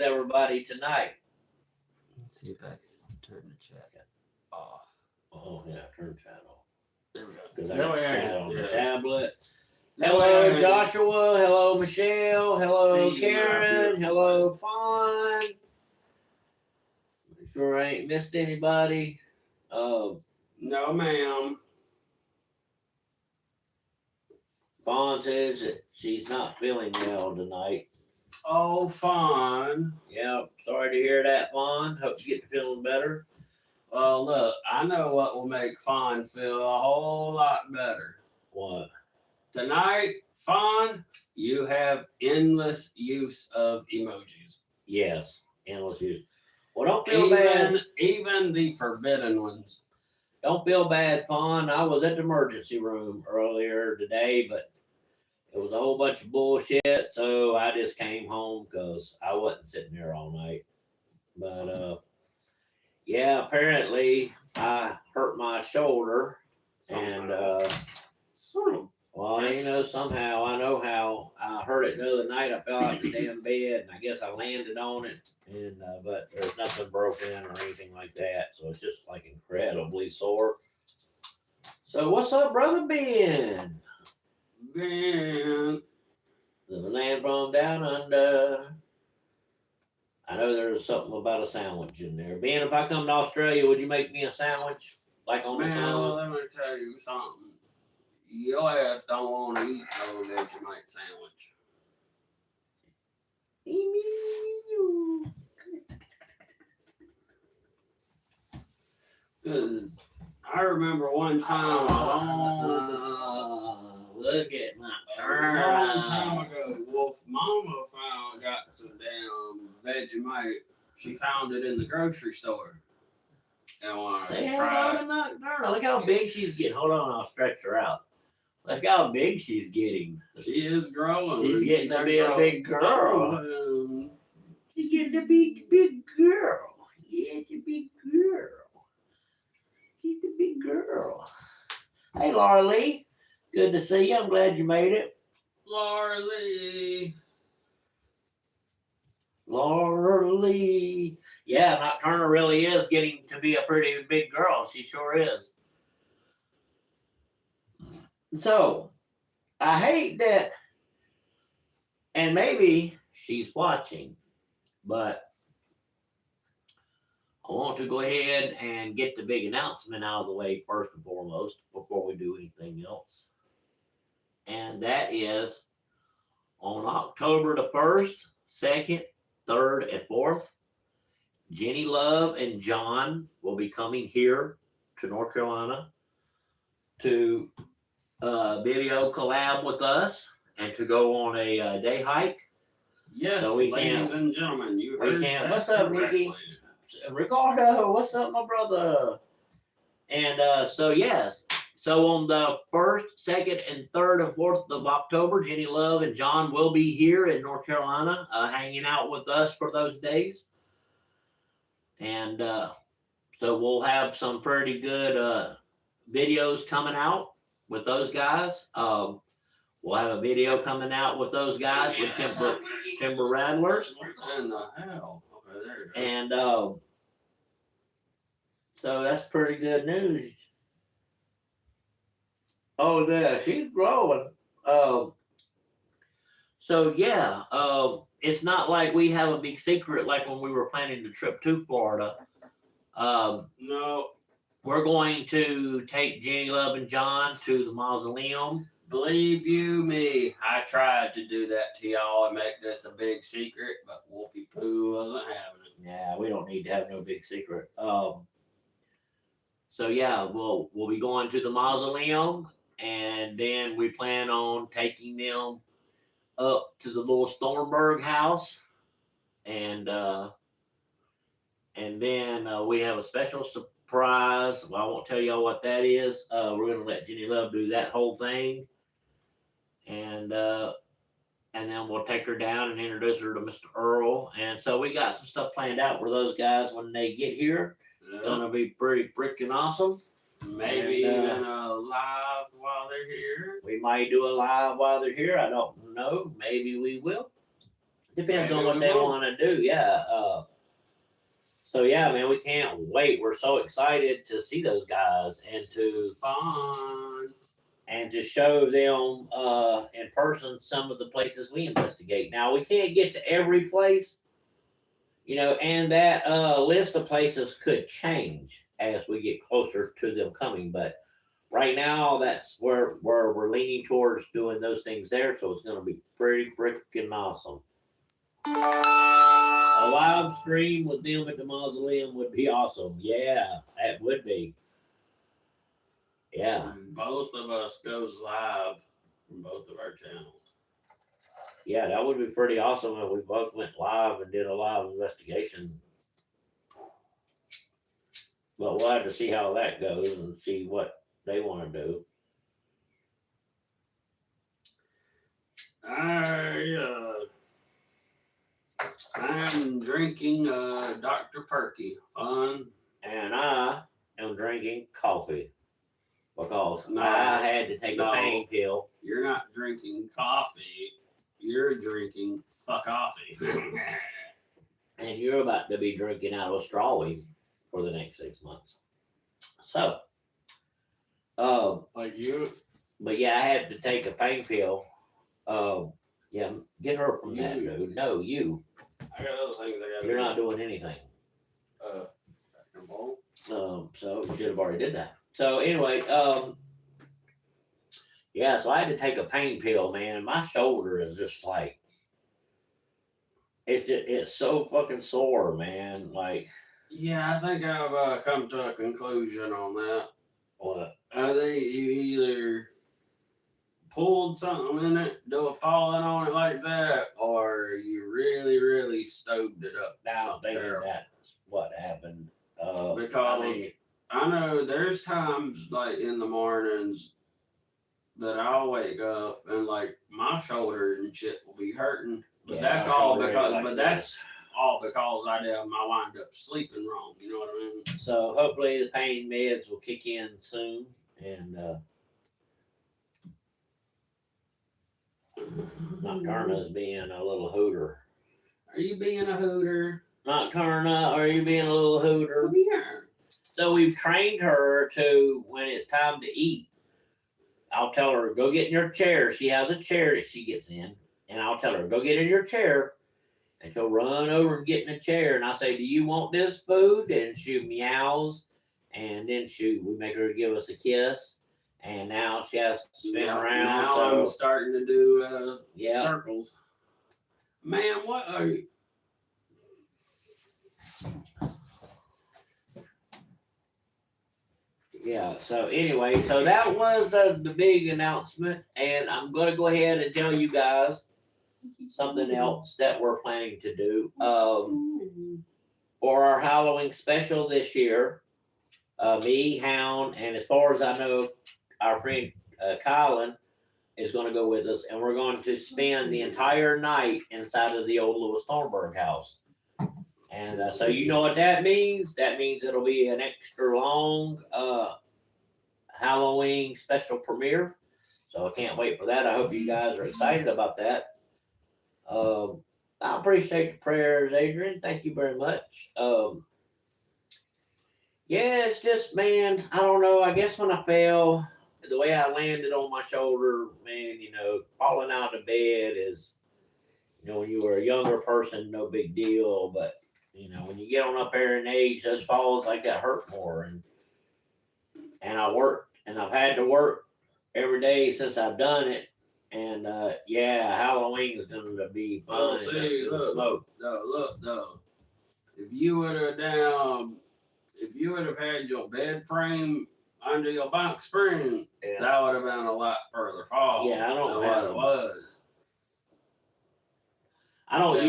everybody tonight? Let's see if I can turn the chat off. Oh yeah, turn chat off. There we go. Because I There got we chat are. on Yeah. the tablet. There Hello, we are. Joshua. Hello, Michelle. Hello, See Karen. my- Hello, Fawn. Sure I ain't missed anybody. No, ma'am. Fawn says that she's not feeling well tonight. Oh, fun. Yep, sorry to hear that, Fawn. Hope you get to feeling better. Well, look, I know what will make Fawn feel a whole lot better. What? Tonight, Fawn, you have endless use of emojis. Yes, endless use. Well, don't feel bad. Even the forbidden ones. Don't feel bad, Fawn. I was at the emergency room earlier today, but it was a whole bunch of bullshit, so I just came home because I wasn't sitting there all night. But yeah, apparently I hurt my shoulder, and well, you know, somehow I know how I hurt it the other night. I fell out the damn bed, and I guess I landed on it, and but there's nothing broken or anything like that, so it's just like incredibly sore. So what's up, brother Ben? Ben. The land from down under. I know there's something about a sandwich in there. Ben, if I come to Australia, would you make me a sandwich? Like on the song? Let me tell you something. Your ass don't want to eat no Vegemite sandwich. Cause I remember one time look at my a long time ago, Wolf Mama got some damn Vegemite. She found it in the grocery store. And when I tried, look how big she's getting. Hold on, I'll stretch her out. Look how big she's getting. She is growing. She's getting to be a big girl. She's getting to be a big girl. Yeah, she's a big girl. She's a big girl. Hey, Laura Lee. Good to see you. I'm glad you made it. Laura Lee. Laura Lee. Yeah, Nocturna really is getting to be a pretty big girl. She sure is. So, I hate that, and maybe she's watching, but I want to go ahead and get the big announcement out of the way first and foremost before we do anything else. And that is on October the 1st, 2nd, 3rd, and 4th, Jenny Love and John will be coming here to North Carolina to video collab with us and to go on a day hike. Yes, so ladies and gentlemen, you heard that. What's up, Ricky? Ricardo, what's up, my brother? And so yes, so on the 1st, 2nd, and 3rd and 4th of October, Jenny Love and John will be here in North Carolina, hanging out with us for those days. And so we'll have some pretty good videos coming out with those guys. We'll have a video coming out with those guys with Timber Rattlers. What in the hell? Okay, there you go. And so that's pretty good news. Oh yeah, she's growing. So yeah, it's not like we have a big secret like when we were planning the trip to Florida. No. We're going to take Jenny Love and John to the mausoleum. Believe you me, I tried to do that to y'all and make this a big secret, but Wolfie Pooh wasn't having it. Yeah, we don't need to have no big secret. So yeah, we'll be going to the mausoleum, and then we plan on taking them up to the little Stormberg house, and then we have a special surprise. Well, I won't tell y'all what that is. We're gonna let Jenny Love do that whole thing, and then we'll take her down and introduce her to Mr. Earl. And so we got some stuff planned out for those guys when they get here. It's gonna be pretty freaking awesome. Maybe even a live while they're here. We might do a live while they're here. I don't know. Maybe we will. Depends on Maybe what we they will. want to do. Yeah. So yeah, man, we can't wait. We're so excited to see those guys Fun. and to show them in person some of the places we investigate. Now we can't get to every place, and that list of places could change as we get closer to them coming. But right now, that's where we're leaning towards doing those things there. So it's going to be pretty freaking awesome. A live stream with them at the mausoleum would be awesome. Yeah, that would be. Yeah. Both of us goes live from both of our channels. Yeah, that would be pretty awesome if we both went live and did a live investigation. But we'll have to see how that goes and see what they want to do. I'm drinking Dr. Perky. Fun. And I am drinking coffee because No, I had to take a pain pill. You're not drinking coffee. You're drinking coffee. And you're about to be drinking out of a strawy for the next 6 months. So, like you. but yeah, I had to take a pain pill. Yeah, get her from that, dude. No, you. I got other things I got. You're not doing anything. So we should have already did that. So anyway, yeah, so I had to take a pain pill, man. My shoulder is just like it's so fucking sore, man. Like, yeah, I think I've come to a conclusion on that. what? I think you either pulled something in it, falling on it like that, or you really, really stoked it up. Now thinking that's what happened. Because I know there's times like in the mornings that I'll wake up and like my shoulder and shit will be hurting. But that's all because I wind up sleeping wrong. You know what I mean? So hopefully the pain meds will kick in soon, and Nocturna's being a little hooter. Are you being a hooter? Nocturna, are you being a little hooter? Come here. So we've trained her to, when it's time to eat, I'll tell her, go get in your chair. She has a chair that she gets in. And I'll tell her, go get in your chair. And she'll run over and get in the chair. And I say, do you want this food? And she meows. And then we make her give us a kiss. And now she has to spin around. Now so I'm starting to do circles. Man, what are you? Yeah, so anyway, so that was the big announcement. And I'm going to go ahead and tell you guys something else that we're planning to do. For our Halloween special this year, me, Hound, and as far as I know, our friend Colin is going to go with us, and we're going to spend the entire night inside of the old Louis Thornburg house. And so you know what that means? That means it'll be an extra long Halloween special premiere. So I can't wait for that. I hope you guys are excited about that. I appreciate the prayers, Adrian. Thank you very much. Yeah, it's just, man, I don't know. I guess when I fell, the way I landed on my shoulder, man, falling out of bed is, when you were a younger person, no big deal. But, when you get on up there in age, those falls like that hurt more. And I worked, and I've had to work every day since I've done it. And Halloween is going to be fun. Oh, see, look, though. If you would have had your bed frame under your box spring, that would have been a lot further fall. Yeah, I don't know what it was. I don't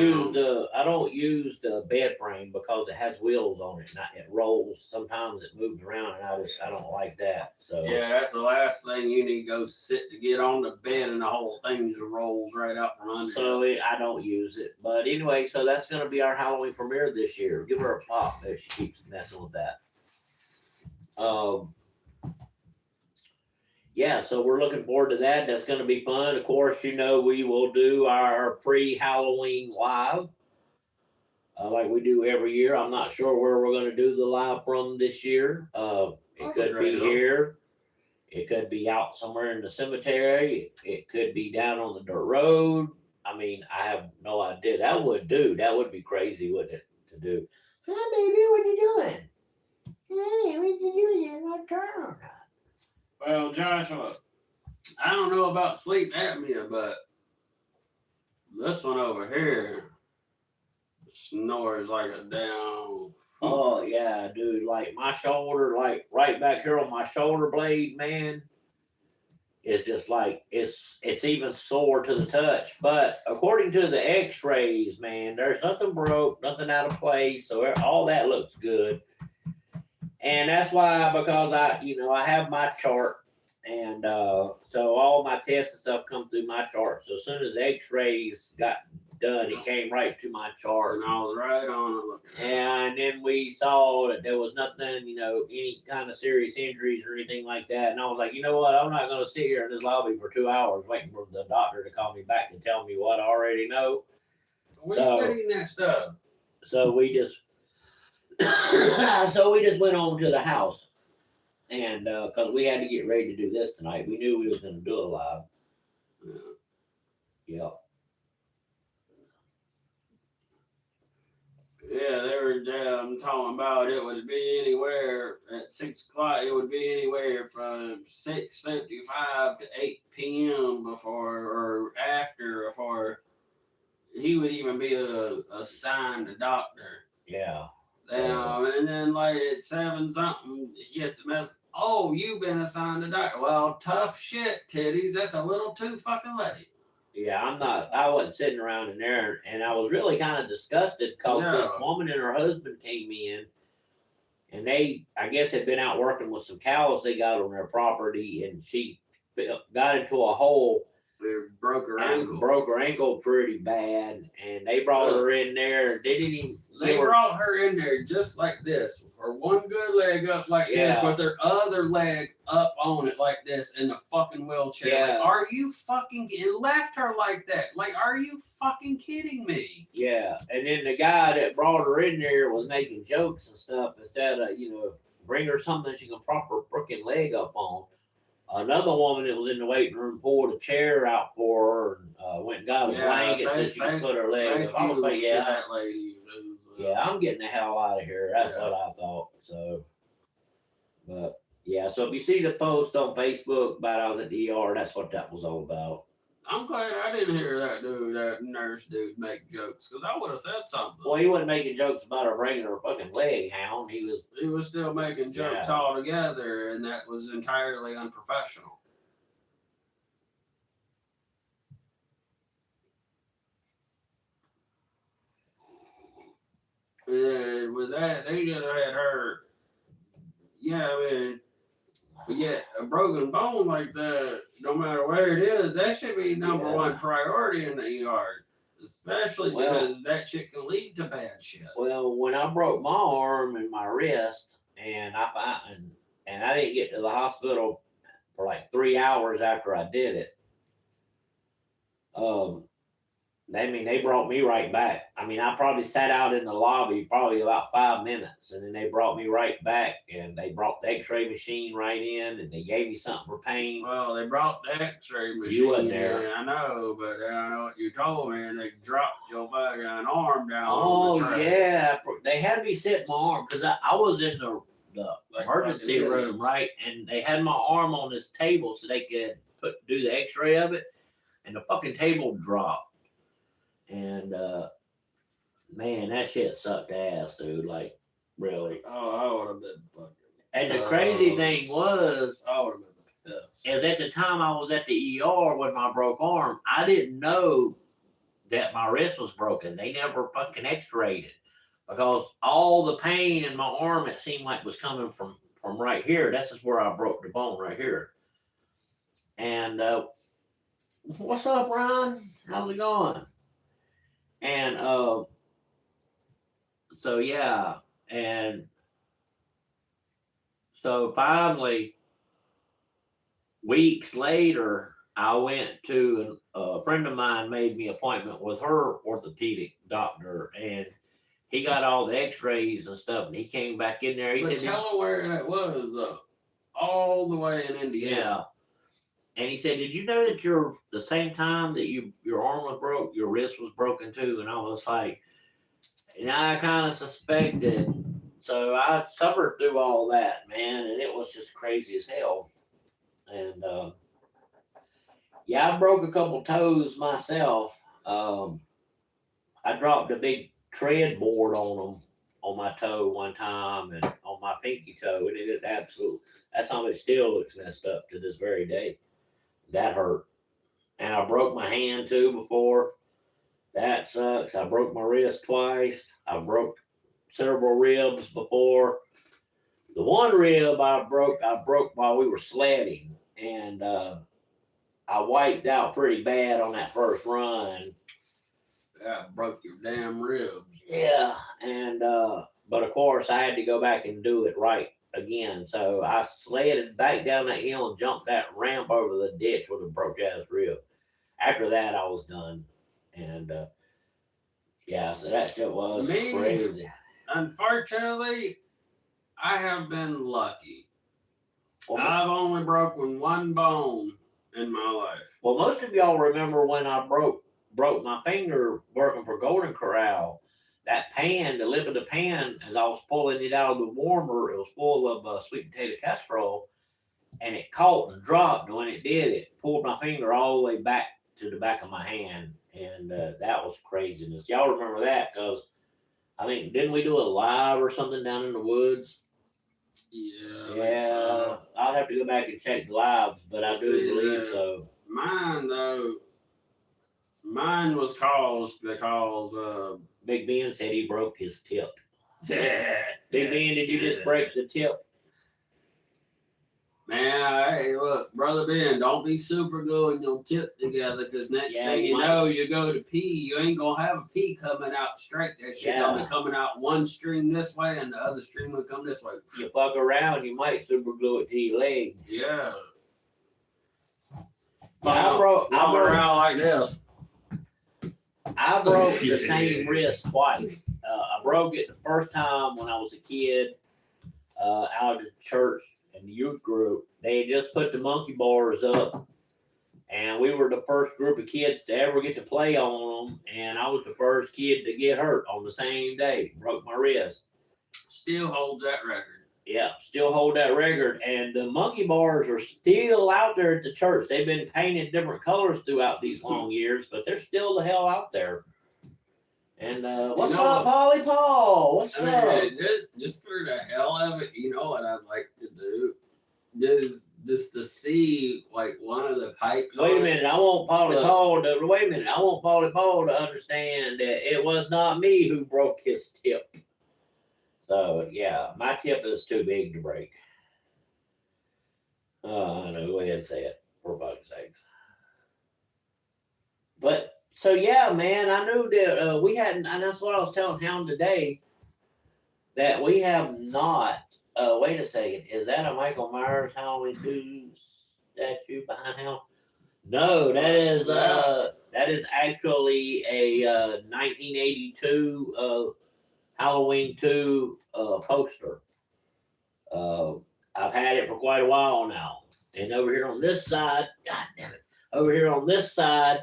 use the bed frame because it has wheels on it and it rolls. Sometimes it moves around and I don't like that. So yeah, that's the last thing you need to go sit to get on the bed and the whole thing just rolls right out from under. So I don't use it. But anyway, so that's going to be our Halloween premiere this year. Give her a pop if she keeps messing with that. yeah, so we're looking forward to that. That's going to be fun. Of course, you know, we will do our pre-Halloween live, like we do every year. I'm not sure where we're going to do the live from this year. It That's a could great be idea. here. It could be out somewhere in the cemetery. It could be down on the dirt road. I mean, I have no idea. That would do. That would be crazy, wouldn't it? To do. Hi, baby. What are you doing? Hey, what you doing in my turn? Well, Joshua, I don't know about sleep apnea, but this one over here snores like a damn. Oh yeah, dude. Like my shoulder, like right back here on my shoulder blade, man. It's just like it's even sore to the touch. But according to the X-rays, man, there's nothing broke, nothing out of place, so all that looks good. And that's why, because I have my chart, and so all my tests and stuff come through my chart. So as soon as the X-rays got done, it came right to my chart. And I was right on it looking at it. And then we saw that there was nothing, any kind of serious injuries or anything like that. And I was like, you know what? I'm not going to sit here in this lobby for 2 hours waiting for the doctor to call me back to tell me what I already know. Where you getting that stuff? So we just, went on to the house, and because we had to get ready to do this tonight, we knew we was going to do it live. Yep. Yeah, they were talking about it would be anywhere at 6 o'clock. It would be anywhere from 6:55 to 8 p.m. before or after before he would even be assigned a doctor. Yeah. And then like at 7 something, he gets a message. Oh, you've been assigned a doctor. Well, tough shit, titties. That's a little too fucking late. Yeah, I wasn't sitting around in there, and I was really kind of disgusted because this woman and her husband came in, and they, I guess, had been out working with some cows they got on their property, and she got into a hole. They broke her ankle. Broke her ankle pretty bad, and they brought her in there. They didn't even. They brought her in there just like this, with her one good leg up like this, with her other leg up on it like this in the fucking wheelchair. Yeah. Like, are you fucking? It left her like that. Like, are you fucking kidding me? Yeah, and then the guy that brought her in there was making jokes and stuff instead of bring her something she can prop her freaking leg up on. Another woman that was in the waiting room pulled a chair out for her and went and got a blanket so she could put her leg up. I was like, that lady. I'm getting the hell out of here. That's what I thought. So, but yeah, so if you see the post on Facebook about I was at the ER, that's what that was all about. I'm glad I didn't hear that nurse dude make jokes, because I would have said something. Well, he wasn't making jokes about her breaking her fucking leg, Hound. He was still making jokes altogether, and that was entirely unprofessional. And with that, they just had her. Yeah, I mean, but yeah, a broken bone like that, no matter where it is, that should be number one priority in the ER. Especially because that shit can lead to bad shit. Well, when I broke my arm and my wrist, and I didn't get to the hospital for like 3 hours after I did it. They brought me right back. I mean, I probably sat out in the lobby probably about 5 minutes, and then they brought me right back, and they brought the X-ray machine right in, and they gave me something for pain. Well, they brought the X-ray machine. You wasn't there. I know, but I know what you told me, and they dropped your fucking arm down. Oh on the yeah, they had me sit my arm because I was in the emergency room, right, and they had my arm on this table so they could do the X-ray of it, and the fucking table dropped. And man, that shit sucked ass, dude. Like, really. Oh, I would have been fucking. And the crazy thing was, I would have been pissed. Is at the time I was at the ER with my broke arm, I didn't know that my wrist was broken. They never fucking X-rayed it because all the pain in my arm, it seemed like, was coming from right here. That's just where I broke the bone right here. And what's up, Ron? How's it going? And so yeah, and so finally weeks later, I went to a friend of mine made me an appointment with her orthopedic doctor, and he got all the X-rays and stuff, and he came back in there. He But said, tell her where that was, all the way in Indiana. "Yeah." And he said, "Did you know that the same time that your arm was broke, your wrist was broken too?" And I was like, and I kind of suspected. So I suffered through all that, man, and it was just crazy as hell. And yeah, I broke a couple toes myself. I dropped a big tread board on them on my toe one time and on my pinky toe, and it is absolute. That's how it still looks messed up to this very day. That hurt, and I broke my hand too before. That sucks. I broke my wrist twice. I broke several ribs before. The one rib I broke while we were sledding, and I wiped out pretty bad on that first run. That broke your damn ribs. Yeah, and but of course I had to go back and do it right again. So I sledded back down that hill and jumped that ramp over the ditch with a broke ass rib. After that, I was done, and yeah, so that shit was crazy. Unfortunately, I have been lucky. Well, I've only broken one bone in my life. Well, most of y'all remember when I broke my finger working for Golden Corral. That pan, the lip of the pan, as I was pulling it out of the warmer, it was full of sweet potato casserole, and it caught and dropped. And when it did, it pulled my finger all the way back to the back of my hand, and that was craziness. Y'all remember that? Because I think didn't we do a live or something down in the woods? Yeah. Yeah, I'll have to go back and check the lives, but I do believe so. Mine was caused because Big Ben said he broke his tip. Yeah. Big Ben, did you just break the tip? Man, hey, look, Brother Ben, don't be super gluing your tip together, because next thing you know, you go to pee, you ain't going to have a pee coming out straight. That shit going to be coming out one stream this way and the other stream will come this way. You fuck around, you might super glue it to your leg. Yeah. I broke around like this. I broke the same wrist twice. I broke it the first time when I was a kid out of the church and the youth group. They had just put the monkey bars up, and we were the first group of kids to ever get to play on them. And I was the first kid to get hurt on the same day. Broke my wrist. Still holds that record. Yeah, still hold that record. And the monkey bars are still out there at the church. They've been painted different colors throughout these long years, but they're still the hell out there. And what's up, Polly Paul? What's up? Just for the hell of it, you know what I'd like to do? Just to see like one of the pipes. Wait a minute, I want Polly Paul to understand that it was not me who broke his tip. So yeah, my tip is too big to break. I know, go ahead and say it, for fuck's sakes. But so yeah, man, I knew that we hadn't, and that's what I was telling Hound today, that we have not. Wait a second, is that a Michael Myers Halloween 2 statue behind Hound? No, that is actually a 1982 Halloween 2 poster. I've had it for quite a while now. And over here on this side, God damn it, over here on this side,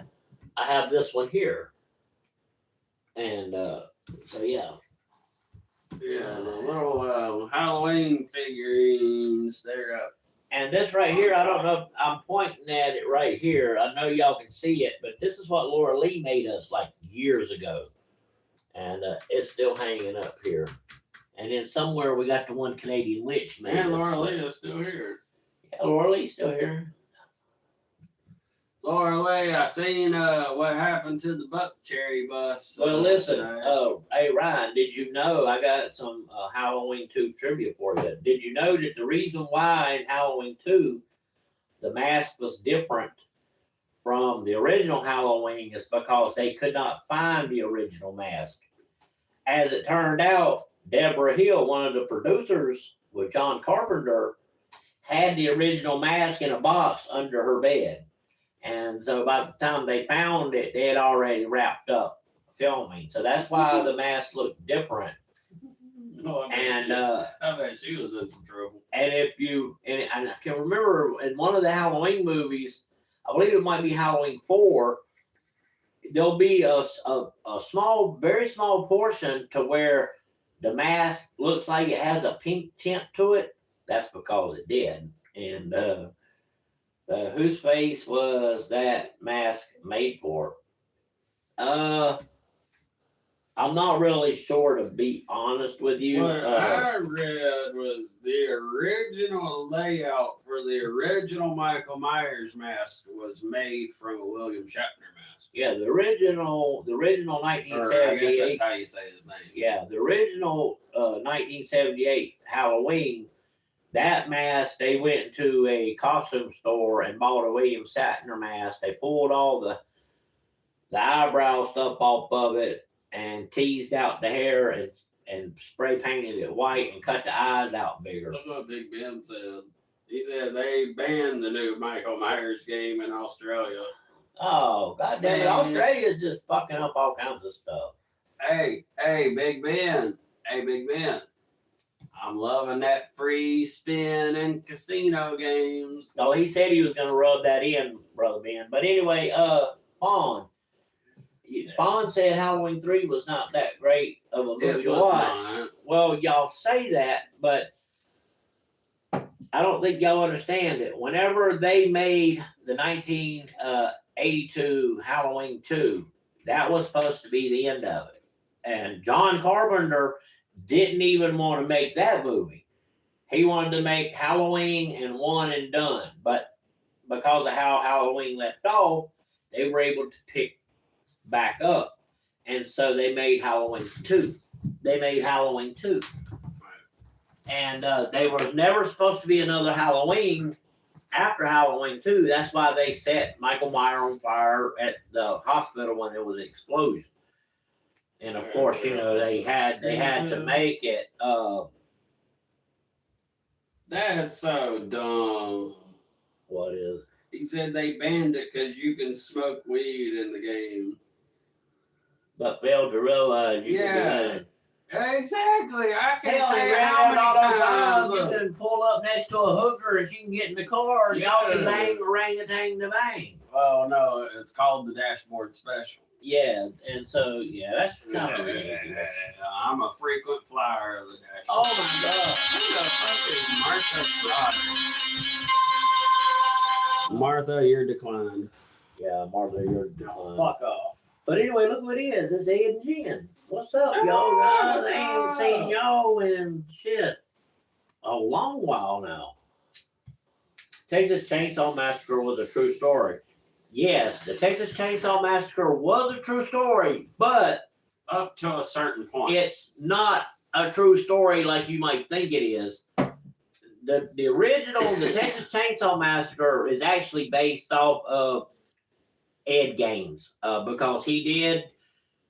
I have this one here. And so, yeah. Yeah, the little Halloween figurines, they're up. And this right here, I don't know if I'm pointing at it right here. I know y'all can see it, but this is what Laura Lee made us like years ago. And it's still hanging up here. And then somewhere we got the one Canadian witch made. And Laura Lee is still here. Yeah, Laura Lee's still here. Laura Lee, I seen what happened to the Buck Cherry bus. Well, listen, hey Ryan, did you know I got some Halloween 2 trivia for you? Did you know that the reason why in Halloween 2 the mask was different from the original Halloween is because they could not find the original mask? As it turned out, Deborah Hill, one of the producers with John Carpenter, had the original mask in a box under her bed. And so by the time they found it, they had already wrapped up filming. So that's why the mask looked different. No, And I bet she was in some trouble. and if you and I can remember in one of the Halloween movies, I believe it might be Halloween 4, there'll be a small, very small portion to where the mask looks like it has a pink tint to it. That's because it did. And whose face was that mask made for? I'm not really sure, to be honest with you. What I read was the original layout for the original Michael Myers mask was made from a William Shatner mask. Yeah, the original Or I guess 1978. that's how you say his name. Yeah, the original 1978 Halloween. That mask, they went to a costume store and bought a William Shatner mask. They pulled all the eyebrow stuff off of it and teased out the hair and spray painted it white and cut the eyes out bigger. Look what Big Ben said. He said they banned the new Michael Myers game in Australia. Oh, God damn it. Australia's just fucking up all kinds of stuff. Hey, Big Ben. Hey, Big Ben. I'm loving that free spin and casino games. So he said he was going to rub that in, Brother Ben. But anyway, Fawn said Halloween 3 was not that great of a movie to watch. Well, y'all say that, but I don't think y'all understand it. Whenever they made the 1982 Halloween 2, that was supposed to be the end of it. And John Carpenter didn't even want to make that movie. He wanted to make Halloween and one and done. But because of how Halloween left off, they were able to pick back up. And so they made Halloween 2. And there was never supposed to be another Halloween after Halloween 2. That's why they set Michael Myers on fire at the hospital when there was an explosion. And of course, they had to make it. That's so dumb. What is? He said they banned it because you can smoke weed in the game. But failed to realize you can do that. Exactly. I can't Hell, tell you how many times. you can pull up next to a hooker and she can get in the car and y'all can bang orangutan to bang. Well, no, it's called the dashboard special. Yeah, and so that's kind of ridiculous. I'm a frequent flyer of the dashboard. Oh my God! Who the fuck is Martha Trotter? Martha, you're declined. Yeah, Martha, you're declined. Fuck off. But anyway, look what it is. It's Ed and Jen. What's up, y'all guys? I ain't seen y'all in shit a long while now. Texas Chainsaw Massacre was a true story. Yes, the Texas Chainsaw Massacre was a true story, but up to a certain point, it's not a true story like you might think it is. The original, the Texas Chainsaw Massacre, is actually based off of Ed Gaines because he did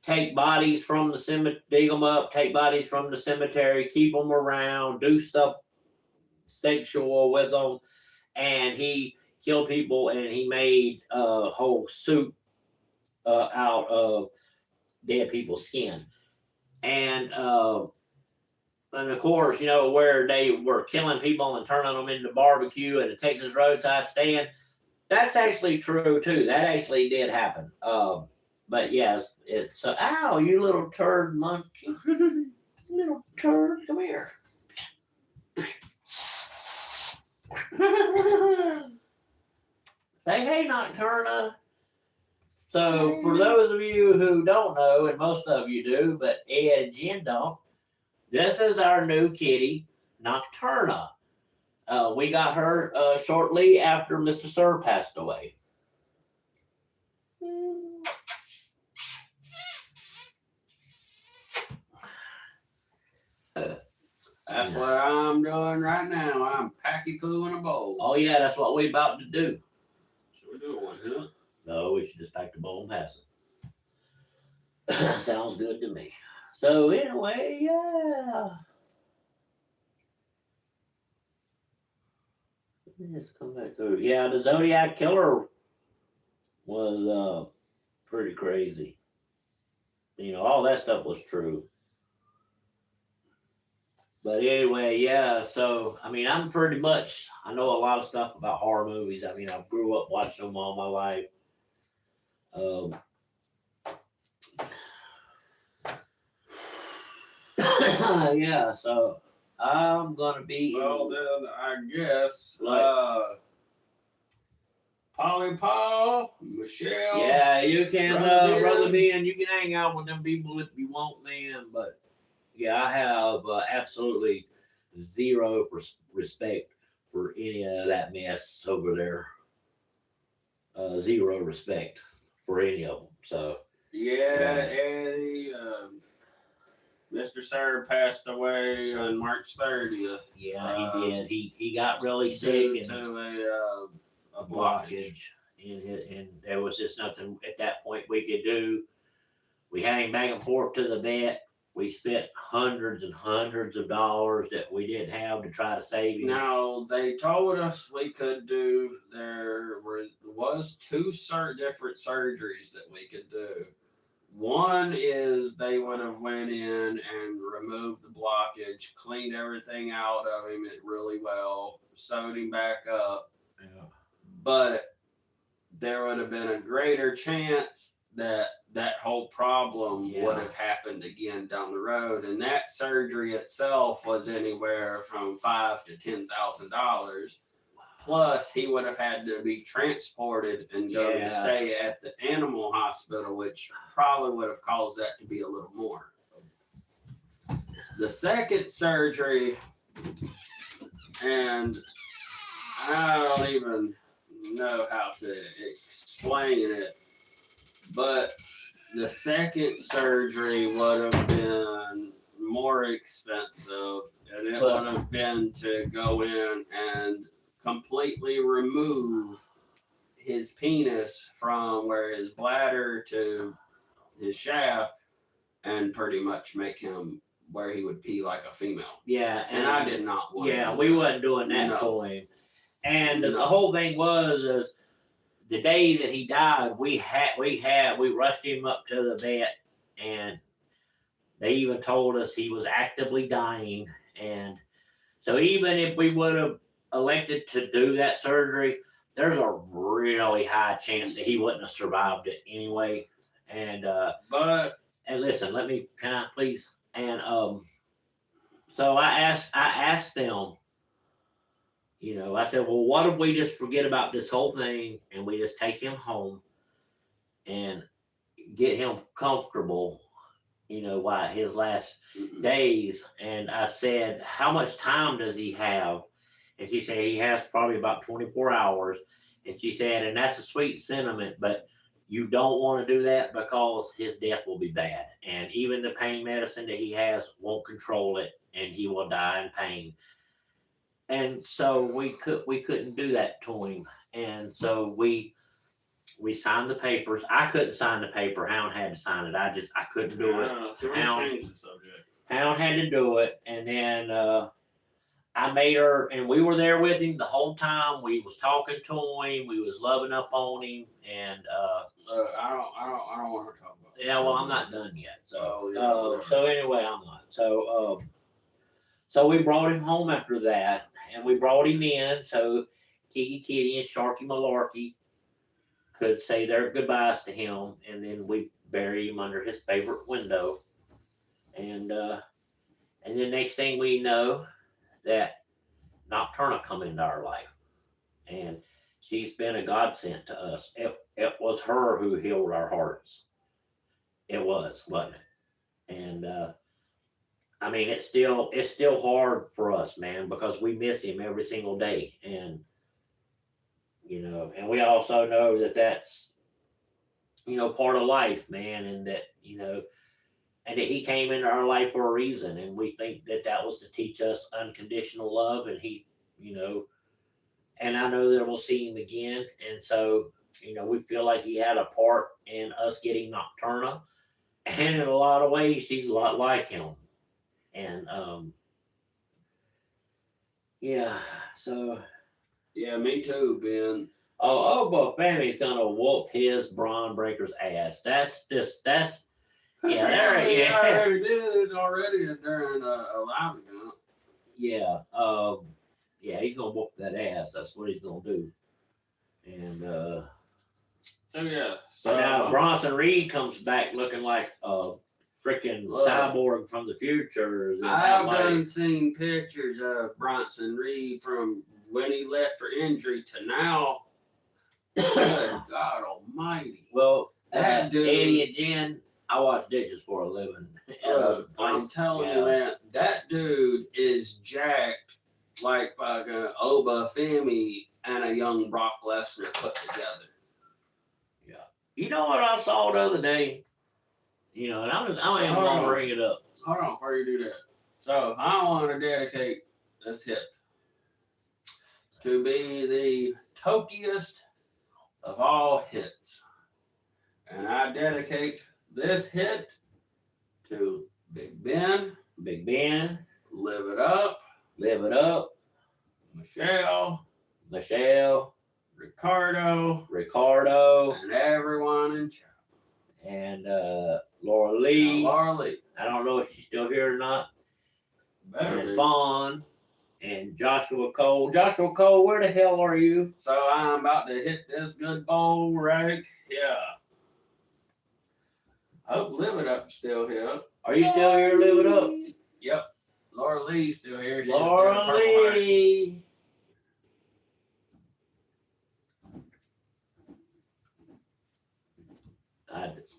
take bodies from the cemetery, dig them up, take bodies from the cemetery, keep them around, do stuff sexual with them, and he killed people, and he made a whole soup out of dead people's skin. And of course, where they were killing people and turning them into barbecue and the Texas roadside stand, that's actually true too. That actually did happen. But yes, it's ow, you little turd monkey. Little turd, come here. Say hey, Nocturna. So for those of you who don't know, and most of you do, but Ed and Jen don't, this is our new kitty, Nocturna. We got her shortly after Mr. Sir passed away. That's what I'm doing right now. I'm packy poo in a bowl. Oh yeah, that's what we about to do. Should we do one, huh? No, we should just pack the bowl and pass it. Sounds good to me. So anyway, yeah. Let me just come back through. Yeah, the Zodiac Killer was pretty crazy. You know, all that stuff was true. But anyway, yeah. So I mean, I know a lot of stuff about horror movies. I mean, I grew up watching them all my life. Um, yeah. So I'm gonna be. Well, then I guess Like, Polly Paul, Michelle. yeah, you can, Brother Ben, you can hang out with them people if you want, man. But yeah, I have absolutely zero respect for any of that mess over there. Zero respect for any of them. So Yeah, Eddie. Mr. Sir passed away on March 30th. yeah, he did. He got really sick Due and to a blockage, and there was just nothing at that point we could do. We had him back and forth to the vet. We spent hundreds and hundreds of dollars that we didn't have to try to save him. Now they told us we could do. There was two different surgeries that we could do. One is they would have went in and removed the blockage, cleaned everything out of him really well, sewed him back up. Yeah. But there would have been a greater chance that that whole problem would have happened again down the road, and that surgery itself was anywhere from $5,000 to $10,000. Plus, he would have had to be transported and go to stay at the animal hospital, which probably would have caused that to be a little more. The second surgery, and I don't even know how to explain it, but the second surgery would have been more expensive, and it would have been to go in and completely remove his penis from where his bladder to his shaft and pretty much make him where he would pee like a female. Yeah, and I did not want. Yeah, we wasn't doing that to him. And the whole thing was the day that he died, we rushed him up to the vet, and they even told us he was actively dying. And so even if we would have elected to do that surgery, there's a really high chance that he wouldn't have survived it anyway. And and listen, can I please? And so I asked them, you know, I said, well, what if we just forget about this whole thing and we just take him home and get him comfortable, you know, while his last days? And I said, how much time does he have? And she said, he has probably about 24 hours. And she said, and that's a sweet sentiment, but you don't want to do that because his death will be bad. And even the pain medicine that he has won't control it, and he will die in pain. And so we couldn't do that to him. And so we signed the papers. I couldn't sign the paper. Hound had to sign it. I couldn't do it. Change the subject. Hound had to do it, and then I made her, and we were there with him the whole time. We was talking to him. We was loving up on him, and I don't want to talk about it. Yeah, well, I'm not done yet. So so anyway, I'm not. So we brought him home after that, and we brought him in so Kiki Kitty and Sharky Malarkey could say their goodbyes to him, and then we buried him under his favorite window. And the next thing we know, that Nocturna come into our life, and she's been a godsend to us. It was her who healed our hearts. It wasn't it? And I mean, it's still hard for us, man, because we miss him every single day, and you know, and we also know that that's, you know, part of life, man, and that, you know, and that he came into our life for a reason, and we think that that was to teach us unconditional love, and he, you know, and I know that we'll see him again, and so, you know, we feel like he had a part in us getting Nocturna, and in a lot of ways, she's a lot like him, and yeah, so Yeah, me too, Ben. Oh, but family's gonna whoop his Braun Breaker's ass. That's yeah, there, They yeah, already did already during a live event. yeah, yeah. He's gonna whoop that ass. That's what he's gonna do. And So yeah, so now Bronson Reed comes back looking like a freaking cyborg from the future. I've done seen pictures of Bronson Reed from when he left for injury to now. Good God Almighty! Well, That dude, Eddie and Jen, I wash dishes for a living. I'm telling you, man, that dude is jacked like fucking Oba Femi and a young Brock Lesnar put together. Yeah. You know what I saw the other day? You know, and I am gonna bring it up. Hold on, before you do that. So I want to dedicate this hit to be the tokiest of all hits. And I dedicate this hit to Big Ben. Big Ben. Live it up. Live it up. Michelle. Ricardo. And everyone in chat. And Laura Lee. Laura Lee. I don't know if she's still here or not. Better and be. Vaughn. And Joshua Cole. Joshua Cole, where the hell are you? So I'm about to hit this good bowl right here. Hope Live It Up still here. Are you still here, Live It Up? Yep. Laura Lee's still here. She's Laura Lee.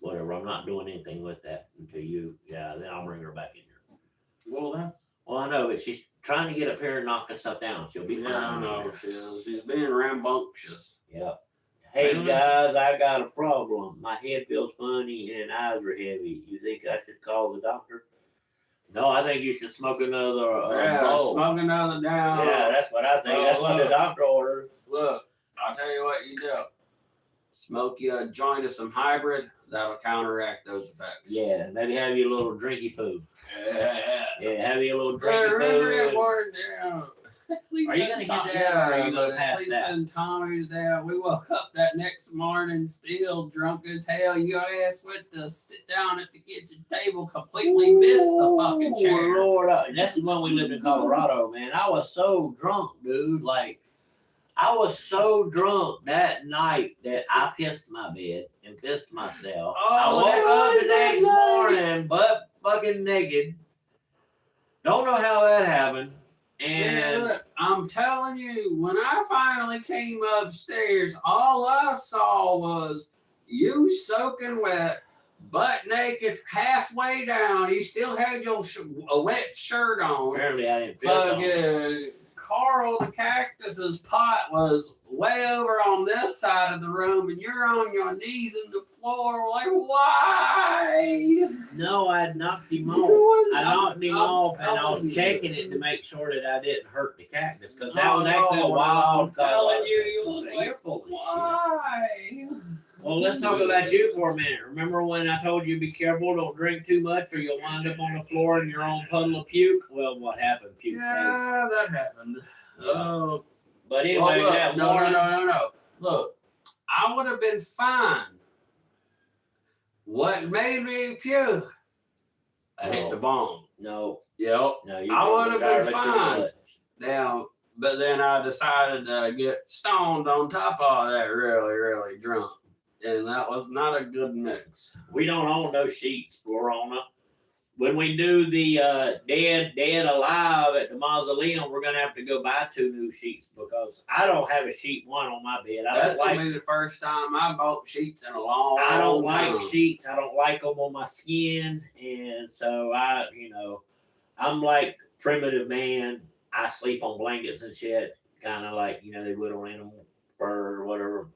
Whatever. I'm not doing anything with that until you. Yeah, then I'll bring her back in here. Well, I know, but she's trying to get up here and knock us stuff down. She'll be fine. Yeah, I know she is. She's being rambunctious. Yeah. Hey guys, I got a problem. My head feels funny and eyes are heavy. You think I should call the doctor? No, I think you should smoke another bowl. Smoke another down. Yeah, that's what I think. That's what the doctor orders. Look, I'll tell you what you do. Smoke you a joint of some hybrid. That'll counteract those effects. Yeah, maybe have you a little drinky poo. Yeah, have you a little drinky poo. Remember that word down. Are you gonna get that or are you gonna pass Lisa that? and Tommy's down. We woke up that next morning still drunk as hell. Your ass went to sit down at the kitchen table, completely missed the fucking chair. Lord, that's when we lived in Colorado, man. I was so drunk, dude. Like, I was so drunk that night that I pissed my bed and pissed myself. I woke up the next morning, butt fucking naked. Don't know how that happened. And look, I'm telling you, when I finally came upstairs, all I saw was you soaking wet, butt naked, halfway down. You still had your a wet shirt on. Apparently, I didn't piss on. Carl the Cactus's pot was way over on this side of the room, and you're on your knees in the floor. Like, why? No, I knocked him off. I knocked him off, and I was checking it to make sure that I didn't hurt the cactus, because that was actually a wild. I'm telling you was like, you're full of why? shit. Well, let's talk about you for a minute. Remember when I told you be careful, don't drink too much, or you'll wind up on the floor in your own puddle of puke? Well, what happened? Puke face. Yeah, that happened. Oh. But anyway, look, that morning. No. Look, I would have been fine. What made me puke? I hit the bomb. No. Yep. No, I would have been fine. Now, but then I decided to get stoned on top of all that, really, really drunk. And that was not a good mix. We don't own those sheets, Verona. When we do the dead alive at the mausoleum, we're gonna have to go buy 2 new sheets because I don't have a sheet one on my bed. That's gonna be the first time I bought sheets in a long time. I don't like sheets. I don't like them on my skin, and so I'm like primitive man. I sleep on blankets and shit, kind of like they would on animal fur or whatever.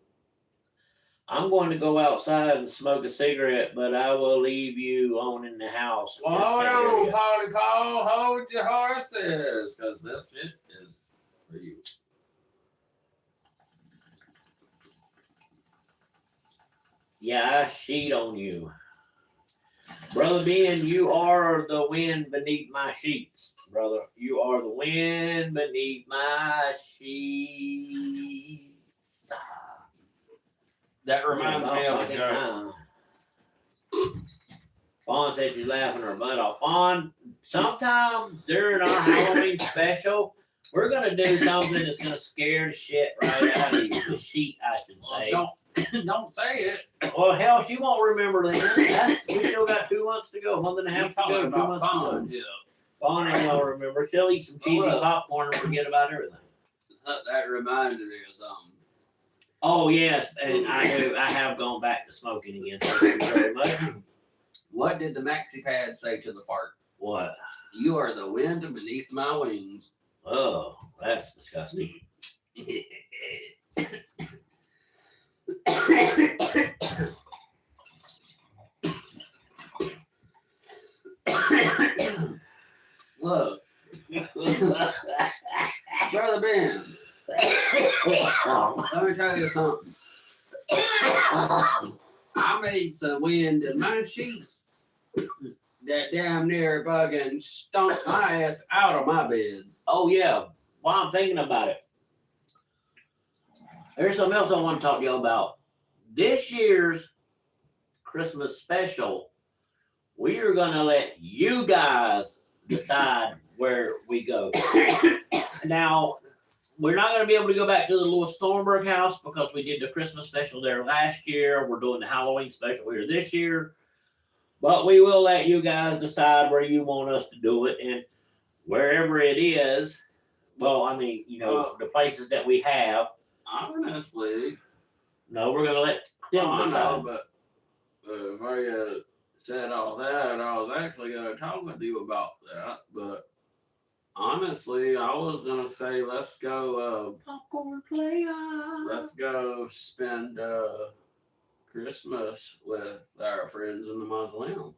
I'm going to go outside and smoke a cigarette, but I will leave you on in the house. Well, hold on, Polly Paul. Hold your horses, because this shit is for you. Yeah, I cheat on you. Brother Ben, you are the wind beneath my sheets, brother. You are the wind beneath my sheets. That reminds me of a joke. Time. Fawn says she's laughing her butt off. Fawn, sometime during our Halloween special, we're gonna do something that's gonna scare the shit right out of you. The sheet, I should say. Don't say it. Well, hell, she won't remember then. We still got 2 months to go. Month and a half to go. 2 months to go. Yeah. Fawn ain't gonna remember. She'll eat some cheesy popcorn and forget about everything. That reminded me of something. Oh yes, and I have gone back to smoking again. Thank you very much. What did the maxi pad say to the fart? What? You are the wind beneath my wings. Oh, that's disgusting. Look, Brother Ben, let me tell you something. I made some wind in my sheets that damn near fucking stunk my ass out of my bed. Oh yeah. While I'm thinking about it, there's something else I want to talk to you about. This year's Christmas special, we are gonna let you guys decide where we go. Now, we're not going to be able to go back to the Louis Thornburg house because we did the Christmas special there last year. We're doing the Halloween special here this year. But we will let you guys decide where you want us to do it. And wherever it is, well, I mean, the places that we have. Honestly. No, we're going to let them decide. I know, but before you said all that, I was actually going to talk with you about that. But honestly, I was gonna say let's go popcorn player. Let's go spend Christmas with our friends in the mausoleum.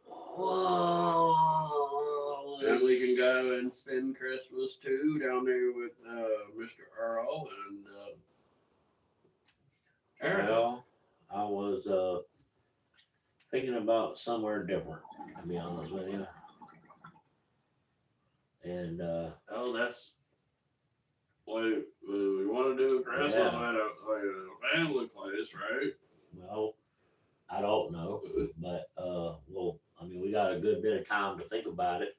Whoa. And we can go and spend Christmas too down there with Mr. Earl and Well, I was thinking about somewhere different, to be honest with you. And that's what we want to do Christmas at a family place, right? Well, I don't know, but we got a good bit of time to think about it.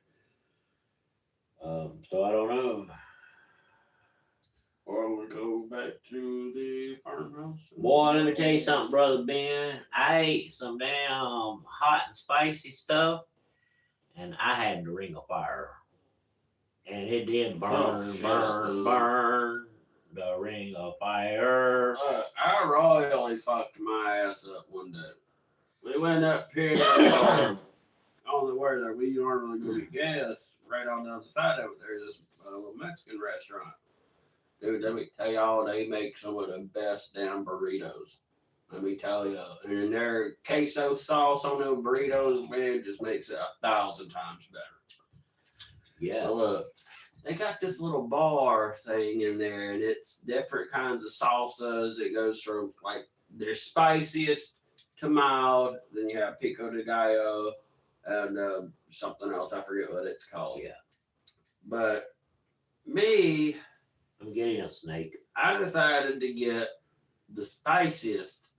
So I don't know. Or we go back to the farmhouse. Boy, let me tell you something, Brother Ben. I ate some damn hot and spicy stuff, and I had the ring of fire. And it did burn the ring of fire. I royally fucked my ass up one day. We went up here on the where that we normally go get gas, right on the other side of it. There's this little Mexican restaurant. Dude, let me tell y'all, they make some of the best damn burritos. Let me tell you. And their queso sauce on those burritos, man, just makes it 1,000 times better. Yeah. But look, they got this little bar thing in there, and it's different kinds of salsas. It goes from like their spiciest to mild. Then you have pico de gallo and something else. I forget what it's called. Yeah. But me, I'm getting a snake. I decided to get the spiciest.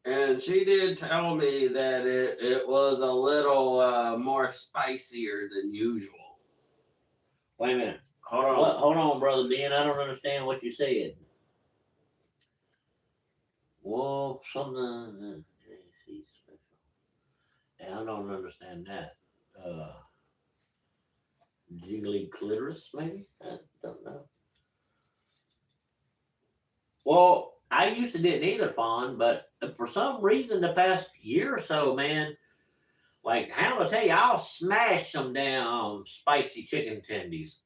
And she did tell me that it was a little more spicier than usual. Wait a minute. Hold on. Hold on, Brother Ben. I don't understand what you said. Well, something special. And I don't understand that. Jiggly clitoris, maybe? I don't know. Well, I used to didn't either, Fawn, but for some reason the past year or so, man, like, how do I tell you, I'll smash some damn spicy chicken tendies.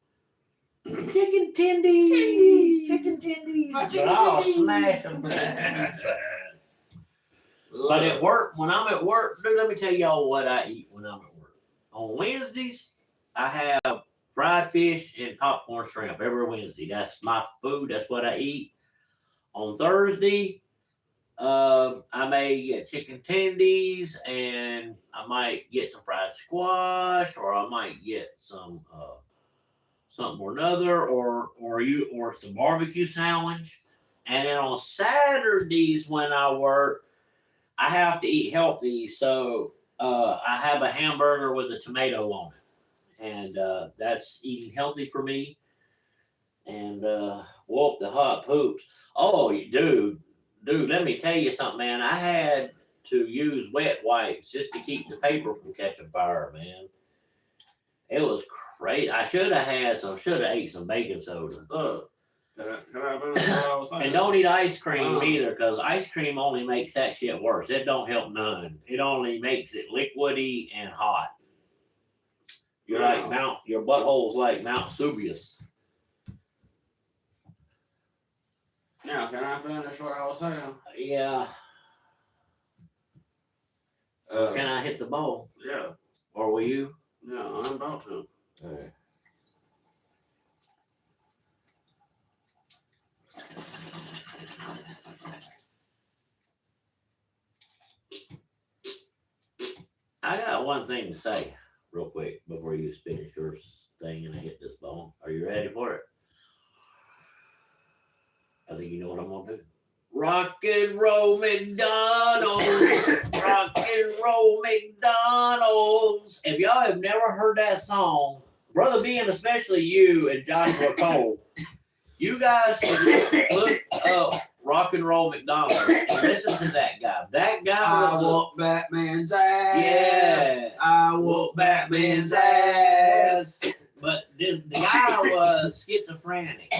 Chicken tendies! Chicken tendies! But I'll smash them tendies. But at work, when I'm at work, dude, let me tell y'all what I eat when I'm at work. On Wednesdays, I have fried fish and popcorn shrimp every Wednesday. That's my food. That's what I eat. On Thursday, I may get chicken tendies, and I might get some fried squash, or I might get some something or another, or some barbecue sandwich. And then on Saturdays when I work, I have to eat healthy, so I have a hamburger with a tomato on it, and that's eating healthy for me. And whoop the hot poops. Oh, dude, let me tell you something, man. I had to use wet wipes just to keep the paper from catching fire, man. It was crazy. I should have had some. Should have ate some baking soda. Can I finish what I was saying? And don't eat ice cream either, because ice cream only makes that shit worse. It don't help none. It only makes it liquidy and hot. You're like your butthole's like Mount Vesuvius. Now, can I finish what I was saying? Yeah. Can I hit the ball? Yeah. Or will you? Yeah, I'm about to. All right. I got one thing to say real quick before you finish your thing and I hit this ball. Are you ready for it? I think you know what I'm gonna do. Rock and roll McDonald's. Rock and roll McDonald's. If y'all have never heard that song, Brother B, and especially you and Joshua Cole, you guys should look up Rock and Roll McDonald's and listen to that guy. That guy was whoop Batman's ass. Yeah. I whoop Batman's ass. But the guy was schizophrenic.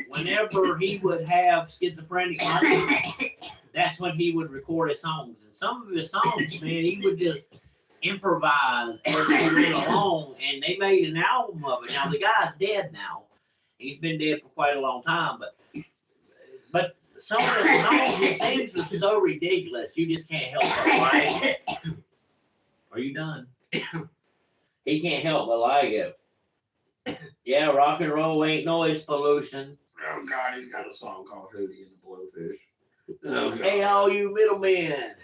Whenever he would have schizophrenic moments, that's when he would record his songs. And some of his songs, man, he would just improvise as he went along, and they made an album of it. Now the guy's dead now. He's been dead for quite a long time, but some of the songs, his things are so ridiculous, you just can't help but like it. Are you done? He can't help but like it. Yeah, rock and roll ain't noise pollution. Oh God, he's got a song called Hootie and the Blowfish. Oh, Hey, all you middlemen,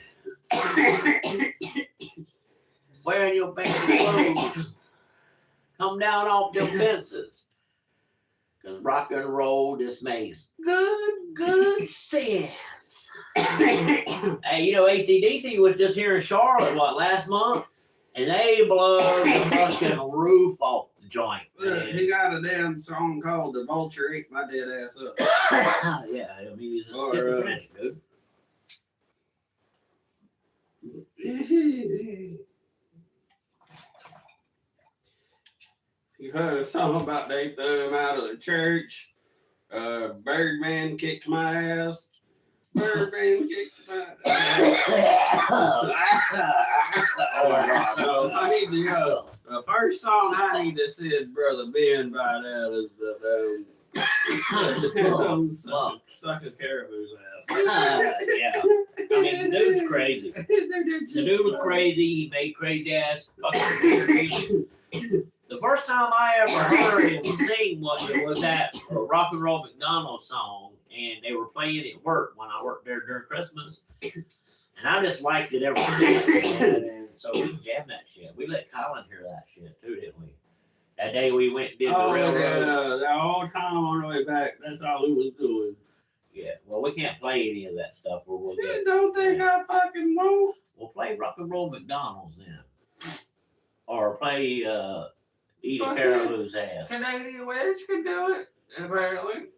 wearing your fancy clothes, come down off them fences. Cause rock and roll just makes good sense. Hey, you know, AC/DC was just here in Charlotte, last month? And they blew the fucking roof off the joint. He got a damn song called The Vulture Ate My Dead Ass Up. Yeah, I mean, he's a schizophrenic, dude. You heard a song about they threw him out of the church. Birdman kicked my ass. Birdman kicked my ass. Oh my God! No, I need to go. The first song I need to send Brother Ben by that is the suck a caribou's ass. Yeah, I mean, the dude's crazy. The dude was crazy. He made crazy ass fucking. The first time I ever heard him sing was that Rock and Roll McDonald's song, and they were playing it at work when I worked there during Christmas, and I just liked it ever since. And so we jammed that shit. We let Colin hear that shit too, didn't we? That day we went and did the railroad. Yeah, the whole time on the way back, that's all he was doing. Yeah, well, we can't play any of that stuff. Or we'll You don't think I fucking won't? We'll play Rock and Roll McDonald's then, or play Eat a Caribou's Ass. Canadian Witch could do it, apparently.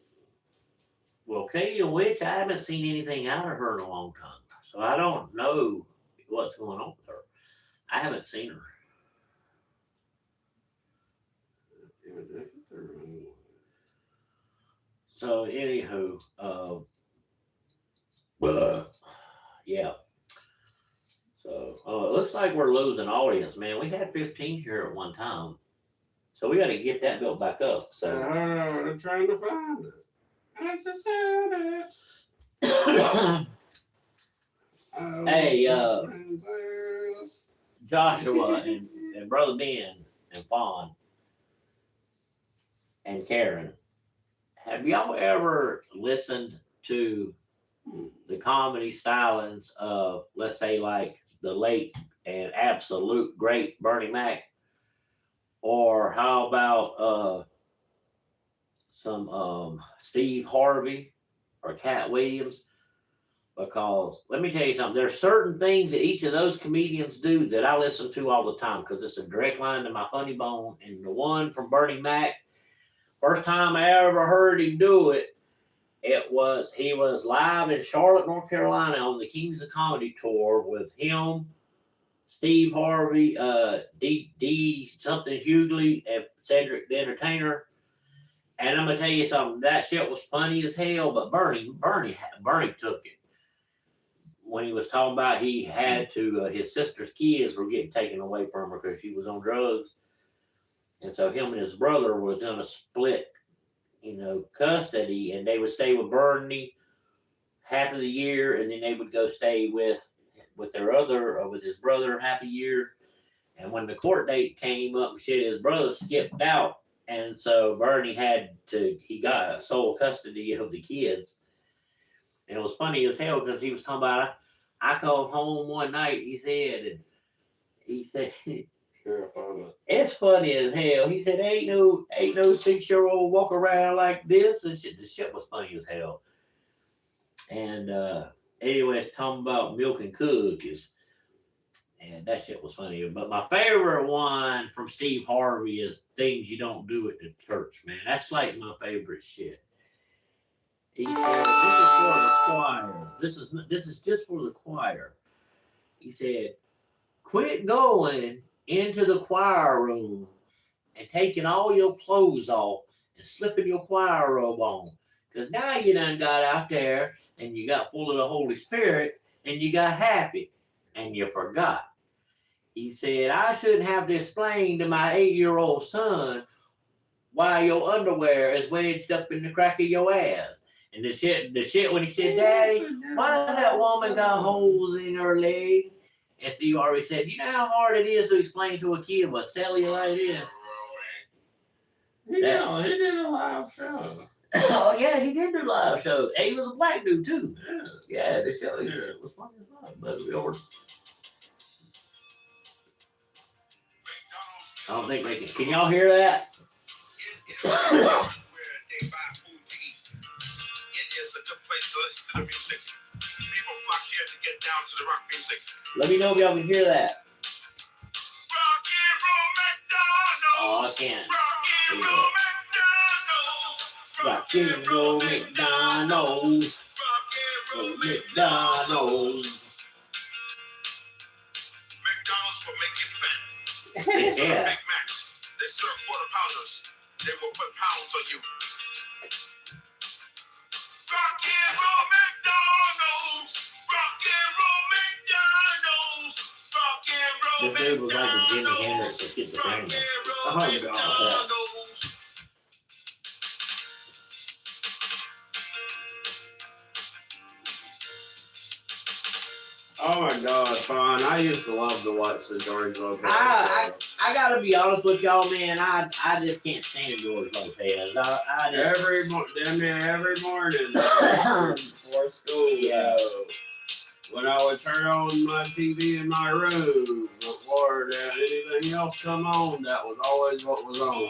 Well, Canadian Witch, I haven't seen anything out of her in a long time, so I don't know what's going on with her. I haven't seen her. So, anywho, yeah. So, it looks like we're losing audience, man. We had 15 here at one time. So we got to get that built back up. So I'm trying to find it. I just had it. Hey, Joshua and Brother Ben and Fawn and Karen, have y'all ever listened to the comedy stylings of, let's say, like the late and absolute great Bernie Mac, or how about some Steve Harvey or Cat Williams? Because let me tell you something, there's certain things that each of those comedians do that I listen to all the time because it's a direct line to my funny bone. And the one from Bernie Mac, first time I ever heard him do it, he was live in Charlotte, North Carolina on the Kings of Comedy tour with him, Steve Harvey, D something Hughley, and Cedric the Entertainer. And I'm gonna tell you something, that shit was funny as hell, but Bernie took it. When he was talking about he had to, his sister's kids were getting taken away from her because she was on drugs. And so him and his brother was going to split, custody, and they would stay with Bernie half of the year, and then they would go stay with with his brother half a year. And when the court date came up, shit, his brother skipped out. And so Bernie he got sole custody of the kids. And it was funny as hell because he was talking about, I called home one night, he said, it's funny as hell. He said, ain't no 6-year-old walk around like this. And shit, the shit was funny as hell. And anyways, talking about milk and cookies. And that shit was funny. But my favorite one from Steve Harvey is things you don't do at the church, man. That's like my favorite shit. He said, this is for the choir. This is just for the choir. He said, quit going into the choir room and taking all your clothes off and slipping your choir robe on. Because now you done got out there and you got full of the Holy Spirit and you got happy and you forgot. He said, I shouldn't have to explain to my 8-year-old son why your underwear is wedged up in the crack of your ass. And the shit when he said, Daddy, why does that woman got holes in her leg? And Steve Harvey said, you know how hard it is to explain to a kid what cellulite is? He did a live show. Oh, yeah, he did do live shows. And he was a black dude, too. Yeah, the show was funny as fuck. But I don't think they can y'all hear that? Let me know if y'all can hear that. Oh, I can't. Rock and roll McDonald's. McDonald's. For making fat. Yeah. Big Macs. They serve quarter pounders. They will put pounds on you. Rock and roll McDonald's. Rock and roll McDonald's. Rock and roll This dude was like a Jimi Hendrix to get the thing. Oh, God. Oh my God, fine. I used to love to watch the George Lopez. I gotta be honest with y'all, man. I just can't stand George Lopez. Every morning before school. Yeah. When I would turn on my TV in my room before anything else come on, that was always what was on.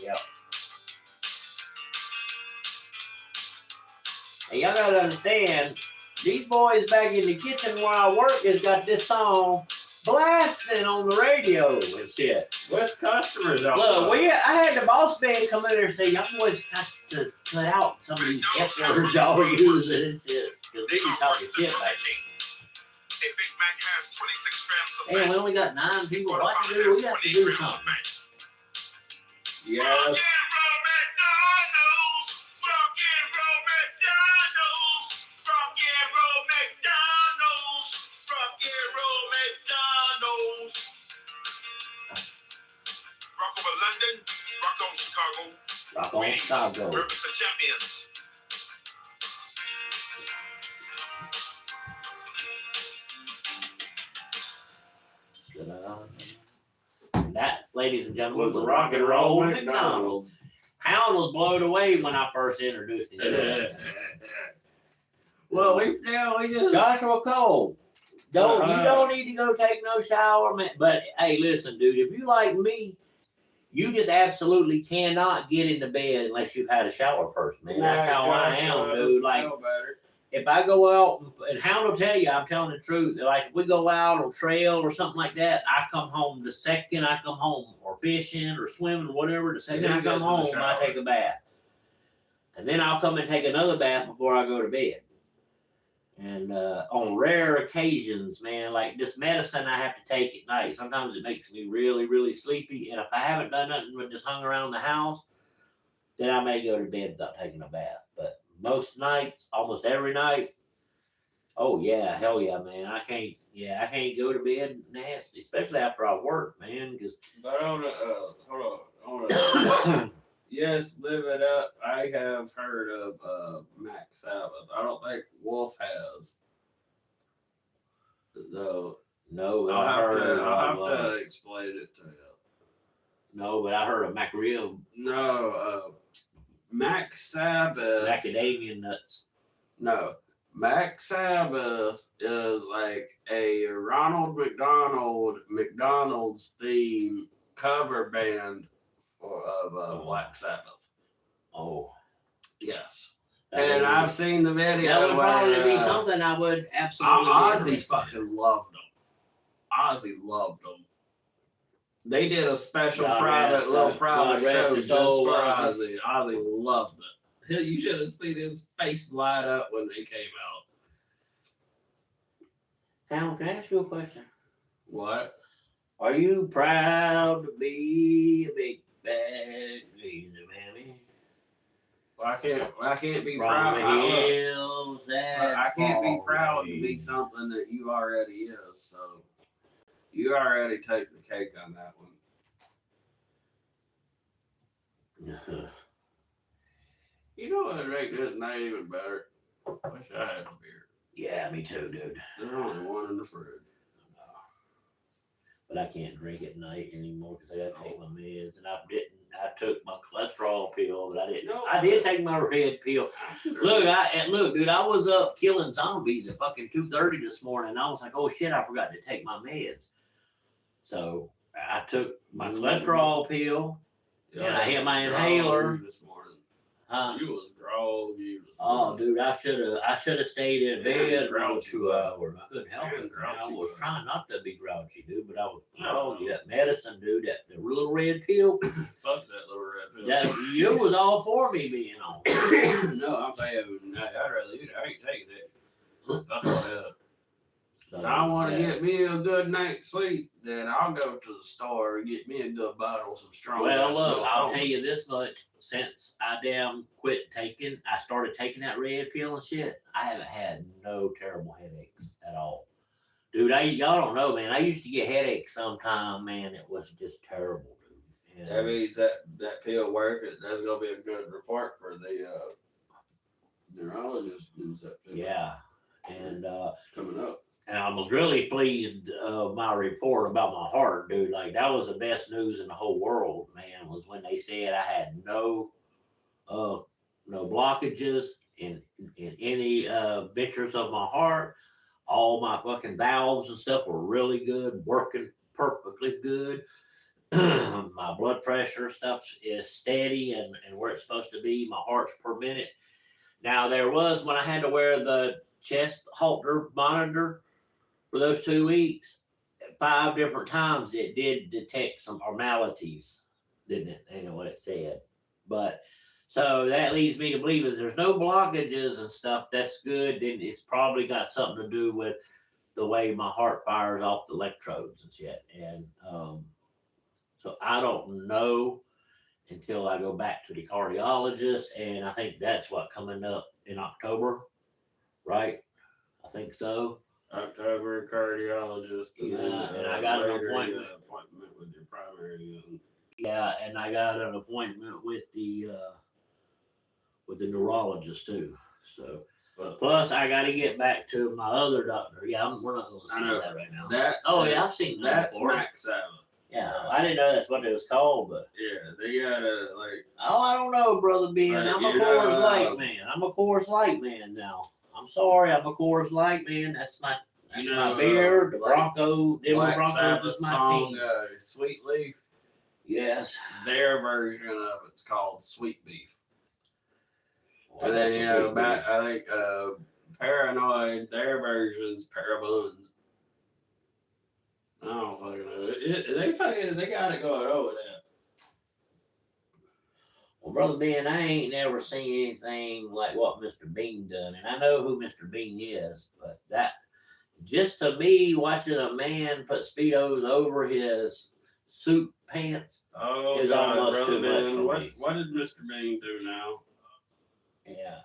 Yep. And y'all gotta understand, these boys back in the kitchen where I work has got this song blasting on the radio and shit. With customers out Look, I had the boss man come in there and say, y'all boys got to cut out some of these F words y'all using and shit. Because they keep talking shit back A Big Mac has 26 grams of there. fat. Man, we only got 9 people watching it. We have to do something. Yes. Rock over London, rock on Chicago. Rock on Chicago. Purpose of champions. That, ladies and gentlemen, With was the Rock and Roll McDonald's. Hound was blown away when I first introduced him. Well, we just Joshua Cole. You don't need to go take no shower, man. But hey, listen, dude, if you like me, you just absolutely cannot get into bed unless you've had a shower first, man. That's how I am, dude. Like, if I go out, and Hound will tell you, I'm telling the truth. Like, if we go out on trail or something like that, I come home the second I come home, or fishing or swimming or whatever. The second I come home, I take a bath, and then I'll come and take another bath before I go to bed. And on rare occasions, man, like this medicine I have to take at night, sometimes it makes me really, really sleepy. And if I haven't done nothing but just hung around the house, then I may go to bed without taking a bath. But most nights, almost every night, oh yeah, hell yeah, man. I can't go to bed nasty, especially after I work, man. Because But hold on. Yes, live it up. I have heard of Mac Sabbath. I don't think Wolf has. Though. no, I'll have to explain it to you. No, but I heard of mackerel, No, Mac Sabbath. macadamia nuts. No, Mac Sabbath is like a Ronald McDonald's theme cover band of Black Sabbath. Oh, yes. And I've seen the video. That would probably be something I would absolutely. Ozzy fucking loved them. Ozzy loved them. They did a special private show just for Ozzy. Ozzy loved it. You should have seen his face light up when they came out. Now, can I ask you a question? What? Are you proud to be a big bad greasy mammy? Well, I can't be From proud. the hills that I can't be fall proud to away. be something that you already is. So you already take the cake on that one. You know what make this night even better? Wish I had a beer. Yeah, me too, dude. There's only one in the fridge. But I can't drink at night anymore because I got to take my meds, and I took my cholesterol pill, but I didn't. No, I did take my red pill. Look, dude, I was up killing zombies at fucking 2:30 this morning. And I was like, oh shit, I forgot to take my meds. So I took my cholesterol pill, and I hit my inhaler. This morning. Huh? You was groggy. Oh, dude, I should have stayed in bed around grouchy, 2 hours. I couldn't help it. I was trying not to be grouchy, dude, but I was groggy. That medicine, dude, the little red pill. Fuck that little red pill. You was all for me being on. No, I'm saying I'd rather eat it. I ain't taking it. Fuck that. If I want to get me a good night's sleep, then I'll go to the store and get me a good bottle of some strong. Well, look, I'll tell you this much. Since I started taking that red pill and shit, I haven't had no terrible headaches at all. Dude, y'all don't know, man. I used to get headaches sometime, man. It was just terrible, dude. That means that pill works. That's gonna be a good report for the neurologist in September. Yeah, and coming up. And I was really pleased my report about my heart, dude. Like, that was the best news in the whole world, man, was when they said I had no blockages in any ventures of my heart. All my fucking valves and stuff were really good, working perfectly good. My blood pressure stuff is steady and where it's supposed to be. My heart's per minute. Now, there was, when I had to wear the chest halter monitor for those 2 weeks, 5 different times it did detect some abnormalities, didn't it? I know what it said. But so that leads me to believe if there's no blockages and stuff, that's good. Then it's probably got something to do with the way my heart fires off the electrodes and shit. And so I don't know until I go back to the cardiologist, and I think that's what coming up in October, right? I think so. October cardiologist. And I got an appointment with your primary. Yeah, and I got an appointment with the neurologist too. So, plus I got to get back to my other doctor. Yeah, we're not going to see that right now. Yeah, I've seen that that's before. Mac Sabbath. Yeah, I didn't know that's what it was called, but Yeah, they gotta like. oh, I don't know, brother Ben. Right, I'm a you know, Coors Light man. I'm a Coors Light man now. I'm sorry, I'm a Coors Light man. That's my beer. The like Denver Black Broncos Sabbath is my song, team. Sweet Leaf. Yes. Their version of it's called Sweet Beef. Well, And then that's a sweet beer. I think Paranoid, their version's Parabuns. I don't fucking know. They got it going over there. Well, brother Ben, I ain't never seen anything like what Mr. Bean done, and I know who Mr. Bean is, but that just to me watching a man put speedos over his suit pants Oh, is God, almost Brother too much Ben, for me. what did Mr. Bean do now? Yeah,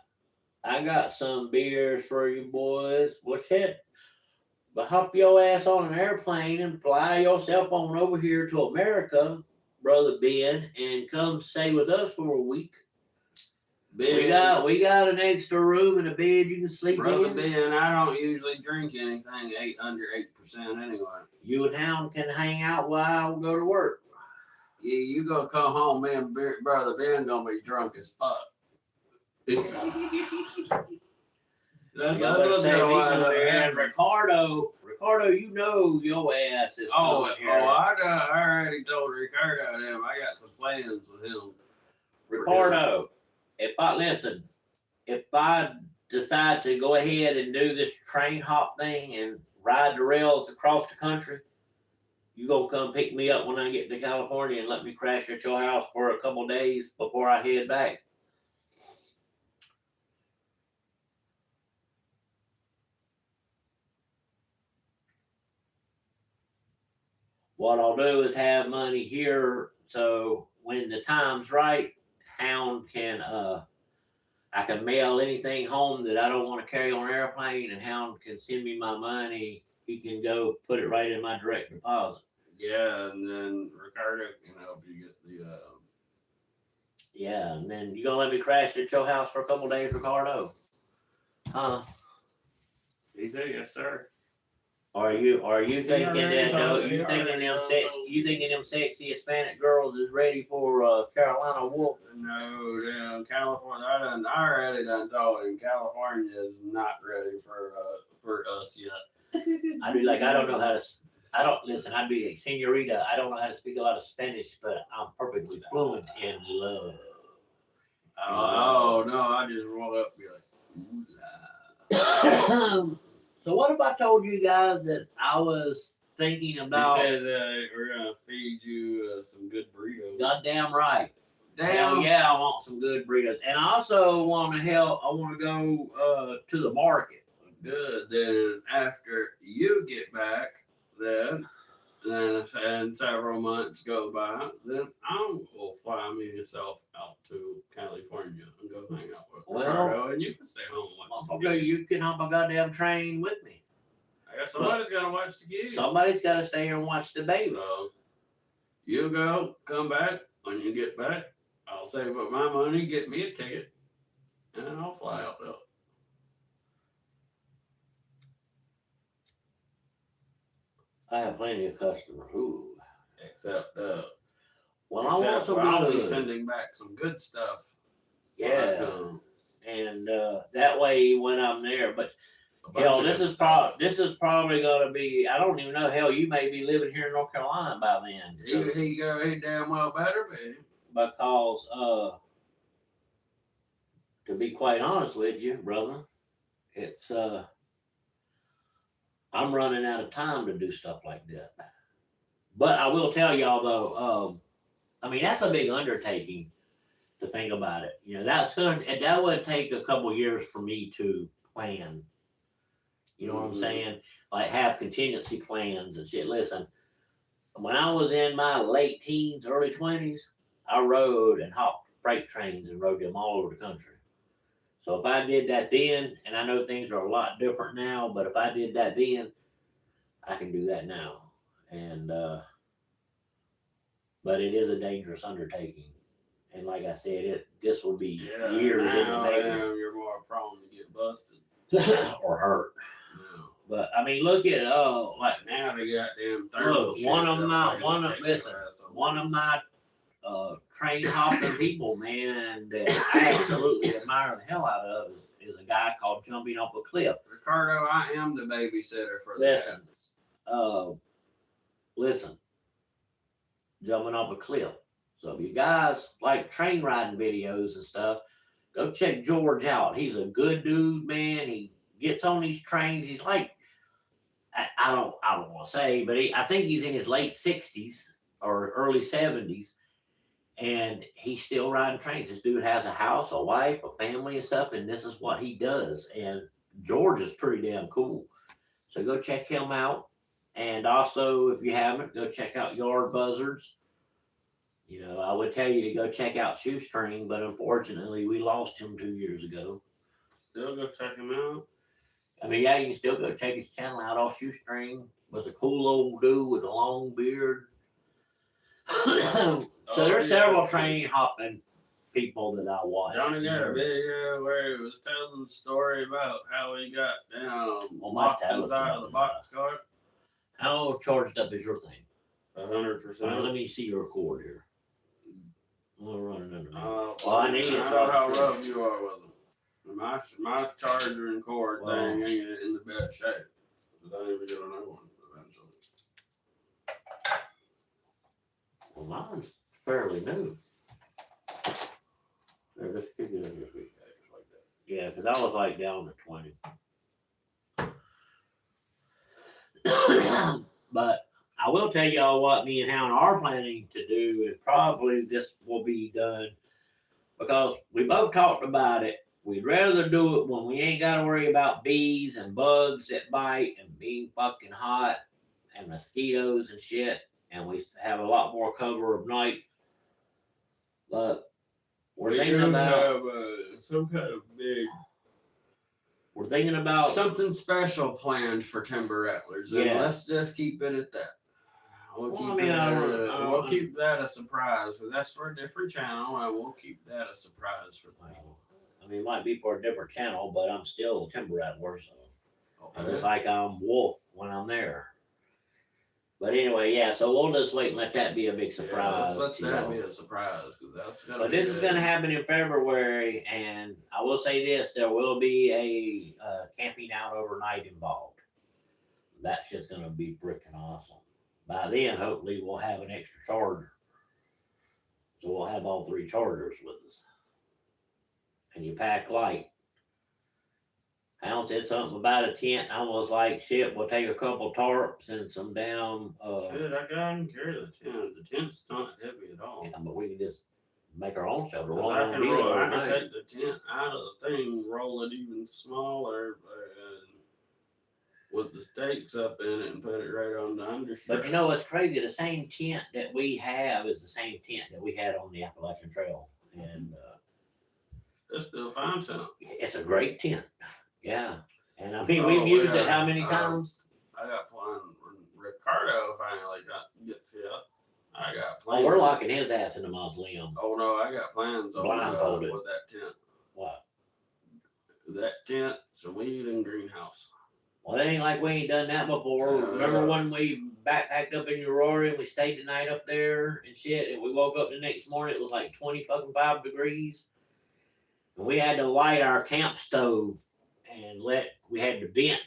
I got some beers for you boys. What's that? But hop your ass on an airplane and fly yourself on over here to America, brother Ben, and come stay with us for a week. Ben, We got an extra room and a bed you can sleep Brother in. Ben, I don't usually drink anything under 8% anyway. You and Hound can hang out while I go to work. Yeah, you gonna come home, man, Brother Ben gonna be drunk as fuck. That's what's gonna wind up And happening. Ricardo, you know your ass is coming here. I already told Ricardo them. I got some plans with him. Ricardo, if I decide to go ahead and do this train hop thing and ride the rails across the country, you gonna come pick me up when I get to California and let me crash at your house for a couple days before I head back. What I'll do is have money here, so when the time's right, Hound can I can mail anything home that I don't want to carry on an airplane, and Hound can send me my money. He can go put it right in my direct deposit. Yeah, and then Ricardo can help you get the. Yeah, and then you gonna let me crash at your house for a couple days, Ricardo? Huh? He said, "Yes, sir." Are you thinking already that told me, you he thinking already them sexy Hispanic girls is ready for Carolina Wolf? No, damn, California. I already done told him California is not ready for us yet. I'd be like, I don't know how to. I don't listen. I'd be like, Senorita. I don't know how to speak a lot of Spanish, but I'm perfectly fluent in love. Oh no, I just roll up and be like, ooh la. So what if I told you guys that I was thinking about? He said that we're gonna feed you some good burritos. Goddamn right. Damn. Hell yeah, I want some good burritos, and I also want to I want to go to the market. Good. Then after you get back, then and several months go by, then I will fly myself out to California and go hang out with Ricardo, and you can stay home and watch the kids. You can hop a goddamn train with me. I guess somebody's gotta watch the kids. Somebody's got to stay here and watch the baby. So you go, come back. When you get back, I'll save up my money, get me a ticket, and then I'll fly out there. I have plenty of customers. Ooh. Except Well, I want some I'll be good. sending back some good stuff. Yeah. And that way when I'm there, but hell, this is probably gonna be. I don't even know. Hell, you may be living here in North Carolina by then. He damn well better be. Because to be quite honest with you, brother, it's I'm running out of time to do stuff like that. But I will tell y'all though, I mean that's a big undertaking to think about it. You know, that would take a couple years for me to plan. You know what I'm saying? Like have contingency plans and shit. Listen, when I was in my late teens, early 20s, I rode and hopped freight trains and rode them all over the country. So if I did that then, and I know things are a lot different now, but if I did that then, I can do that now. And but it is a dangerous undertaking. And like I said, this will be years in the making. You're more prone to get busted or hurt. Yeah. But I mean, look at like Now they got damn thermal look, shit one of that'll my fucking one of take your listen, ass over. one of my train hopping people, man, that I absolutely admire the hell out of is a guy called Jumping Off a Cliff. Ricardo, I am the babysitter for the Listen. cats. Listen, jumping off a cliff. So if you guys like train riding videos and stuff, go check George out. He's a good dude, man. He gets on these trains. He's like, I don't want to say, but I think he's in his late 60s or early 70s, and he's still riding trains. This dude has a house, a wife, a family, and stuff, and this is what he does. And George is pretty damn cool. So go check him out. And also, if you haven't, go check out Yard Buzzards. You know, I would tell you to go check out Shoestring, but unfortunately, we lost him 2 years ago. Still go check him out. I mean, yeah, you can still go check his channel out. All Shoestring was a cool old dude with a long beard. So there's several train hopping people that I watch. Johnny got a video where he was telling the story about how he got down Well, locked my inside of the box car. How charged up is your thing? 100%. Let me see your cord here. I'm gonna run it under. Well, I need it. I know how rough you are with them. My charger and cord thing ain't in the best shape. So I need to get another one eventually. Well, mine's fairly new. There, let's kick it in this week, like that. Yeah, because I was like down to 20. But I will tell y'all what me and Hound are planning to do, and probably this will be done because we both talked about it. We'd rather do it when we ain't got to worry about bees and bugs that bite and being fucking hot and mosquitoes and shit, and we have a lot more cover of night. But we're thinking about some kind of big. We're thinking about something special planned for Timber Rattlers. And Yeah. let's just keep it at that. We'll Well, keep I mean, we'll keep that a surprise because that's for a different channel, and we'll keep that a surprise for people. I mean, it might be for a different channel, but I'm still a Timber Rattler, so Okay. just like I'm Wolf when I'm there. But anyway, yeah. So we'll just wait and let that be a big surprise. Let's to let that y'all. be a surprise because that's gonna. But be this is good. going to happen in February, and I will say this: there will be a camping out overnight involved. That shit's going to be freaking awesome. By then, hopefully, we'll have an extra charger, so we'll have all 3 chargers with us. And you pack light. Hound said something about a tent. I was like, shit, we'll take a couple tarps and some damn. Shit, I can carry the tent. The tent's not heavy at all. Yeah, but we can just make our own shelter. Because I can take the tent out of the thing, roll it even smaller, and with the stakes up in it and put it right on the understructure. But you know what's crazy? The same tent that we have is the same tent that we had on the Appalachian Trail. And it's still fine tent. it's a great tent. Yeah. And I mean, we've used it how many times? I got plans. Ricardo finally gets here. I got Oh, plans. we're locking his ass in the mausoleum. Oh no, I got plans on Blindfolded. with that tent. What? That tent, some weed and greenhouse. Well, it ain't like we ain't done that before. Remember when we backpacked up in Aurora and we stayed the night up there and shit, and we woke up the next morning, it was like 25 degrees. And we had to light our camp stove and we had the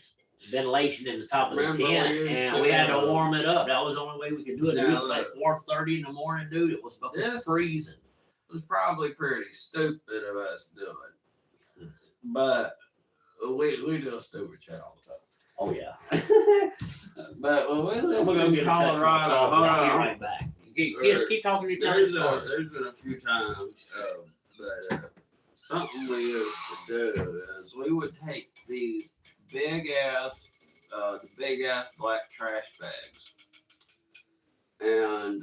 ventilation in the top of the tent, and we had to warm it up. That was the only way we could do it. It was like 4:30 in the morning, dude. It was fucking freezing. It was probably pretty stupid of us doing, but we do stupid shit all the time. Oh yeah. But when we lived We're gonna in get Colorado, I'll be right back. Keep talking to each other. There's been a few times that something we used to do is we would take these big ass black trash bags, and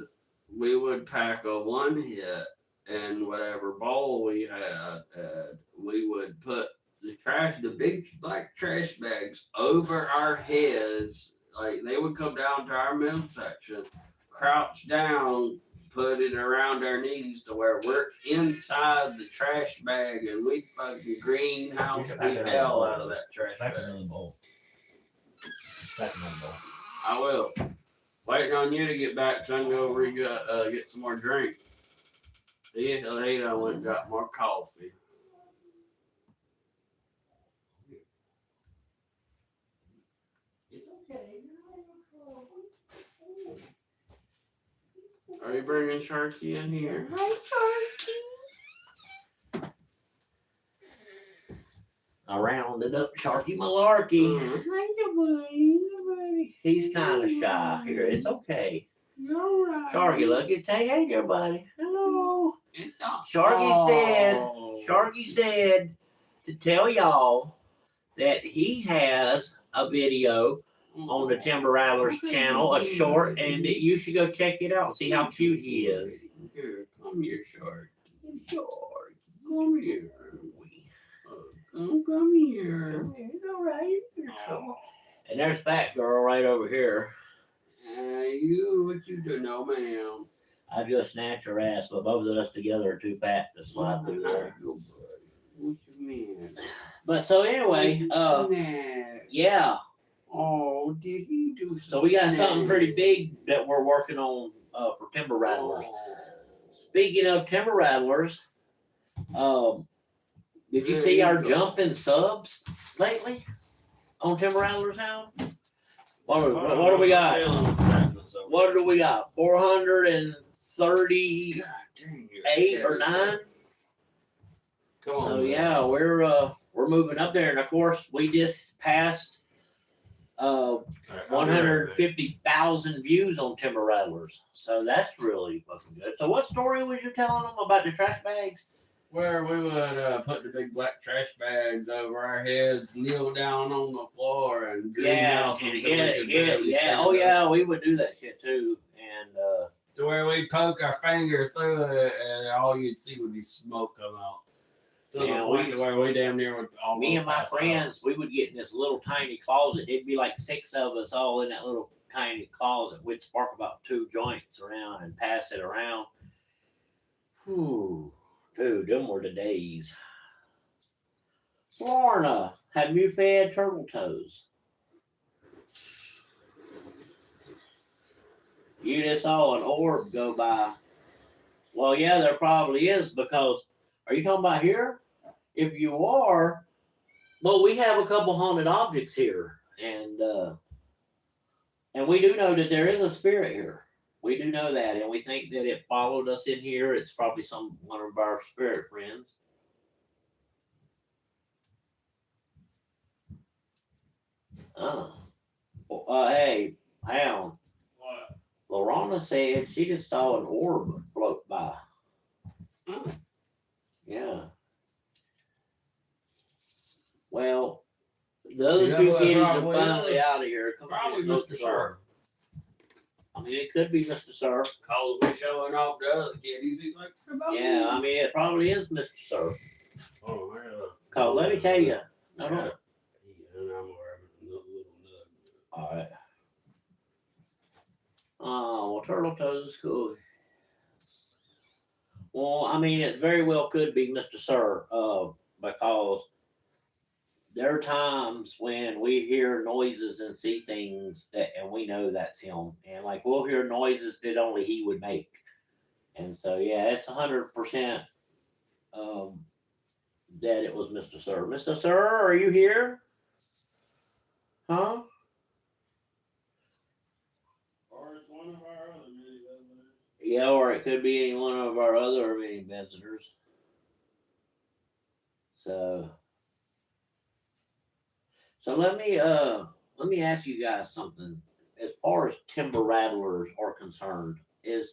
we would pack a 1 hit in whatever bowl we had, and we would put the big black trash bags over our heads. Like they would come down to our midsection, crouch down, put it around our knees to where we're inside the trash bag, and we fucking greenhouse the hell out of that trash bag. Second one, boy. I will. Waiting on you to get back so I can go over and get some more drink. Yeah, later I went and got more coffee. It's okay. Are you bringing Sharky in here? Hi, Sharky. I rounded up Sharky Malarkey. Hi, buddy. He's kind of shy here. It's okay. All right. Sharky, look, it's hey there, buddy. Hello. It's all. Sharky said to tell y'all that he has a video on the Timber Rattlers channel, a short, and that you should go check it out and see how cute he is. Here, come here, Shark. Sharky. Come here. Come here. It's all right. And there's Fat Girl right over here. What you do? No, ma'am. I just snatch her ass, but both of us together are too fat to slide through there. What you mean? But so anyway, yeah. Oh, did he do? So we got something pretty big that we're working on for Timber Rattlers. Speaking of Timber Rattlers, did you see our jump in subs lately on Timber Rattlers Hound? What do we got? What do we got? 438 or 9? Come on, So yeah, we're moving up there, and of course we just passed 150,000 views on Timber Rattlers. So that's really fucking good. So what story was you telling them about the trash bags? Where we would put the big black trash bags over our heads, kneel down on the floor, and Yeah, oh yeah, we would do that shit too, and to where we poke our finger through it, and all you'd see would be smoke come out. To the point to where we damn near would almost. Me and my friends, we would get in this little tiny closet. It'd be like 6 of us all in that little tiny closet. We'd spark about 2 joints around and pass it around. Whew. Dude, them were the days. Lorna, have you fed turtle toes? You just saw an orb go by. Well, yeah, there probably is, because are you talking about here? If you are, well, we have a couple haunted objects here, and we do know that there is a spirit here. We do know that, and we think that it followed us in here. It's probably one of our spirit friends. Hey, Hound. What? Lorana said she just saw an orb float by. Oh. Yeah. Well, the other 2 kids are finally out of here. Come Probably on, Mr. Sir. I mean, it could be Mr. Sir. Cause we showing off the other kiddies. He's like, Yeah, I mean, it probably is Mr. Sir. Oh, Cause let me tell you. No. And I'm a little nug. All right. Oh, well, turtle toes is cool. Well, I mean, it very well could be Mr. Sir, because there are times when we hear noises and see things and we know that's him. And like, we'll hear noises that only he would make. And so, yeah, it's 100% that it was Mr. Sir. Mr. Sir, are you here? Huh? Or it's one of our other mini visitors. Yeah, or it could be any one of our other many visitors. So let me ask you guys something. As far as Timber Rattlers are concerned, is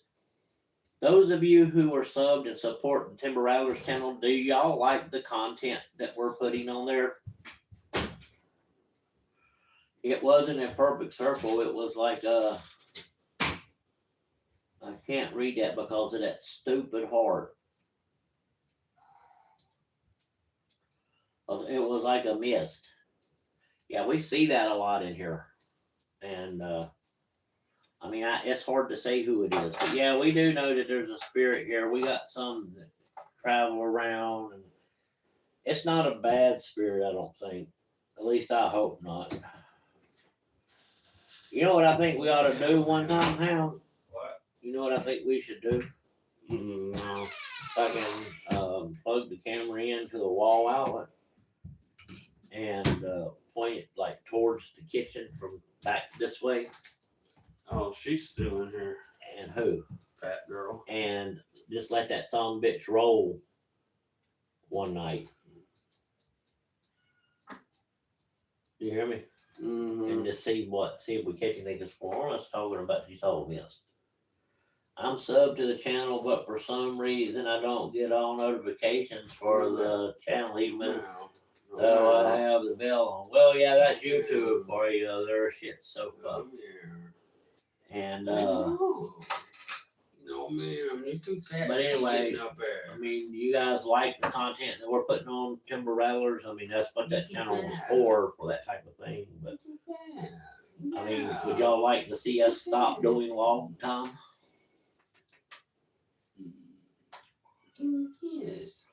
those of you who are subbed and support the Timber Rattlers channel, do y'all like the content that we're putting on there? It wasn't a perfect circle. It was like I can't read that because of that stupid heart. It was like a mist. Yeah, we see that a lot in here. And I mean, it's hard to say who it is. But yeah, we do know that there's a spirit here. We got some that travel around. And it's not a bad spirit, I don't think. At least I hope not. You know what I think we ought to do one time, Hound? What? You know what I think we should do? No. Fucking plug the camera into the wall outlet and point it like towards the kitchen from back this way. Oh, she's still in here. And who? Fat girl. And just let that thumb bitch roll one night. You hear me? Mm-hmm. And just see if we catch anything. Because Florence talking about she told me this. I'm sub to the channel, but for some reason I don't get all notifications for the channel even though I have the bell on. Well, yeah, that's YouTube for you. Their shit's so fucked. And no, ma'am, you too fat. But anyway, Up there. I mean, you guys like the content that we're putting on Timber Rattlers. I mean, that's what that channel was for that type of thing. But I mean, would y'all like to see us stop doing log time? Yes.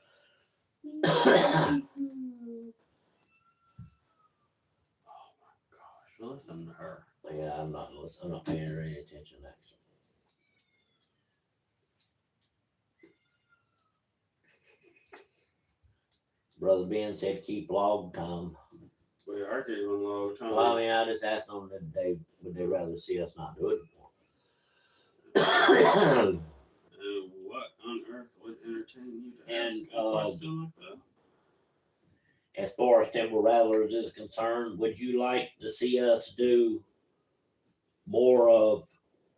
Listen to her. Yeah, I'm not listening. I'm not paying her any attention actually. Brother Ben said keep log time. We are keeping low time. Well, I mean, I just asked them that would they rather see us not do it more. What on earth would entertain you to And, ask a question like that? As far as Timber Rattlers is concerned, would you like to see us do more of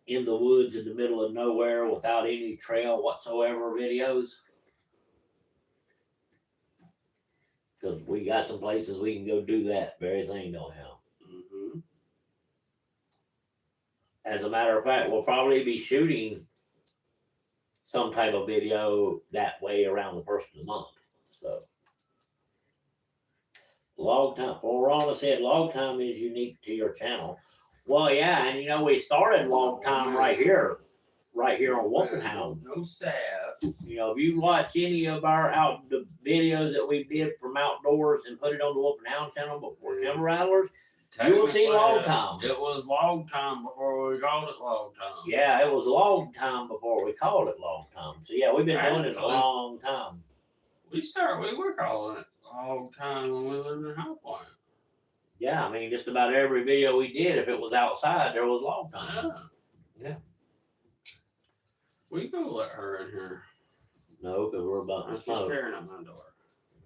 in the woods in the middle of nowhere without any trail whatsoever videos? Because we got some places we can go do that very thing, don't have. Mm-hmm. As a matter of fact, we'll probably be shooting some type of video that way around the first of the month. So, log time. Well, Ronna said log time is unique to your channel. Well, yeah, and you know we started log time right here on Wolf and Hound. No sass. You know, if you watch any of our the videos that we did from outdoors and put it on the Wolf and Hound channel before Timber Rattlers, you will see log time. It was log time before we called it log time. Yeah, it was log time before we called it log time. So yeah, we've been doing it a long time. We were calling it log time when we lived in High Point. Yeah, I mean just about every video we did, if it was outside, there was log time. Yeah. We go let her in here. No, because we're about to I'm just smoke. staring at my door.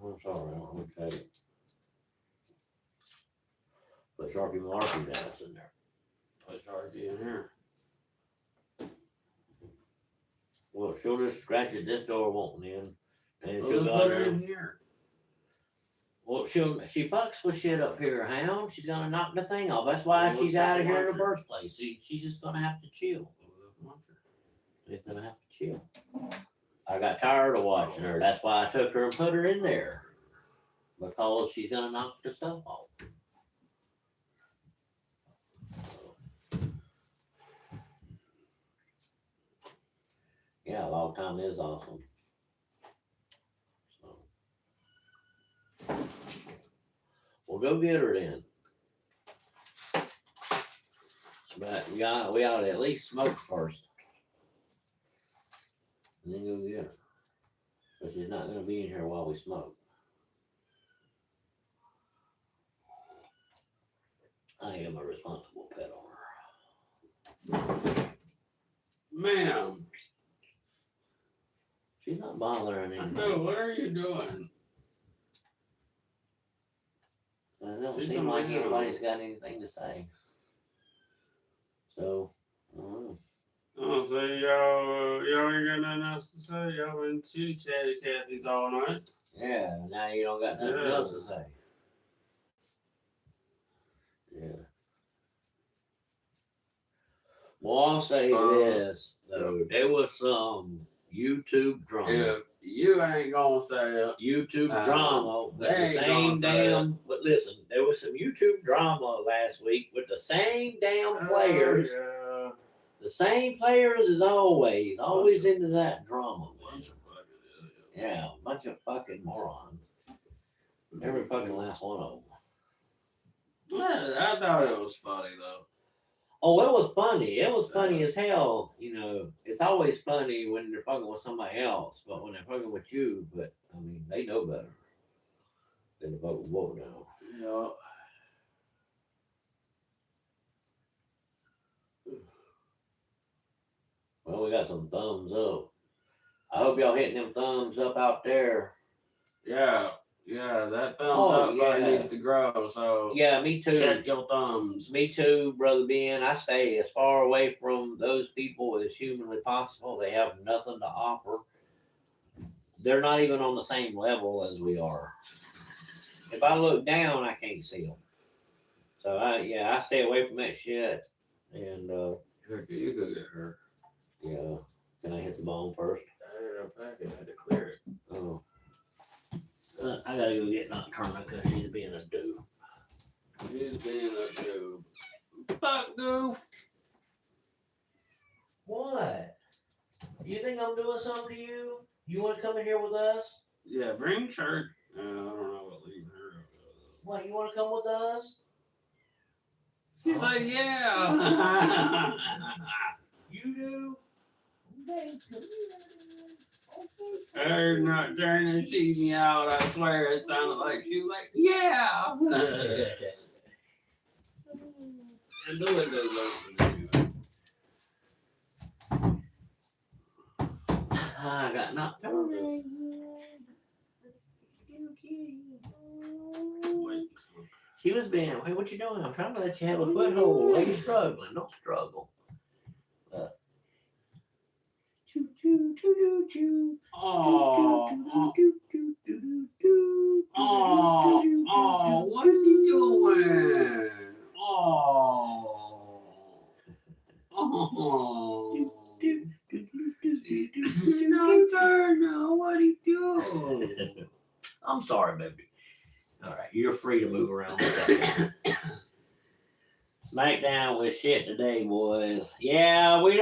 I'm sorry, I'm gonna tell you. Put Sharpie marking ass in there. Put Sharpie in here. Well, she'll just scratch at this door won't in. And Well, she'll go put her there. in here. Well, she fucks with shit up here, Hound. She's gonna knock the thing off. That's why Well, she's out of here in the watch her. first place. She's just gonna have to chill. She's gonna have to chill. I got tired of watching her. That's why I took her and put her in there. Because she's gonna knock the stuff off. Yeah, log time is awesome. So. We'll go get her then. But we ought to at least smoke first. And then go get her. But she's not going to be in here while we smoke. I am a responsible pet owner. Ma'am. She's not bothering I anything. know, what are you doing? It don't She's seem on like my own. anybody's got anything to say. So, I don't know. Oh, so y'all ain't got nothing else to say? Y'all been chitty chatty Cathy's all night? Yeah, now you don't got nothing Yeah. else to say. Yeah. Well, I'll say this, though. There was some YouTube drama. If you ain't gonna say it, YouTube drama with they the ain't same gonna say damn. But listen, there was some YouTube drama last week with the same damn players. Yeah. The same players as always into that drama, man. Yeah, a bunch of fucking morons. Every fucking last one of them. Yeah, I thought it was funny though. Oh, it was funny. It was funny as hell. You know, it's always funny when they're fucking with somebody else, but when they're fucking with you, but I mean, they know better than to fuck with Wolf now. Yeah. Well, we got some thumbs up. I hope y'all hitting them thumbs up out there. Yeah. Yeah, that thumbs up button needs to grow. So Yeah, me too. check your thumbs. Me too, brother Ben. I stay as far away from those people as humanly possible. They have nothing to offer. They're not even on the same level as we are. If I look down, I can't see them. So I stay away from that shit. And You go get her. yeah, can I hit the bone first? I had a packet. I had to clear it. Oh, I gotta go get Nocturna because she's being a dude. He's being a goof. Fuck goof. What? You think I'm doing something to you? You want to come in here with us? Yeah, bring shirt. I don't know what leaving her. What? You want to come with us? She's like, yeah. You do? Okay, come here. Her not turning to see me out. I swear it sounded like she was like, yeah. And the window's open anyway. I got Nocturna. Wait. She was being, hey, what you doing? I'm trying to let you have a foothold. Why you struggling? Don't struggle. Choo choo choo choo choo. Oh, oh, what is he doing? Oh. No, what he do? I'm sorry, baby. All right, you're free to move around. SmackDown was shit today, boys. Yeah, we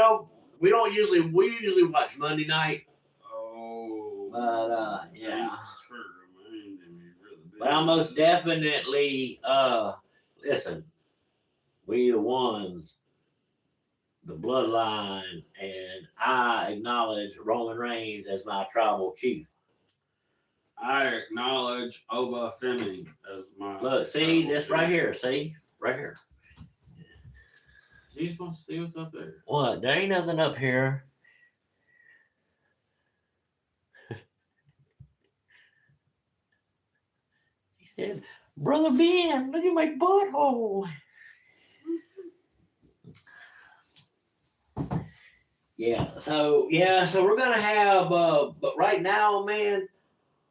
usually watch Monday night, Oh. but yeah. Thanks for reminding me, really. But I most definitely listen. We the ones, the bloodline, and I acknowledge Roman Reigns as my tribal chief. I acknowledge Oba Femi as my. Look, see this right here. See right here. You just want to see what's up there. What? There ain't nothing up here. He said, "Brother Ben, look at my butthole." So we're gonna have, but right now, man,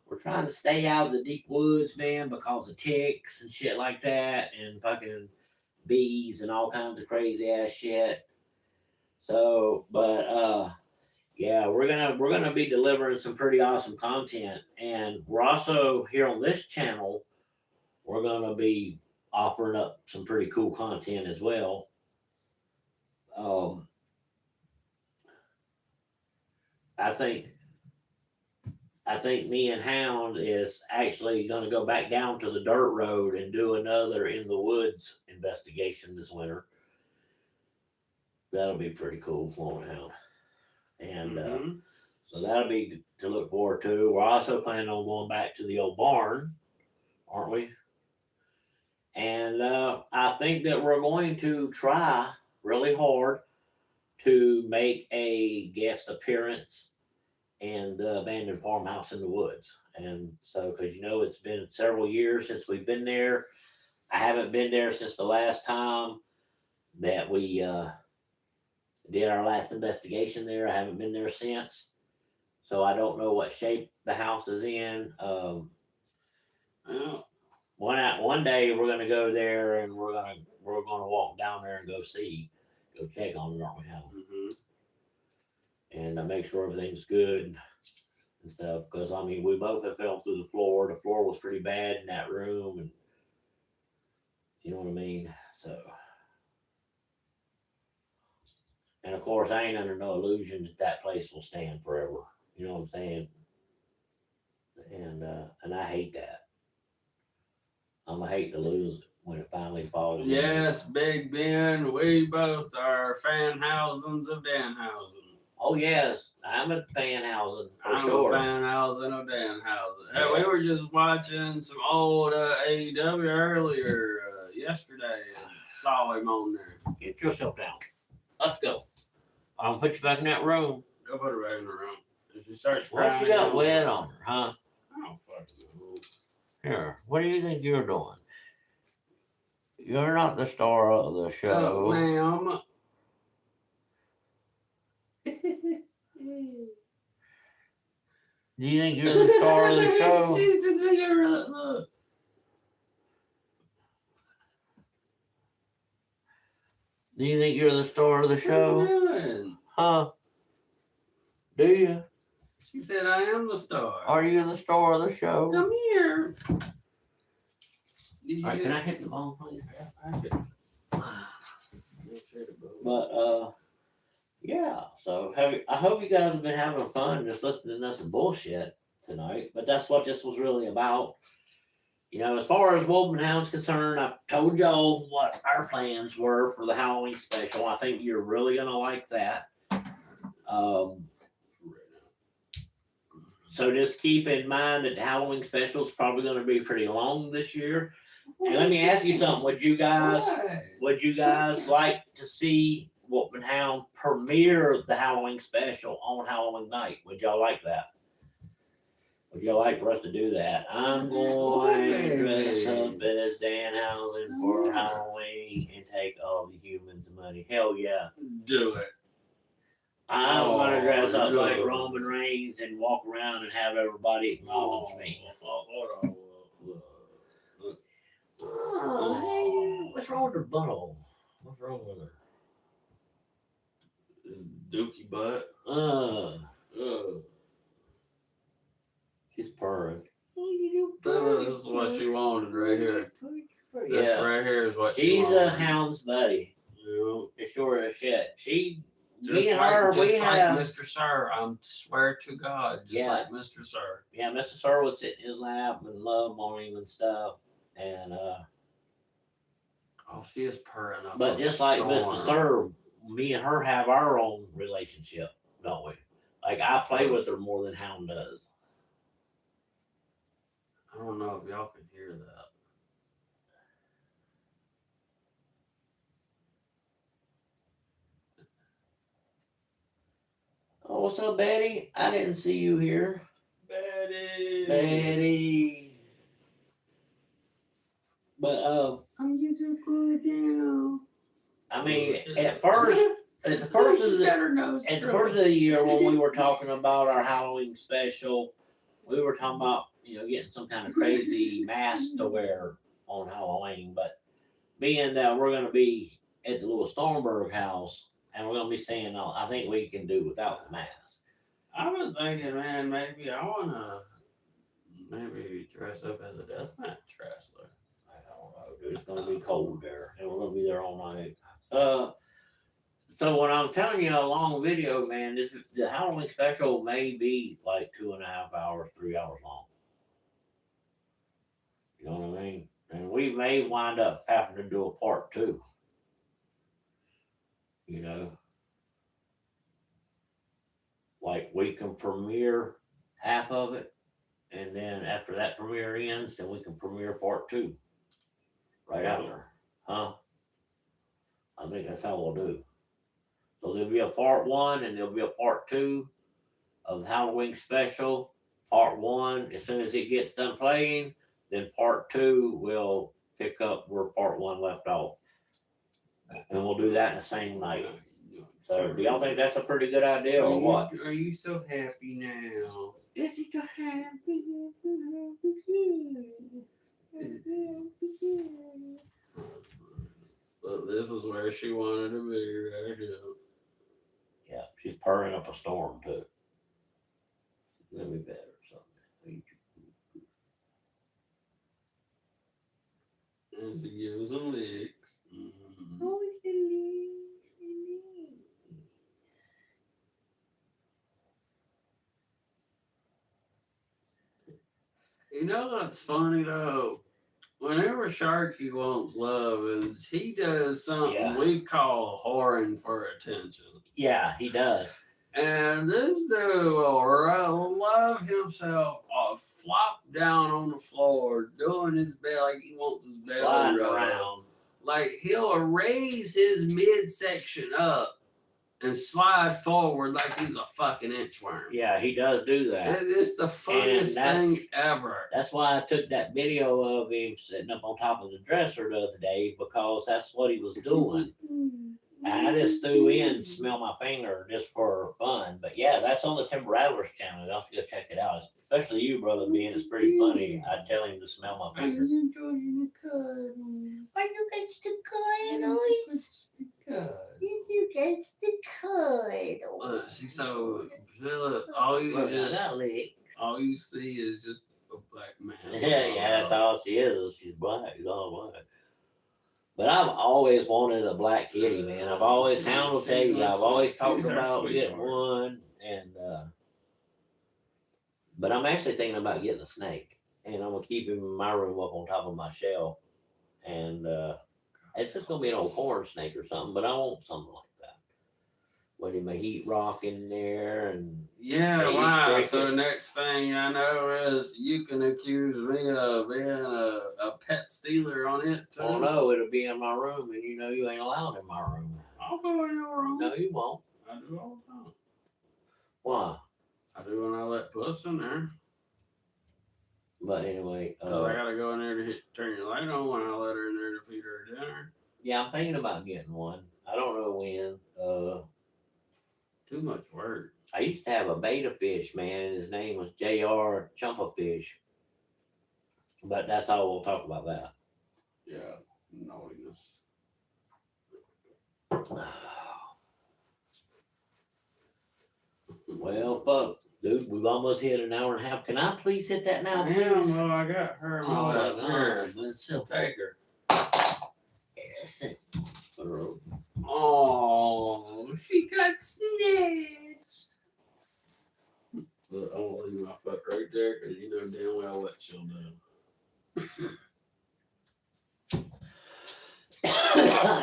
we're trying to stay out of the deep woods, man, because of ticks and shit like that, and fucking bees and all kinds of crazy ass shit. So, but yeah, we're gonna be delivering some pretty awesome content, and we're also here on this channel. We're gonna be offering up some pretty cool content as well. I think me and Hound is actually going to go back down to the dirt road and do another in the woods investigation this winter. That'll be pretty cool, Wolf and Hound, and so that'll be to look forward to. We're also planning on going back to the old barn, aren't we? And I think that we're going to try really hard to make a guest appearance in the abandoned farmhouse in the woods. And so, because it's been several years since we've been there. I haven't been there since the last time that we did our last investigation there. I haven't been there since. So I don't know what shape the house is in. One day we're gonna go there and we're gonna walk down there and go check on it, aren't we, Hal? And make sure everything's good and stuff. Because I mean, we both have fell through the floor. The floor was pretty bad in that room, and you know what I mean. So, and of course, I ain't under no illusion that place will stand forever. You know what I'm saying? And I hate that. I'm gonna hate to lose it. when it finally falls. in. Yes, Big Ben, we both are fanhousens of Danhausen. Oh yes, I'm a fan housing for I'm sure. a fanhausen of Danhausen. Hey, Yeah. we were just watching some old AEW earlier yesterday and saw him on there. Get yourself down. Let's go. I'll put you back in that room. Go put her back in the room. If she starts What crying, you got again, wet on her, huh? I don't fucking know. Here, what do you think you're doing? You're not the star of the show. Oh, ma'am. Do you think you're the star of the show? She's the cigarette. Look. Do you think you're the star of the What are show? you doing? Huh? Do you? She said, I am the star. Are you the star of the show? Come here. Did you Alright, just- can I hit the ball, please? But But yeah. So I hope you guys have been having fun just listening to some bullshit tonight. But that's what this was really about. You know, as far as Wolf and Hound's concerned, I told y'all what our plans were for the Halloween special. I think you're really gonna like that. So just keep in mind that the Halloween special is probably gonna be pretty long this year. And let me ask you something: Would you guys like to see Wolf and Hound premiere the Halloween special on Halloween night? Would y'all like that? Would y'all like for us to do that? I'm going to dress up as Dan Howland for Halloween and take all the humans' money. Hell yeah. Do it. I'm gonna dress up like no. Roman Reigns and walk around and have everybody acknowledge me. Hold on. Oh, hey, what's wrong with her butthole? What's wrong with her? Dookie butt. She's purring. This is what she wanted right here. This Yeah, right here is what she she's wanted. a hound's buddy. Yeah. For sure as shit. She, Just me and like, her, we just like had, Mr. Sir, I swear to God, just Yeah. like Mr. Sir. yeah, Mr. Sir would sit in his lap and love on him and stuff. And, Oh, she is purring up. but a just like storm. Mr. Sir, me and her have our own relationship, don't we? Like, I play with her more than Hound does. I don't know if y'all can hear that. Oh, what's up, Betty? I didn't see you here. Betty. Betty. But, I'm using good now. I mean, at first of the, got her nose at the first of the year when we were talking about our Halloween special, we were talking about, you know, getting some kind of crazy mask to wear on Halloween. But being that we're going to be at the little Stormberg house and we're going to be staying on, I think we can do without the mask. I was thinking, man, maybe I wanna dress up as a deathmatch wrestler. I don't know, dude. It's going to be cold there and we're going to be there all night. So when I'm telling you a long video, man, the Halloween special may be like 2.5 hours, 3 hours long. You know what I mean? And we may wind up having to do a part 2. You know, like we can premiere half of it, and then after that premiere ends, then we can premiere part 2 right after, huh? I think that's how we'll do. So there'll be a part 1 and there'll be a part 2 of the Halloween special. Part 1, as soon as it gets done playing, then part 2 will pick up where part 1 left off. And we'll do that in the same night. So do y'all think that's a pretty good idea or what? Are you so happy now? Is it so happy? But this is where she wanted to be right here. Yeah, she's purring up a storm too. Let me better something. And she gives them licks. Oh, You know what's funny though? whenever Sharky wants love, is he does something Yeah. we call whoring for attention. Yeah, he does. And this dude will love himself flop down on the floor, doing his belly like he wants his belly Sliding rubbed. around. Like he'll raise his midsection up and slide forward like he's a fucking inchworm. Yeah, he does do that. It is the funniest thing ever. That's why I took that video of him sitting up on top of the dresser the other day, because that's what he was doing. And I just threw in Smell My Finger just for fun. But yeah, that's on the Timber Rattlers channel. Y'all should go check it out. Especially you, brother, being it's pretty funny. I tell him to smell my Are finger. you enjoying the cuddles? Are you guys the cuddles? You guys the cuddles? Look, she's so look, all Look, you see is just a black man. yeah, that's all she is. She's black. She's all black. But I've always wanted a black kitty, man. I've always, Hound will tell you, I've always talked about getting one, and but I'm actually thinking about getting a snake, and I'm gonna keep him in my room up on top of my shelf, and it's just gonna be an old corn snake or something, but I want something like that. With him a heat rock in there, and Yeah, Hey, wow. cricket. So next thing I know is you can accuse me of being a pet stealer on it too. oh no, it'll be in my room, and you know you ain't allowed in my room. I'll go in your room. No, you won't. I do all the time. Why? I do when I let Puss in there. But anyway, 'Cause I gotta go in there to turn your light on when I let her in there to feed her dinner. yeah, I'm thinking about getting one. I don't know when. Too much work. I used to have a beta fish, man, and his name was J.R. Chumpafish. But that's all we'll talk about that. Yeah, naughtiness. Well, fuck, dude, we've almost hit an hour and a half. Can I please hit that now, please? Yeah, well, I got her. Oh my Here, God, let's she'll see. take her. Yes. Oh, she got snatched. Look, I'm gonna leave my foot right there because you know damn well what she'll do.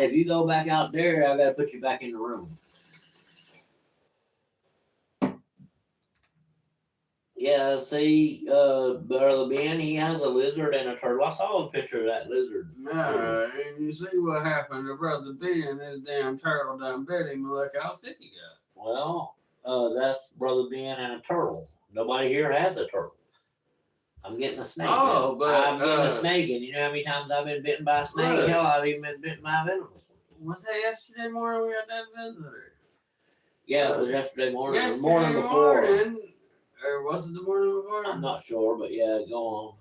If you go back out there, I gotta put you back in the room. Yeah, see, Brother Ben, he has a lizard and a turtle. I saw a picture of that lizard. Nah, and you see what happened to Brother Ben, his damn turtle done bit him, and look how sick he got. Well, that's Brother Ben and a turtle. Nobody here has a turtle. I'm getting a snake. Oh, now. but, I'm getting a snake, and you know how many times I've been bitten by a snake? Right. Hell, I've even been bitten by a venomous one. Was that yesterday morning we had that visitor? Yeah, it was yesterday morning. Yesterday the morning before. morning, or was it the morning before? I'm not sure, but yeah, go on.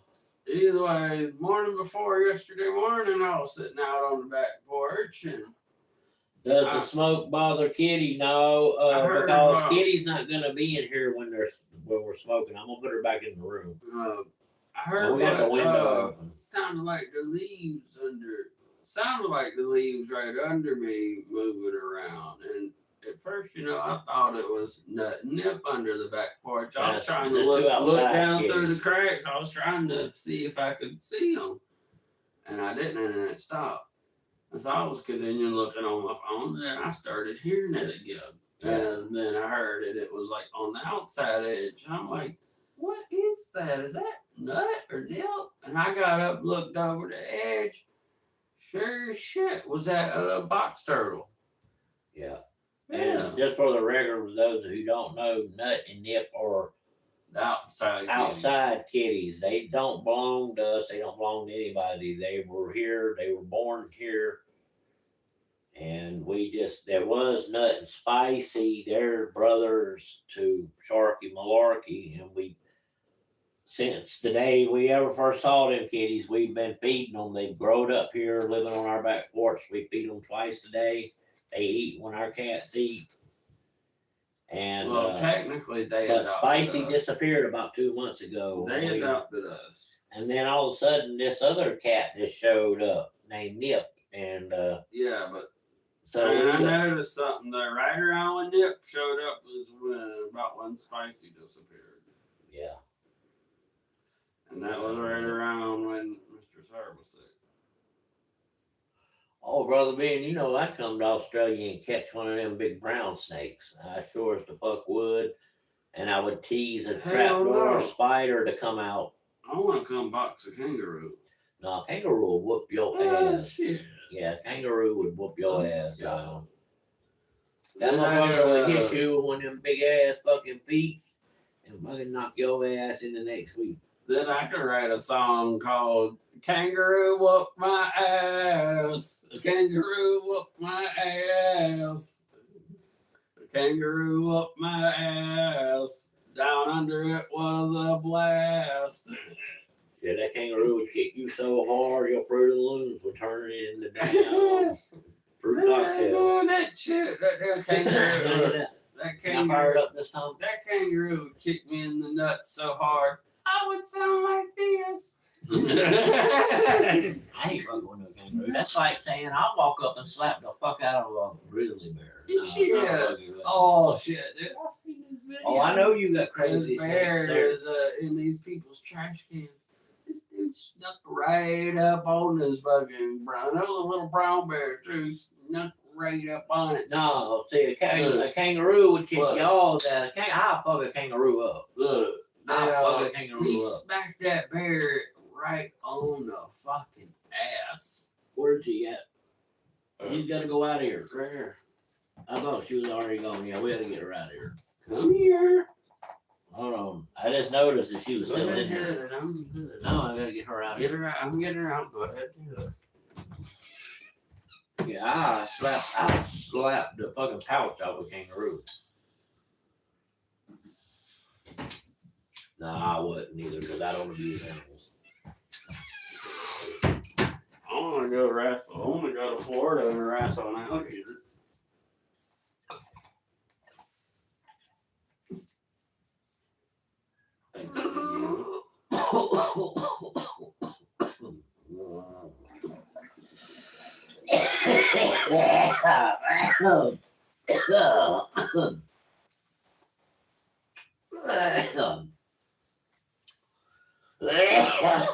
Either way, morning before yesterday morning, I was sitting out on the back porch and Does the smoke bother Kitty? No, I heard because about- Kitty's not gonna be in here when we're smoking. I'm gonna put her back in the room. I heard we got the window open. sounded like the leaves right under me moving around. And at first, you know, I thought it was Nut and Nip under the back porch. I was That's trying the to two look outside down through kitties. the cracks. I was trying to see if I could see them, and I didn't, and it stopped. And so I was continuing looking on my phone, and I started hearing it again. And then I heard it. It was like on the outside edge. And I'm like, what is that? Is that Nut or Nip? And I got up, looked over the edge. Sure as shit was that a box turtle. Yeah. Yeah. And just for the record, for those who don't know, Nut and Nip are The outside. outside kitties. They don't belong to us. They don't belong to anybody. They were here. They were born here. And there was Nut and Spicy. They're brothers to Sharky Malarkey. And since the day we ever first saw them kitties, we've been feeding them. They've grown up here, living on our back porch. We feed them twice a day. They eat when our cats eat. And Well, technically, they but adopted Spicy us. disappeared about 2 months ago. They adopted us. And then all of a sudden, this other cat just showed up named Nip. And Yeah, but so I noticed something there. Right around when Nip showed up was about when Spicy disappeared. yeah. And that was right around when Mr. Sir was sick. Oh, brother Ben, you know I'd come to Australia and catch one of them big brown snakes. I sure as the fuck would. And I would tease a Hell trapdoor no. spider to come out. I want to come box a kangaroo. No, kangaroo will whoop your Oh, ass. shit. Yeah, kangaroo would whoop your ass. Yeah. That Then I motherfucker would heard, hit you with one of them big ass fucking feet and fucking knock your ass in the next week. Then I could write a song called Kangaroo Whoop My Ass. A kangaroo whoop my ass. A kangaroo whoop my ass. Down under it was a blast. Yeah, that kangaroo would kick you so hard your Fruit of the Looms would turn into damn fruit cocktail. Doing that shit. That kangaroo. That Can I fire it kangaroo. up this time? That kangaroo would kick me in the nuts so hard, I would sound like this. I hate fucking with no kangaroo. That's like saying I'll walk up and slap the fuck out of a grizzly bear. Yeah. I'm not fucking with that. Oh shit, dude! I seen this video. Oh, I know you got This crazy bear snakes there. is in these people's trash cans. This dude snuck right up on this fucking brown. That was a little brown bear too. Snuck right up on it. No, see, a kangaroo would kick Look. y'all down. I'll fuck a kangaroo up. Look, I'll fuck a he kangaroo up. smacked that bear right on the fucking ass. Where's he at? He's got to go out of here. Right here. I thought she was already gone. Yeah, we had to get her out of here. Come here. Hold on. I just noticed that she was Go still in ahead, here. I'm good. No, I gotta get her out of Get here. her out. I'm getting her out. Go ahead. Do it. Yeah, I slapped the fucking pouch out of a kangaroo. Nah, I wouldn't either because I don't abuse animals. I want to go wrestle. I want to go to Florida and wrestle an alligator. Thank you.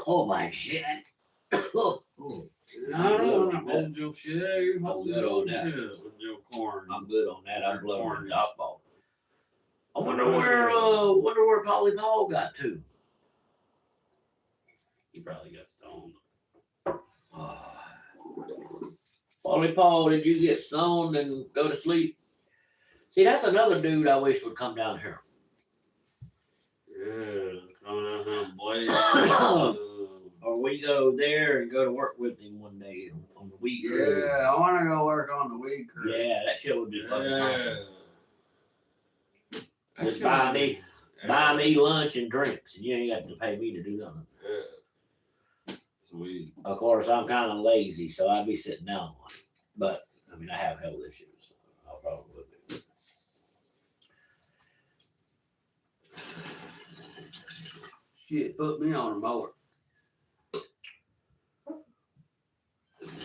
Oh my shit. I don't want to hold your shit. You hold good your on that. shit with your corn. I'm good on that. I'm blowing Orange. the top off. I wonder where Polly Paul got to. You probably got stoned. Polly Paul, did you get stoned and go to sleep? See, that's another dude I wish would come down here. Yeah, coming out here bloody. Or we go there and go to work with him one day on the week. Yeah, I want to go work on the weed crew. Yeah, that shit would be fucking awesome. That Just shit buy would me- be- Buy me lunch and drinks, and you ain't got to pay me to do nothing. Yeah. Sweet. Of course, I'm kind of lazy, so I'd be sitting down one. But I mean, I have health issues, so I'll probably would be. Shit, put me on a mower.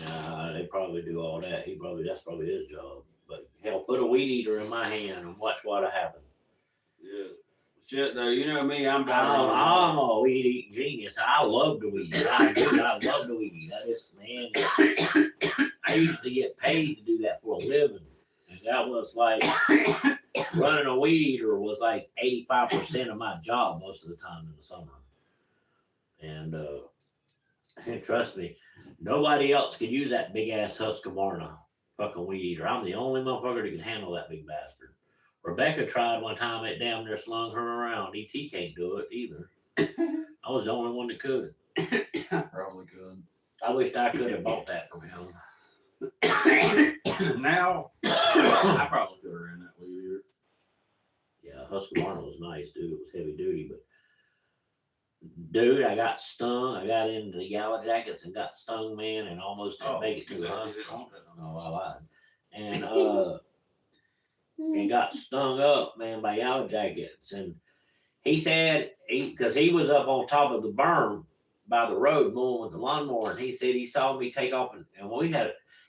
Nah, they probably do all that. That's probably his job. But hell, put a weed eater in my hand and watch what'll happen. Yeah. Shit, though, you know me, I'm down I'm a weed eating genius. I love to weed. I love to weed. I used to get paid to do that for a living. And that was like running a weed eater was like 85% of my job most of the time in the summer. And trust me, nobody else can use that big ass Husqvarna fucking weed eater. I'm the only motherfucker that can handle that big bastard. Rebecca tried one time, it damn near slung her around. E.T. can't do it either. I was the only one that could. Probably could. I wished I could have bought that from him. Now, I probably could have ran that weed eater. Yeah, Husqvarna was nice, dude. It was heavy duty, but dude, I got stung. I got into the Yellow Jackets and got stung, man, and almost didn't make it to the hospital. No, I lied. And got stung up, man, by Yellow Jackets. And he said, because he was up on top of the berm by the road mowing with the lawnmower, and he said he saw me take off, and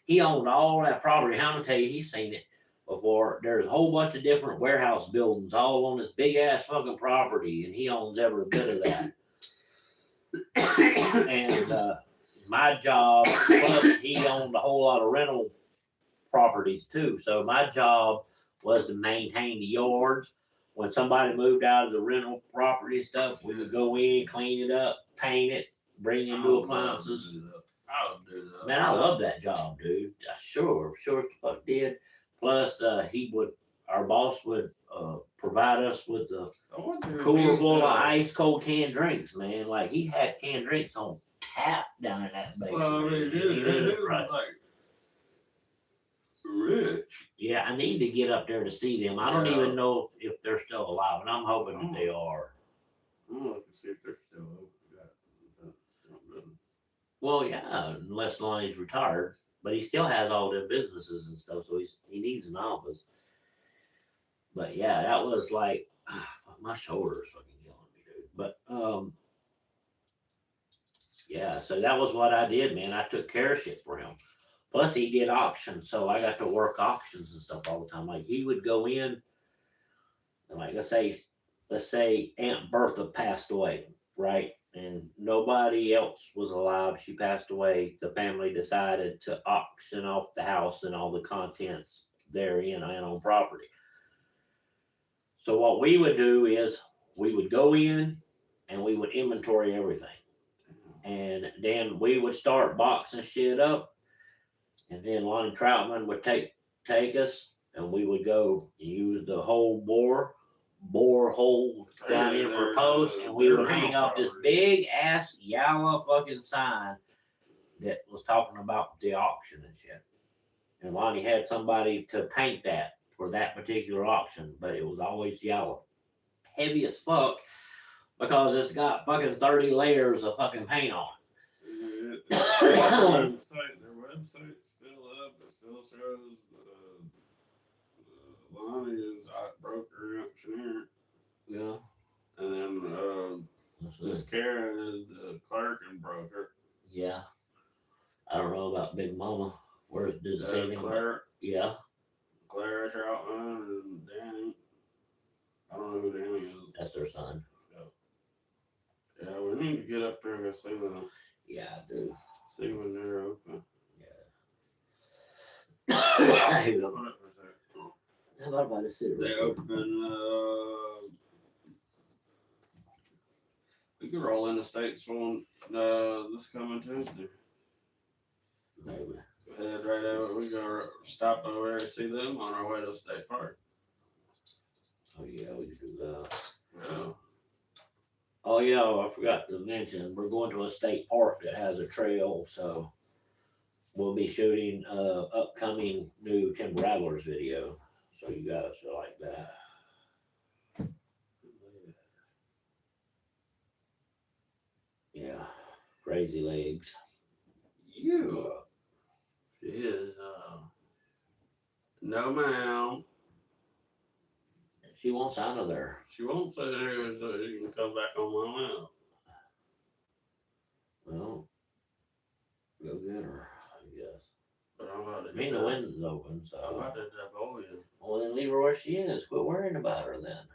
he owned all that property. How to tell you, he's seen it before. There's a whole bunch of different warehouse buildings all on this big ass fucking property, and he owns every bit of that. And my job, plus he owned a whole lot of rental properties too. So my job was to maintain the yards. When somebody moved out of the rental property and stuff, we would go in, clean it up, paint it, bring in new appliances. I would do that. Man, I love that job, dude. I sure the fuck did. Plus, our boss would provide us with a cooler full of ice cold canned drinks, man. Like he had canned drinks on tap down in that base. Well, I mean, dude, Right. like rich. Yeah, I need to get up there to see them. I don't Yeah. even know if they're still alive, and I'm hoping that they are. I'm looking to see if they're still open. Well, yeah, unless Lonnie's retired, but he still has all their businesses and stuff, so he needs an office. But yeah, that was like my shoulder's fucking killing me, dude. But yeah, so that was what I did, man. I took care of shit for him. Plus, he did auctions, so I got to work auctions and stuff all the time. Like he would go in, and like let's say Aunt Bertha passed away, right? And nobody else was alive. She passed away. The family decided to auction off the house and all the contents therein and on property. So what we would do is we would go in and we would inventory everything. And then we would start boxing shit up. And then Lonnie Troutman would take us and we would go use the whole bore hole down in for a post, and we would hang up this big ass yellow fucking sign that was talking about the auction and shit. And Lonnie had somebody to paint that for that particular auction, but it was always yellow. Heavy as fuck because it's got fucking 30 layers of fucking paint on it. Their website's still up. It still shows Lonnie is broker and auctioneer. Yeah. And then Miss Karen is the clerk and broker. Yeah. I don't know about Big Mama. Where does it say anything? Claire. Yeah. Claire Troutman and Danny. I don't know who Danny is. That's their son. Yeah, we need to get up there and go see them. Yeah, I do. See when they're open. Yeah. Hold up for a second. How about to sit They real quick? open. We could roll in the States one this coming Tuesday. Maybe. Head right over. We go stop over there and see them on our way to the state park. Oh yeah, we do that. Yeah. Oh yeah, I forgot to mention we're going to a state park that has a trail, so we'll be shooting upcoming new Timber Rattlers video. So you guys will like that. Yeah, crazy legs. You. She is. No, ma'am. She won't sign of there. She won't say there so you can come back on my mouth. Well, go get her, I guess. But I'm about to I mean, the window's open, so. I'm about to jump you. Well, then leave her where she is. Quit worrying about her then.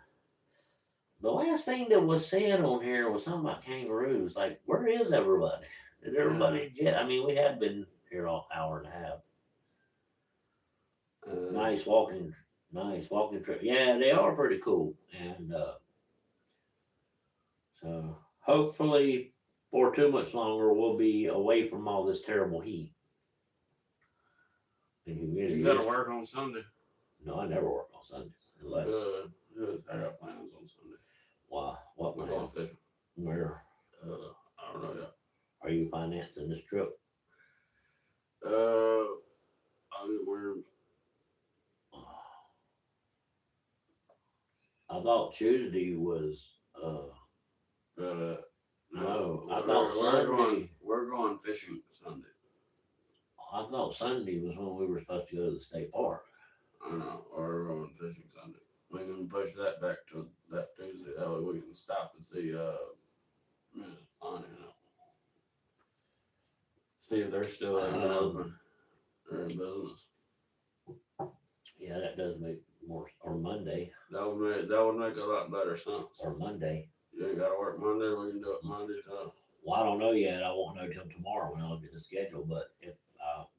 The last thing that was said on here was something about kangaroos. Like, where is everybody? Did everybody jet? I mean, we had been here all hour and a half. Nice walking trip. Yeah, they are pretty cool. And so hopefully for too much longer we'll be away from all this terrible heat. You got to work on Sunday. No, I never work on Sunday unless. I got plans on Sunday. Wow, what We're going fishing. Where? I don't know yet. Are you financing this trip? I'll get worms. I thought Tuesday was No, I thought Sunday. We're going fishing Sunday. I thought Sunday was when we were supposed to go to the state park. I don't know. Or we're going fishing Sunday. We can push that back to that Tuesday. That way we can stop and see on see if they're still open. They're in business. Yeah, that does make more. Or Monday. That would make a lot better sense. Or Monday. You ain't gotta work Monday. We can do it Monday too. Well, I don't know yet. I won't know till tomorrow when I look at the schedule. But if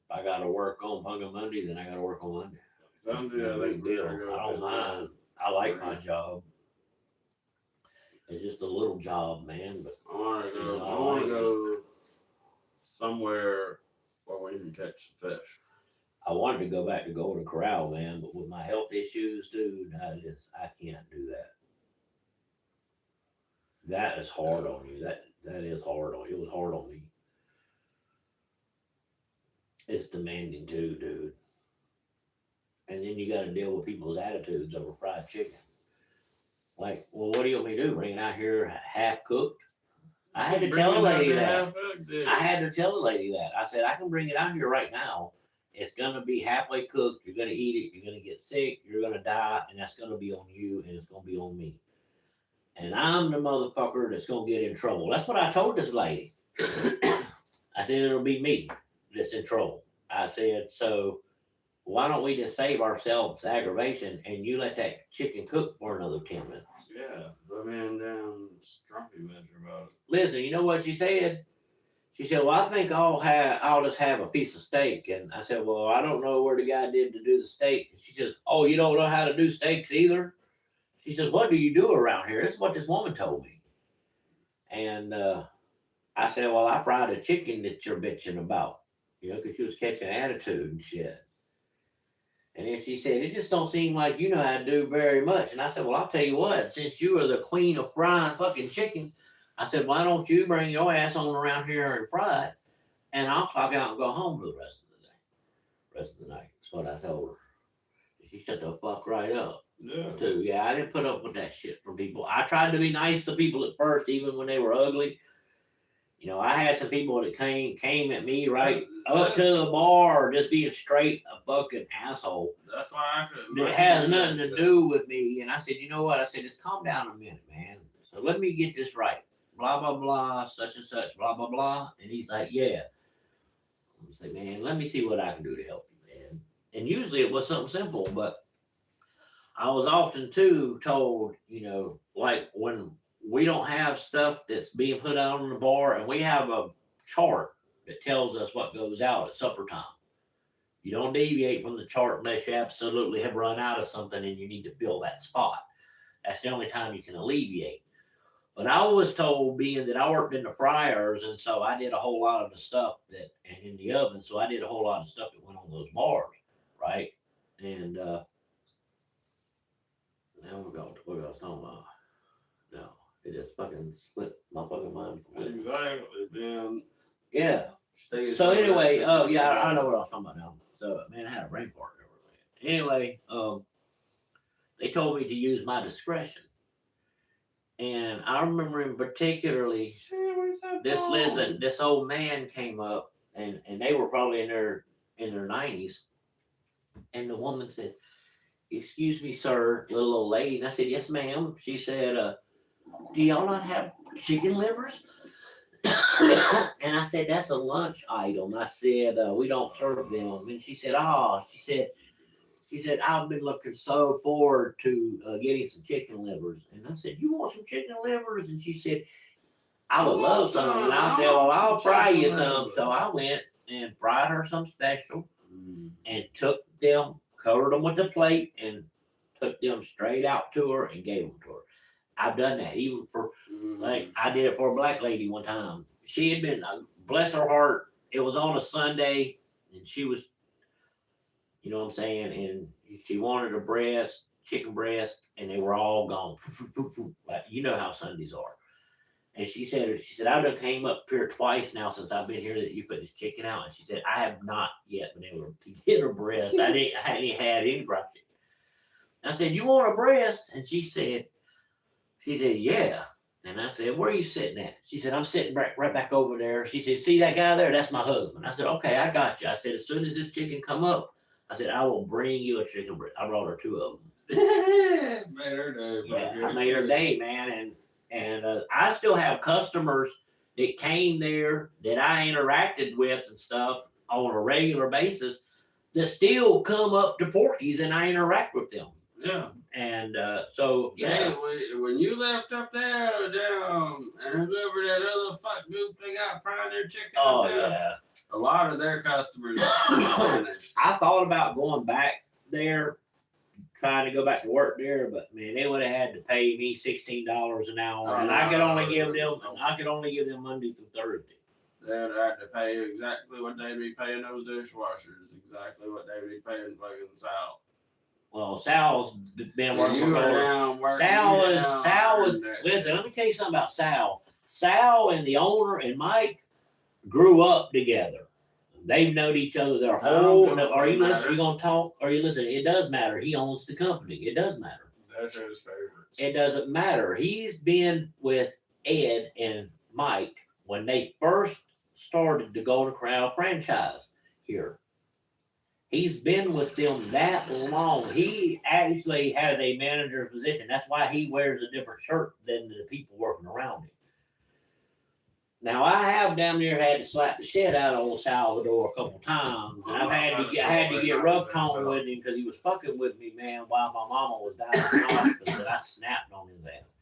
I got to work on fucking Monday, then I got to work on Monday. Sunday, No I big think we deal. gotta go I don't to mind. I like my job. It's just a little job, man. But I want to go. You know, I want I to go somewhere where we can catch some fish. I wanted to go back to Golden Corral, man. But with my health issues, dude, I can't do that. That is hard on you. That is hard on you. It was hard on me. It's demanding too, dude. And then you got to deal with people's attitudes over fried chicken. Like, well, what do you want me to do? Bring it out here half cooked? I had to tell a lady that. I had to tell the lady that. I said, I can bring it out here right now. It's gonna be halfway cooked. You're gonna eat it. You're gonna get sick. You're gonna die, and that's gonna be on you, and it's gonna be on me. And I'm the motherfucker that's gonna get in trouble. That's what I told this lady. I said it'll be me that's in trouble. I said, so why don't we just save ourselves aggravation and you let that chicken cook for another 10 minutes? Yeah, the man down Strumpy mentioned about it. Listen, you know what she said? She said, well, I think I'll just have a piece of steak. And I said, well, I don't know where the guy did to do the steak. And she says, oh, you don't know how to do steaks either? She says, what do you do around here? This is what this woman told me. And I said, well, I fried a chicken that you're bitching about, you know, because she was catching attitude and shit. And then she said, it just don't seem like you know how to do very much. And I said, well, I'll tell you what, since you are the queen of frying fucking chicken, I said, why don't you bring your ass on around here and fry it, and I'll clock out and go home for the rest of the day, rest of the night. That's what I told her. She shut the fuck right up. Yeah. Too. Yeah, I didn't put up with that shit from people. I tried to be nice to people at first, even when they were ugly. You know, I had some people that came at me right up to the bar, just being straight a fucking asshole. That's why I couldn't. It has nothing to do with me. And I said, you know what? I said, just calm down a minute, man. So let me get this right. Blah, blah, blah, such and such, blah, blah, blah. And he's like, yeah. I was like, man, let me see what I can do to help you, man. And usually it was something simple, but I was often too told, you know, like when we don't have stuff that's being put out on the bar and we have a chart that tells us what goes out at supper time. You don't deviate from the chart unless you absolutely have run out of something and you need to fill that spot. That's the only time you can alleviate. But I was told, being that I worked in the fryers, and so I did a whole lot of the stuff that, and in the oven, so I did a whole lot of stuff that went on those bars, right? And now what I was talking about. No, it just fucking slipped my fucking mind. Exactly, man. Yeah. So anyway, yeah, I know what I was talking about now. So man, I had a brain fart over there. Anyway, they told me to use my discretion. And I remember in particularly this old man came up and they were probably in their 90s. And the woman said, excuse me, sir, little old lady. And I said, yes, ma'am. She said, do y'all not have chicken livers? And I said, that's a lunch item. I said, we don't serve them. And she said, she said, I've been looking so forward to getting some chicken livers. And I said, you want some chicken livers? And she said, I would love some. And I said, well, I'll fry you some. So I went and fried her some special and took them, covered them with the plate, and took them straight out to her and gave them to her. I've done that even for, like, I did it for a black lady one time. She had been, bless her heart, it was on a Sunday, and she was, you know what I'm saying, and she wanted a breast, chicken breast, and they were all gone. Like, you know how Sundays are. And she said, I done came up here twice now since I've been here that you put this chicken out. And she said, I have not yet been able to get a breast. I hadn't had any fried chicken. I said, you want a breast? And she said, yeah. And I said, where are you sitting at? She said, I'm sitting right back over there. She said, see that guy there? That's my husband. I said, okay, I got you. I said, as soon as this chicken come up, I said, I will bring you a chicken breast. I brought her 2 of them. Made her day. Yeah, I made her day, man. And I still have customers that came there that I interacted with and stuff on a regular basis that still come up to Porky's and I interact with them. Yeah. And so Yeah, yeah, when you left up there, down, and whoever that other fuck group they got frying their chicken oh up there, yeah. a lot of their customers vanished. I thought about going back there, trying to go back to work there, but man, they would have had to pay me $16 an hour, and I could only give them Monday through Thursday. They'd have to pay exactly what they'd be paying those dishwashers, exactly what they'd be paying fucking Sal. Well, Sal's been working You for were Lord. down working. Sal was listen, let me tell you something about Sal. Sal and the owner and Mike grew up together. They've known each other their whole. Are you listening? Are you gonna talk? Are you listening? It does matter. He owns the company. It does matter. That's his favorites. It doesn't matter. He's been with Ed and Mike when they first started the Golden Corral franchise here. He's been with them that long. He actually has a manager position. That's why he wears a different shirt than the people working around him. Now I have down there had to slap the shit out of old Salvador a couple times, and I had to get rough tone with him because he was fucking with me, man, while my mama was dying in the hospital. And I snapped on his ass.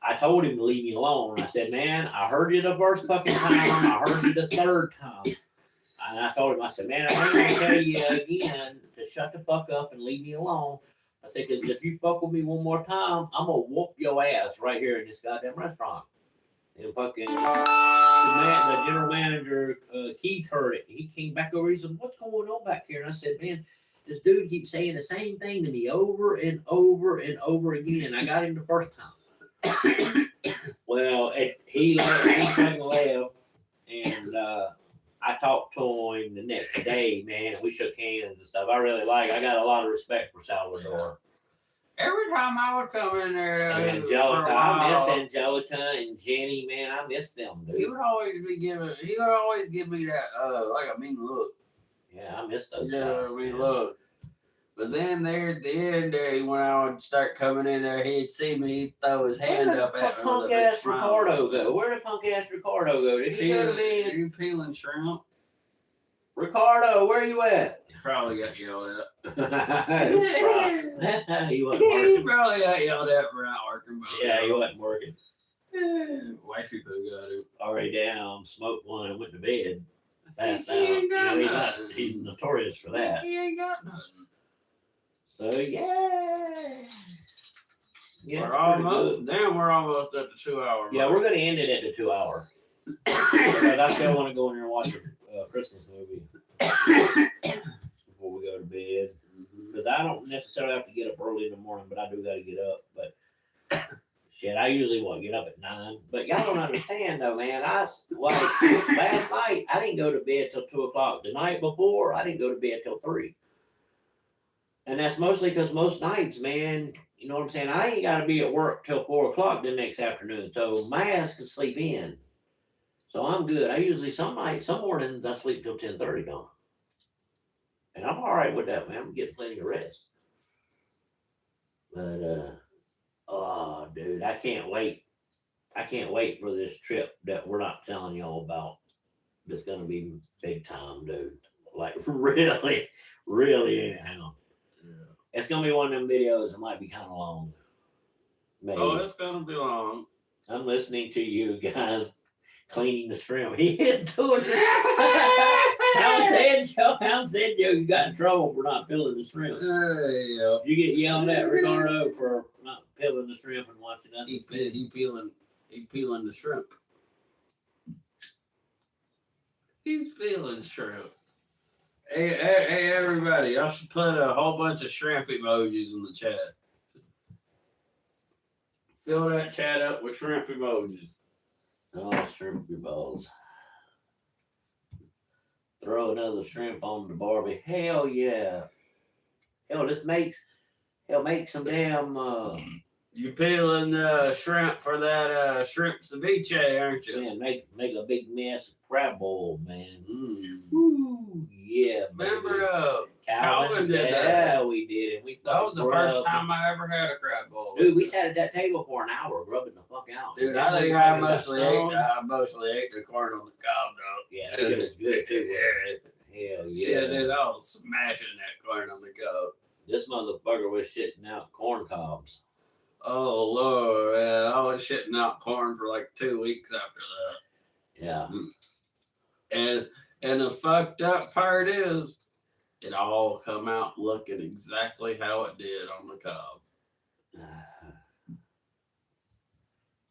I told him to leave me alone. I said, man, I heard you the first fucking time. I heard you the third time. And I told him, I said, man, I ain't gonna tell you again to shut the fuck up and leave me alone. I said, because if you fuck with me one more time, I'm gonna whoop your ass right here in this goddamn restaurant. And fucking the general manager, Keith, heard it. He came back over. He said, what's going on back here? And I said, man, this dude keeps saying the same thing to me over and over and over again. I got him the first time. Well, he fucking left, and I talked to him the next day, man. We shook hands and stuff. I got a lot of respect for Salvador. Every time I would come in there, And Angelica, I miss Angelica and Jenny, man. I miss them, dude. He would always give me that like a mean look. Yeah, I miss those Yeah, guys. I mean Man. look. But then there at the end there, when I would start coming in there, he'd see me, he'd throw his hand up at me. Punk ass Ricardo go? Where did punk ass Ricardo go? Did he go to bed? You peeling shrimp? Ricardo, where you at? Probably got yelled at. He wasn't He working. probably got yelled at for not working. Yeah, he wasn't working. Wifey poo got him. Already down, smoked one, and went to bed. Passed He out. ain't got He's nothing. notorious for that. He ain't got nothing. So yeah. Yeah, We're almost at the 2 hour. Yeah, we're gonna end it at the 2 hour. But I still want to go in there and watch a Christmas movie before we go to bed. Because I don't necessarily have to get up early in the morning, but I do got to get up. But shit, I usually get up at 9. But y'all don't understand though, man. Last night I didn't go to bed till 2 o'clock. The night before I didn't go to bed till 3. And that's mostly because most nights, man, you know what I'm saying? I ain't got to be at work till 4 o'clock the next afternoon. So my ass can sleep in. So I'm good. I usually, some mornings I sleep till 10:30 dawn. And I'm all right with that, man. I'm getting plenty of rest. But, oh, dude, I can't wait. I can't wait for this trip that we're not telling y'all about. It's going to be big time, dude. Like, really, really anyhow. It's gonna be one of them videos that might be kind of long. Maybe. Oh, it's gonna be long. I'm listening to you guys cleaning the shrimp. He is doing it. How said Joe, you got in trouble for not peeling the shrimp. Yeah. You get yelled at, Ricardo, for not peeling the shrimp and watching us. He peeling the shrimp. He's peeling shrimp. Hey, everybody! I should put a whole bunch of shrimp emojis in the chat. Fill that chat up with shrimp emojis. Oh, shrimp your balls. Throw another shrimp on the Barbie. Hell yeah. Hell, make some damn. You peeling shrimp for that shrimp ceviche, aren't you? Man, make a big mess of crab bowl, man. Woo, yeah, remember Calvin did that? Yeah, we did. That was the first time I ever had a crab bowl. Dude, we sat at that table for an hour, rubbing the fuck out. Dude, I think I mostly ate the corn on the cob, though. Yeah, that shit was good too. Hell yeah. Shit, dude, I was smashing that corn on the cob. This motherfucker was shitting out corn cobs. Oh Lord, man. I was shitting out corn for like 2 weeks after that. Yeah. And the fucked up part is it all come out looking exactly how it did on the cob.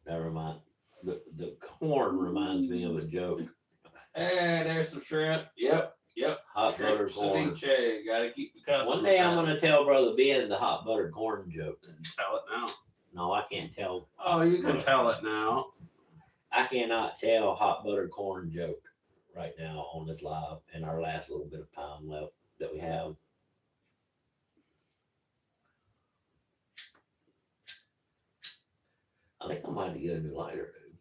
Never mind. The corn reminds me of a joke. Hey, there's some shrimp. Yep. Hot Shrimp buttered corn. ceviche. Gotta keep the customers. One day I'm happy. gonna tell Brother Ben the hot buttered corn joke. Tell it now. No, I can't tell. Oh, you can tell it now. I cannot tell hot buttered corn joke right now on this live in our last little bit of time left that we have. I think I might have to get a new lighter, dude.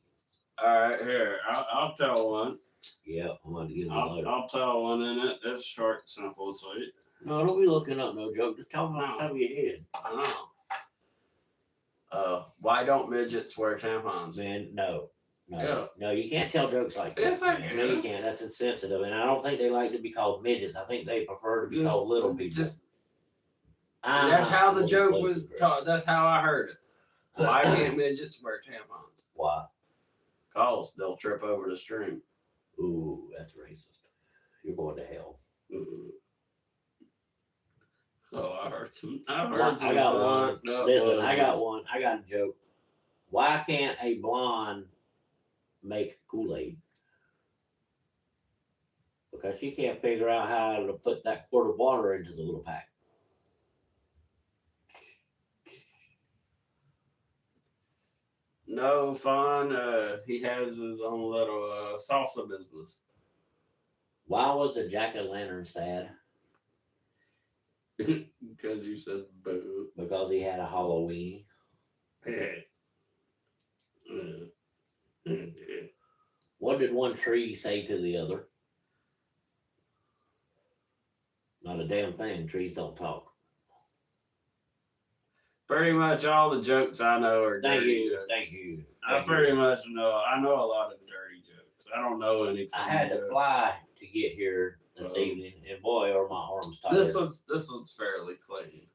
All right, here. I'll tell one. Yeah, I might have to get a new lighter. I'll tell one in it. It's short, simple, and sweet. No, don't be looking up no joke. Just tell me off the top of your head. I know. Why don't midgets wear tampons? Man, no. Yeah. No, you can't tell jokes like that. Yes, I can. No, you can't. That's insensitive. And I don't think they like to be called midgets. I think they prefer to be called little people. That's how the joke was taught. That's how I heard it. Why can't midgets wear tampons? Why? Cause they'll trip over the string. Ooh, that's racist. You're going to hell. Oh, I heard some. I got one. Listen, I got one. I got a joke. Why can't a blonde make Kool-Aid? Because she can't figure out how to put that quart of water into the little pack. No fun. He has his own little salsa business. Why was the jack-o'-lantern sad? Because you said boo. Because he had a Halloween. What did one tree say to the other? Not a damn thing. Trees don't talk. Pretty much all the jokes I know are dirty jokes. Thank you. I pretty much know. I know a lot of dirty jokes. I don't know any. I had to fly to get here this evening, and boy, are my arms tired. This one's fairly clean.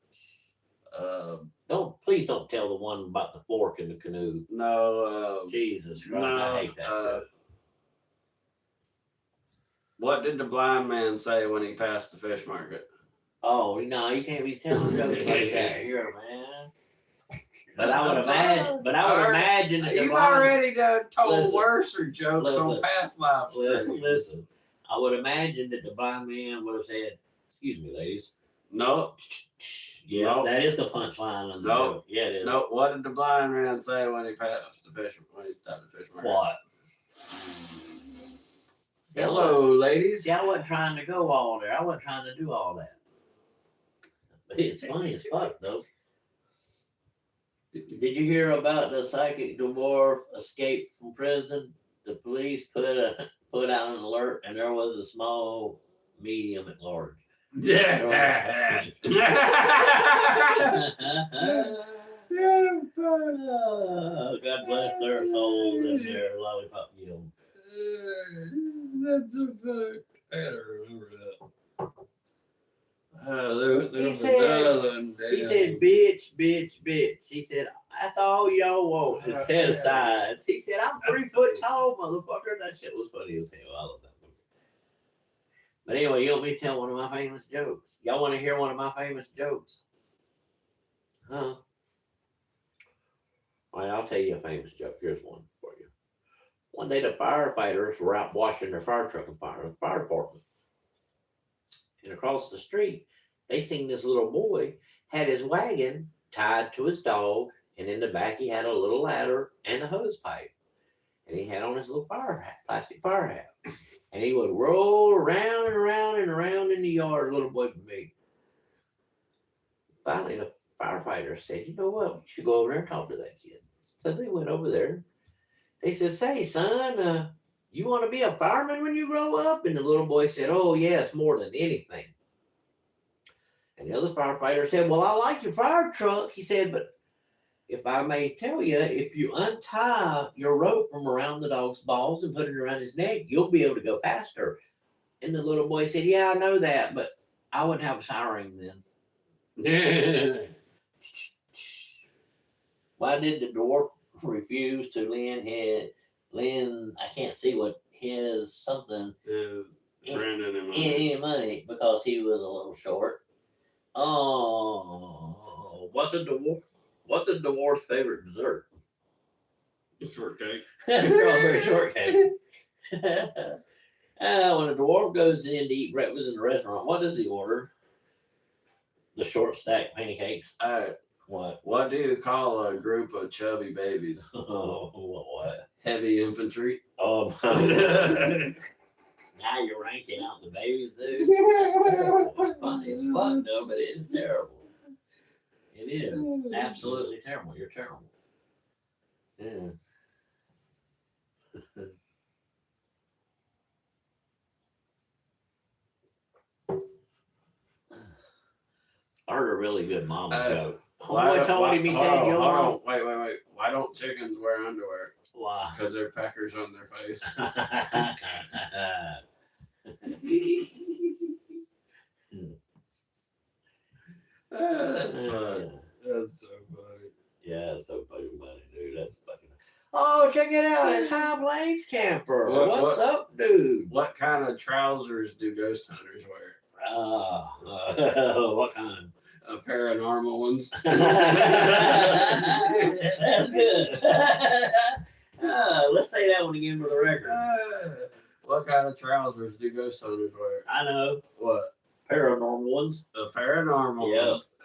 Please don't tell the one about the fork in the canoe. No. Jesus Christ, no, I hate that joke. What did the blind man say when he passed the fish market? Oh no, you can't be telling jokes like that here, man. But I would imagine that you've blind, already told worse jokes on past live streams. Listen, I would imagine that the blind man would have said, "Excuse me, ladies." No. Yeah, nope. That is the punchline of the joke. Yeah, it is. No, what did the blind man say when he passed the fish when he stopped the fish market? What? Hello, ladies. See, I wasn't trying to go all there. I wasn't trying to do all that. But it's funny as fuck, though. Did you hear about the psychic dwarf escape from prison? The police put out an alert, and there was a small, medium, and large. God bless their souls and their lollipop yield. That's a fact. I gotta remember that. He said, bitch, bitch, bitch. He said, that's all y'all want is set aside. He said, I'm 3 foot tall, motherfucker. That shit was funny as hell. I love that movie. But anyway, you want me to tell one of my famous jokes? Y'all want to hear one of my famous jokes? Huh? All right, I'll tell you a famous joke. Here's one for you. One day, the firefighters were out washing their fire truck and fire department. And across the street, they seen this little boy had his wagon tied to his dog, and in the back he had a little ladder and a hose pipe. And he had on his little plastic fire hat. And he would roll around and around and around in the yard, little boy for me. Finally, the firefighter said, you know what? We should go over there and talk to that kid. So they went over there. They said, say, son, you want to be a fireman when you grow up? And the little boy said, oh, yes, more than anything. And the other firefighter said, well, I like your fire truck. He said, but if I may tell you, if you untie your rope from around the dog's balls and put it around his neck, you'll be able to go faster. And the little boy said, yeah, I know that, but I wouldn't have a siren then. Why did the dwarf refuse to lend? I can't see what his something Friend in him. any money because he was a little short. Oh, what's a dwarf's favorite dessert? Shortcake. Strawberry shortcake. When a dwarf goes in to eat breakfast in a restaurant, what does he order? The short stack pancakes. What? Do you call a group of chubby babies? Oh, what? Heavy infantry. Oh, now you're ranking out the babies, dude. That's terrible. It's funny as fuck, though, but it is terrible. It is absolutely terrible. You're terrible. Yeah. I heard a really good mama joke. Homeboy told me he said, "Your mom." Wait. Why don't chickens wear underwear? Why? Because they're peckers on their face. That's funny. That's so funny. Yeah, it's so fucking funny, dude. That's fucking. Oh, check it out! It's High Blaine's camper. What's up, dude? What kind of trousers do ghost hunters wear? What kind? Paranormal ones. That's good. Let's say that one again for the record. What kind of trousers do ghost hunters wear? I know. What? Paranormal ones. The paranormal ones.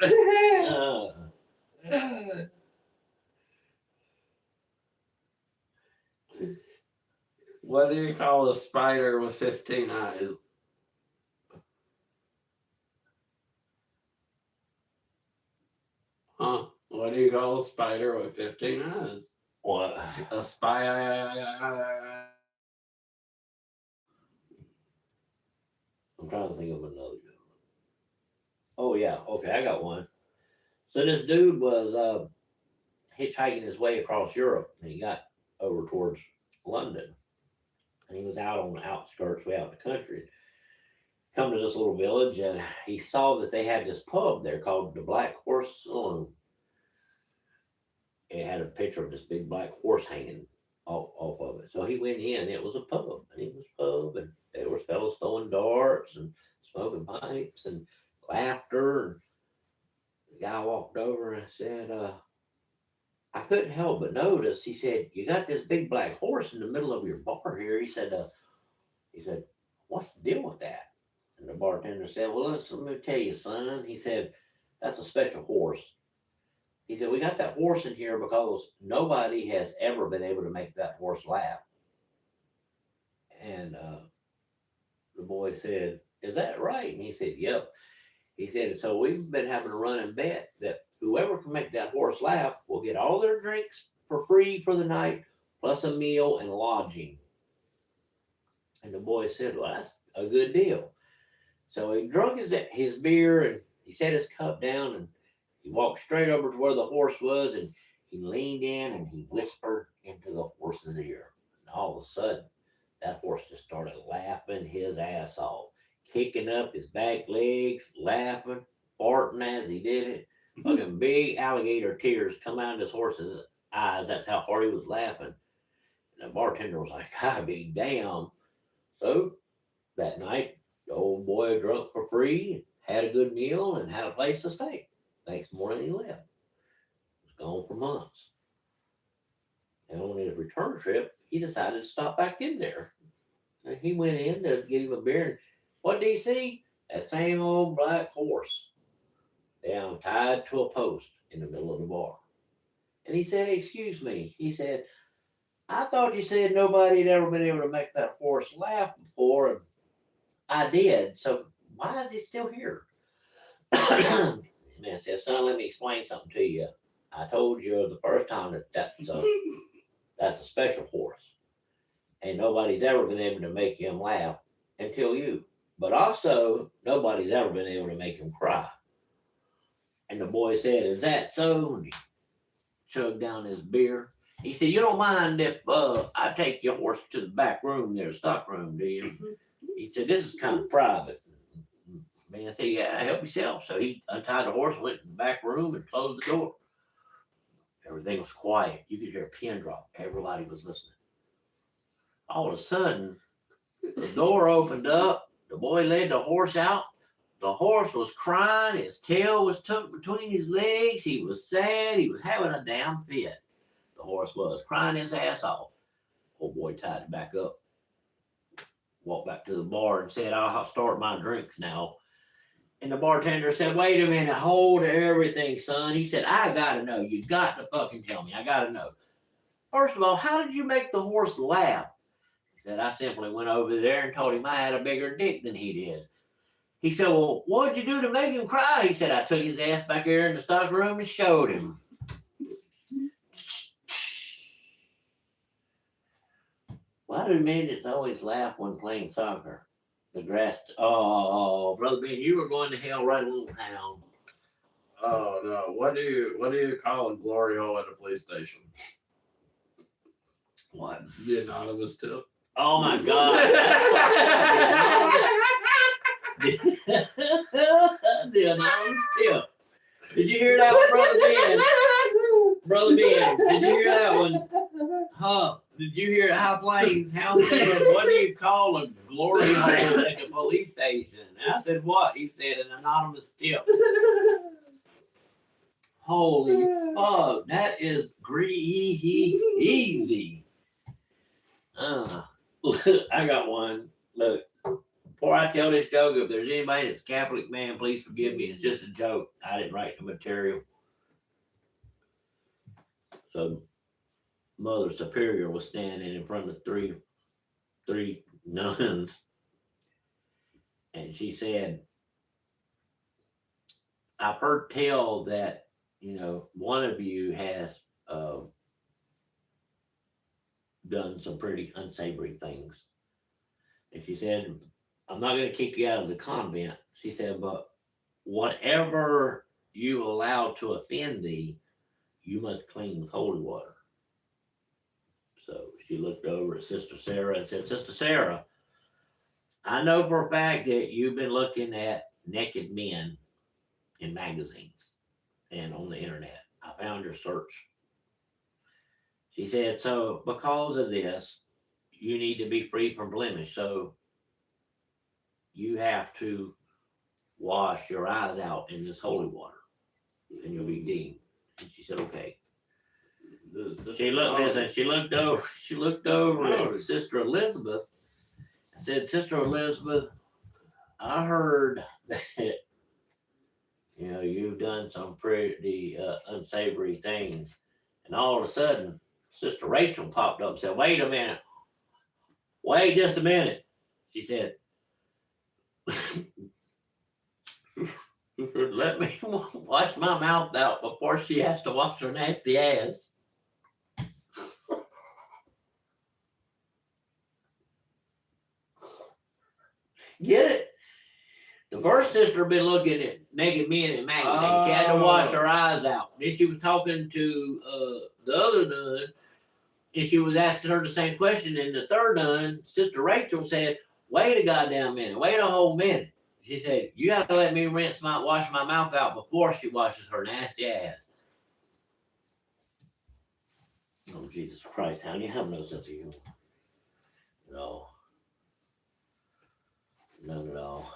What do you call a spider with 15 eyes? Huh? What do you call a spider with 15 eyes? What? A spy. I'm trying to think of another good one. Oh yeah, okay, I got one. So this dude was hitchhiking his way across Europe, and he got over towards London, and he was out on the outskirts, way out in the country. Come to this little village, and he saw that they had this pub there called the Black Horse Saloon. It had a picture of this big black horse hanging off of it. So he went in. It was a pub, an English pub, and there were fellas throwing darts and smoking pipes and laughter. And the guy walked over and said, I couldn't help but notice. He said, "You got this big black horse in the middle of your bar here." He said, "What's the deal with that?" And the bartender said, "Well, let me tell you, son." He said, "That's a special horse." He said, "We got that horse in here because nobody has ever been able to make that horse laugh." And the boy said, "Is that right?" And he said, "Yep." He said, "So we've been having a running bet that whoever can make that horse laugh will get all their drinks for free for the night, plus a meal and lodging." And the boy said, "Well, that's a good deal." So he drunk his beer, and he set his cup down, and he walked straight over to where the horse was, and he leaned in and he whispered into the horse's ear. And all of a sudden, that horse just started laughing his ass off, kicking up his back legs, laughing, farting as he did it. Fucking big alligator tears come out of this horse's eyes. That's how hard he was laughing. And the bartender was like, "I be damn." So that night, the old boy drunk for free, had a good meal, and had a place to stay. Next morning he left. He was gone for months. And on his return trip, he decided to stop back in there. And he went in to get him a beer. And what did he see? That same old black horse down tied to a post in the middle of the bar. And he said, "Excuse me." He said, "I thought you said nobody had ever been able to make that horse laugh before. And I did. So why is he still here?" Man said, "Son, let me explain something to you. I told you the first time that's a special horse. And nobody's ever been able to make him laugh until you. But also, nobody's ever been able to make him cry." And the boy said, "Is that so?" And he chugged down his beer. He said, "You don't mind if I take your horse to the back room there, stock room, do you?" He said, "This is kind of private." Man said, yeah, help yourself. So he untied the horse, went in the back room and closed the door. Everything was quiet. You could hear a pin drop. Everybody was listening. All of a sudden, the door opened up. The boy led the horse out. The horse was crying. His tail was tucked between his legs. He was sad. He was having a damn fit. The horse was crying his ass off. Old boy tied it back up. Walked back to the bar and said, I'll start my drinks now. And the bartender said, wait a minute, hold everything, son. He said, I gotta know. You got to fucking tell me. I gotta know. First of all, how did you make the horse laugh? He said, I simply went over there and told him I had a bigger dick than he did. He said, well, what'd you do to make him cry? He said, I took his ass back there in the stock room and showed him. Why do midgets always laugh when playing soccer? The grass. Oh, Brother Ben, you were going to hell right, Wolf and Hound. Oh no! What do you call a glory hole at a police station? What? The anonymous tip. Oh my God. The anonymous tip. Did you hear that one, Brother Ben? Brother Ben, did you hear that one? Huh? Did you hear High Plains? Hound said, what do you call a glory hole at the police station? And I said, what? He said, an anonymous tip. Holy fuck, that is easy. I got one. Look, before I tell this joke, if there's anybody that's a Catholic, man, please forgive me. It's just a joke. I didn't write the material. So, Mother Superior was standing in front of three nuns, and she said, I've heard tell that, one of you has done some pretty unsavory things. And she said, I'm not going to kick you out of the convent. She said, but whatever you allow to offend thee, you must clean with holy water. So she looked over at Sister Sarah and said, Sister Sarah, I know for a fact that you've been looking at naked men in magazines and on the internet. I found your search. She said, so because of this, you need to be free from blemish. So you have to wash your eyes out in this holy water and you'll be deemed. And she said, okay. She looked over at Sister Elizabeth and said, Sister Elizabeth, I heard that you've done some pretty unsavory things. And all of a sudden, Sister Rachel popped up and said, wait a minute. Wait just a minute. She said, let me wash my mouth out before she has to wash her nasty ass. Get it? The first sister been looking at naked men in magazines. She had to wash her eyes out. Then she was talking to the other nun, and she was asking her the same question. And the third nun, Sister Rachel, said, wait a goddamn minute. Wait a whole minute. She said, you have to let me wash my mouth out before she washes her nasty ass. Oh, Jesus Christ, how do you have no sense of humor? No. None at all.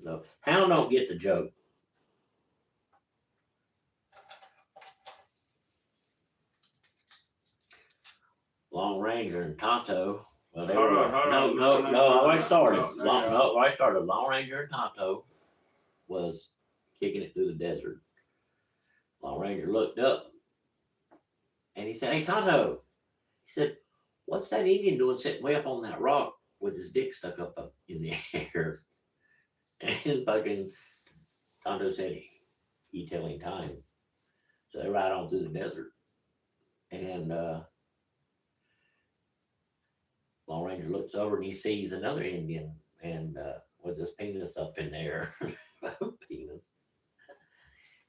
No. Hound don't get the joke. Long Ranger and Tonto. Well, they were, no, I already started. I started. Long Ranger and Tonto was kicking it through the desert. Long Ranger looked up and he said, hey, Tonto. He said, what's that Indian doing sitting way up on that rock with his dick stuck up in the air? And fucking Tonto said, he telling time. So they ride on through the desert. And Long Ranger looks over and he sees another Indian and with his penis up in there. Penis.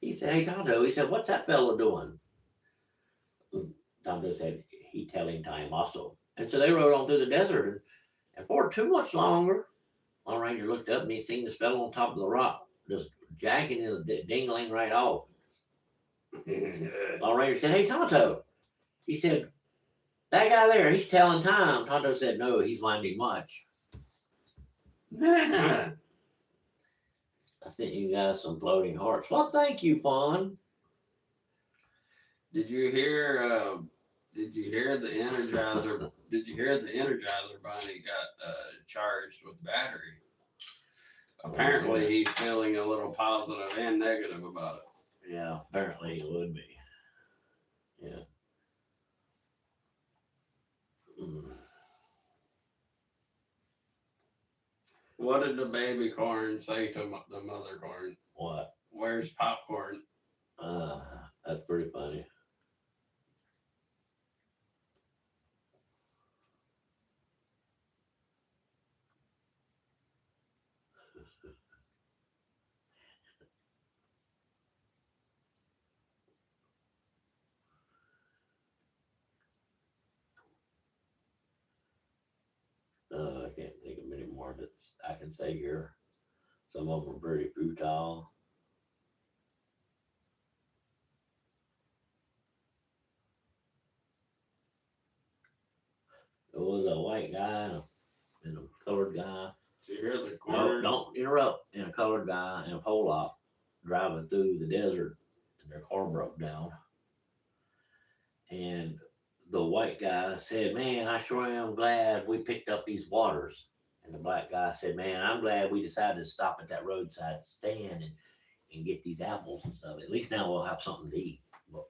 He said, hey, Tonto, he said, what's that fella doing? Tonto said, he telling time also. And so they rode on through the desert. And for too much longer, Lone Ranger looked up and he seen this fellow on top of the rock, just jacking his dingling right off. Lone Ranger said, "Hey, Tonto." He said, "That guy there, he's telling time." Tonto said, "No, he's winding watch." I sent you guys some floating hearts. Well, thank you, Fawn. Did you hear? Did you hear the Energizer? Did you hear the Energizer Bunny got charged with battery? Apparently, he's feeling a little positive and negative about it. Yeah, apparently it would be. Yeah. Mm. What did the baby corn say to the mother corn? What? Where's popcorn? That's pretty funny. I can't think of many more that I can say here. Some of them are pretty futile. It was a white guy and a colored guy. Did you hear the No, corn? don't interrupt. And a colored guy and a Pollock driving through the desert, and their car broke down. And the white guy said, "Man, I sure am glad we picked up these waters." And the black guy said, "Man, I'm glad we decided to stop at that roadside stand and get these apples and stuff. At least now we'll have something to eat, while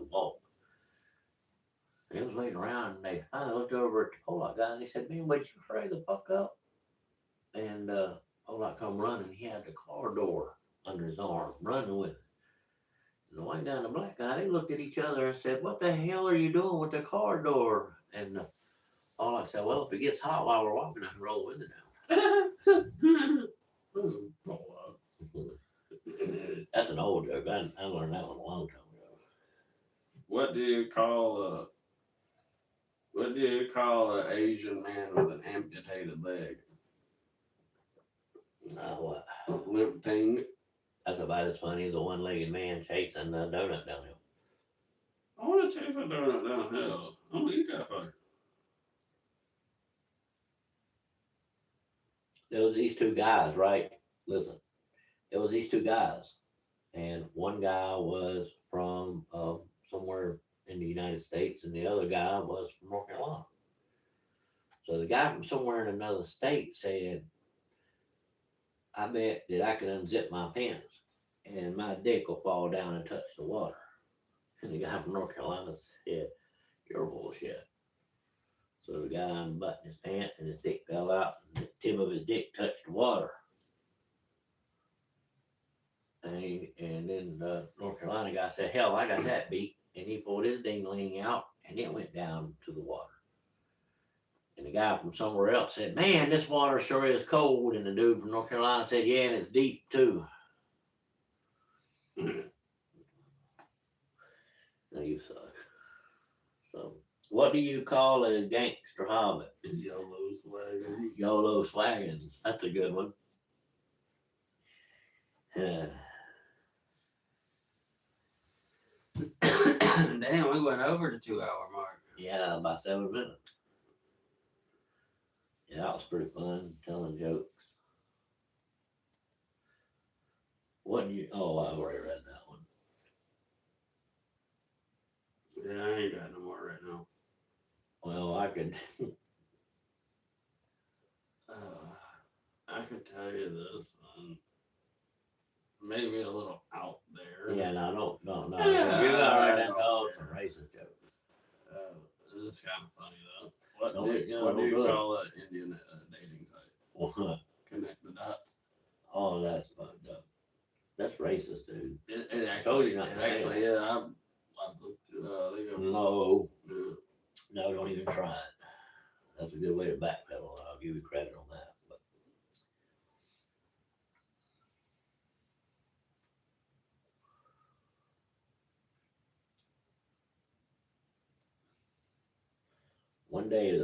we walk." And they was waiting around, and they finally looked over at the Pollock guy, and they said, "Man, would you hurry the fuck up?" And Pollock come running. He had the car door under his arm, running with it. And the white guy and the black guy, they looked at each other and said, "What the hell are you doing with the car door?" And Pollock said, "Well, if it gets hot while we're walking, I can roll the window down." That's an old joke. I learned that one a long time ago. What do you call an Asian man with an amputated leg? What? Limping. That's about as funny as a one-legged man chasing the donut downhill. I want to chase a donut downhill. I'm gonna eat that fucker. There was these two guys, right? Listen, there was these two guys, and one guy was from somewhere in the United States, and the other guy was from North Carolina. So the guy from somewhere in another state said, "I bet that I can unzip my pants and my dick will fall down and touch the water." And the guy from North Carolina said, "You're bullshit." So the guy unbuttoned his pants and his dick fell out, and the tip of his dick touched the water. And then the North Carolina guy said, "Hell, I got that beat." And he pulled his dingling out and it went down to the water. And the guy from somewhere else said, "Man, this water sure is cold." And the dude from North Carolina said, "Yeah, and it's deep too." Now you suck. So, what do you call a gangster hobbit? YOLO swaggers. YOLO swagging. That's a good one. Damn, we went over the 2-hour mark. Yeah, about 7 minutes. Yeah, that was pretty fun, telling jokes. What do you? Oh, I already read that one. Yeah, I ain't got no more right now. Well, I could. I could tell you this one. Maybe a little out there. Yeah, no. Yeah, You gotta write that I called don't some care. racist jokes. It's kind of funny though. What Don't do get- you, what do you don't do it. call an Indian dating site? What? Connect the dots. Oh, that's fucked up. That's racist, dude. It told actually, you not it to say actually, that. yeah. I looked it up. They go, No, yeah. no, don't even try it. That's a good way to backpedal. I'll give you credit on that. But one day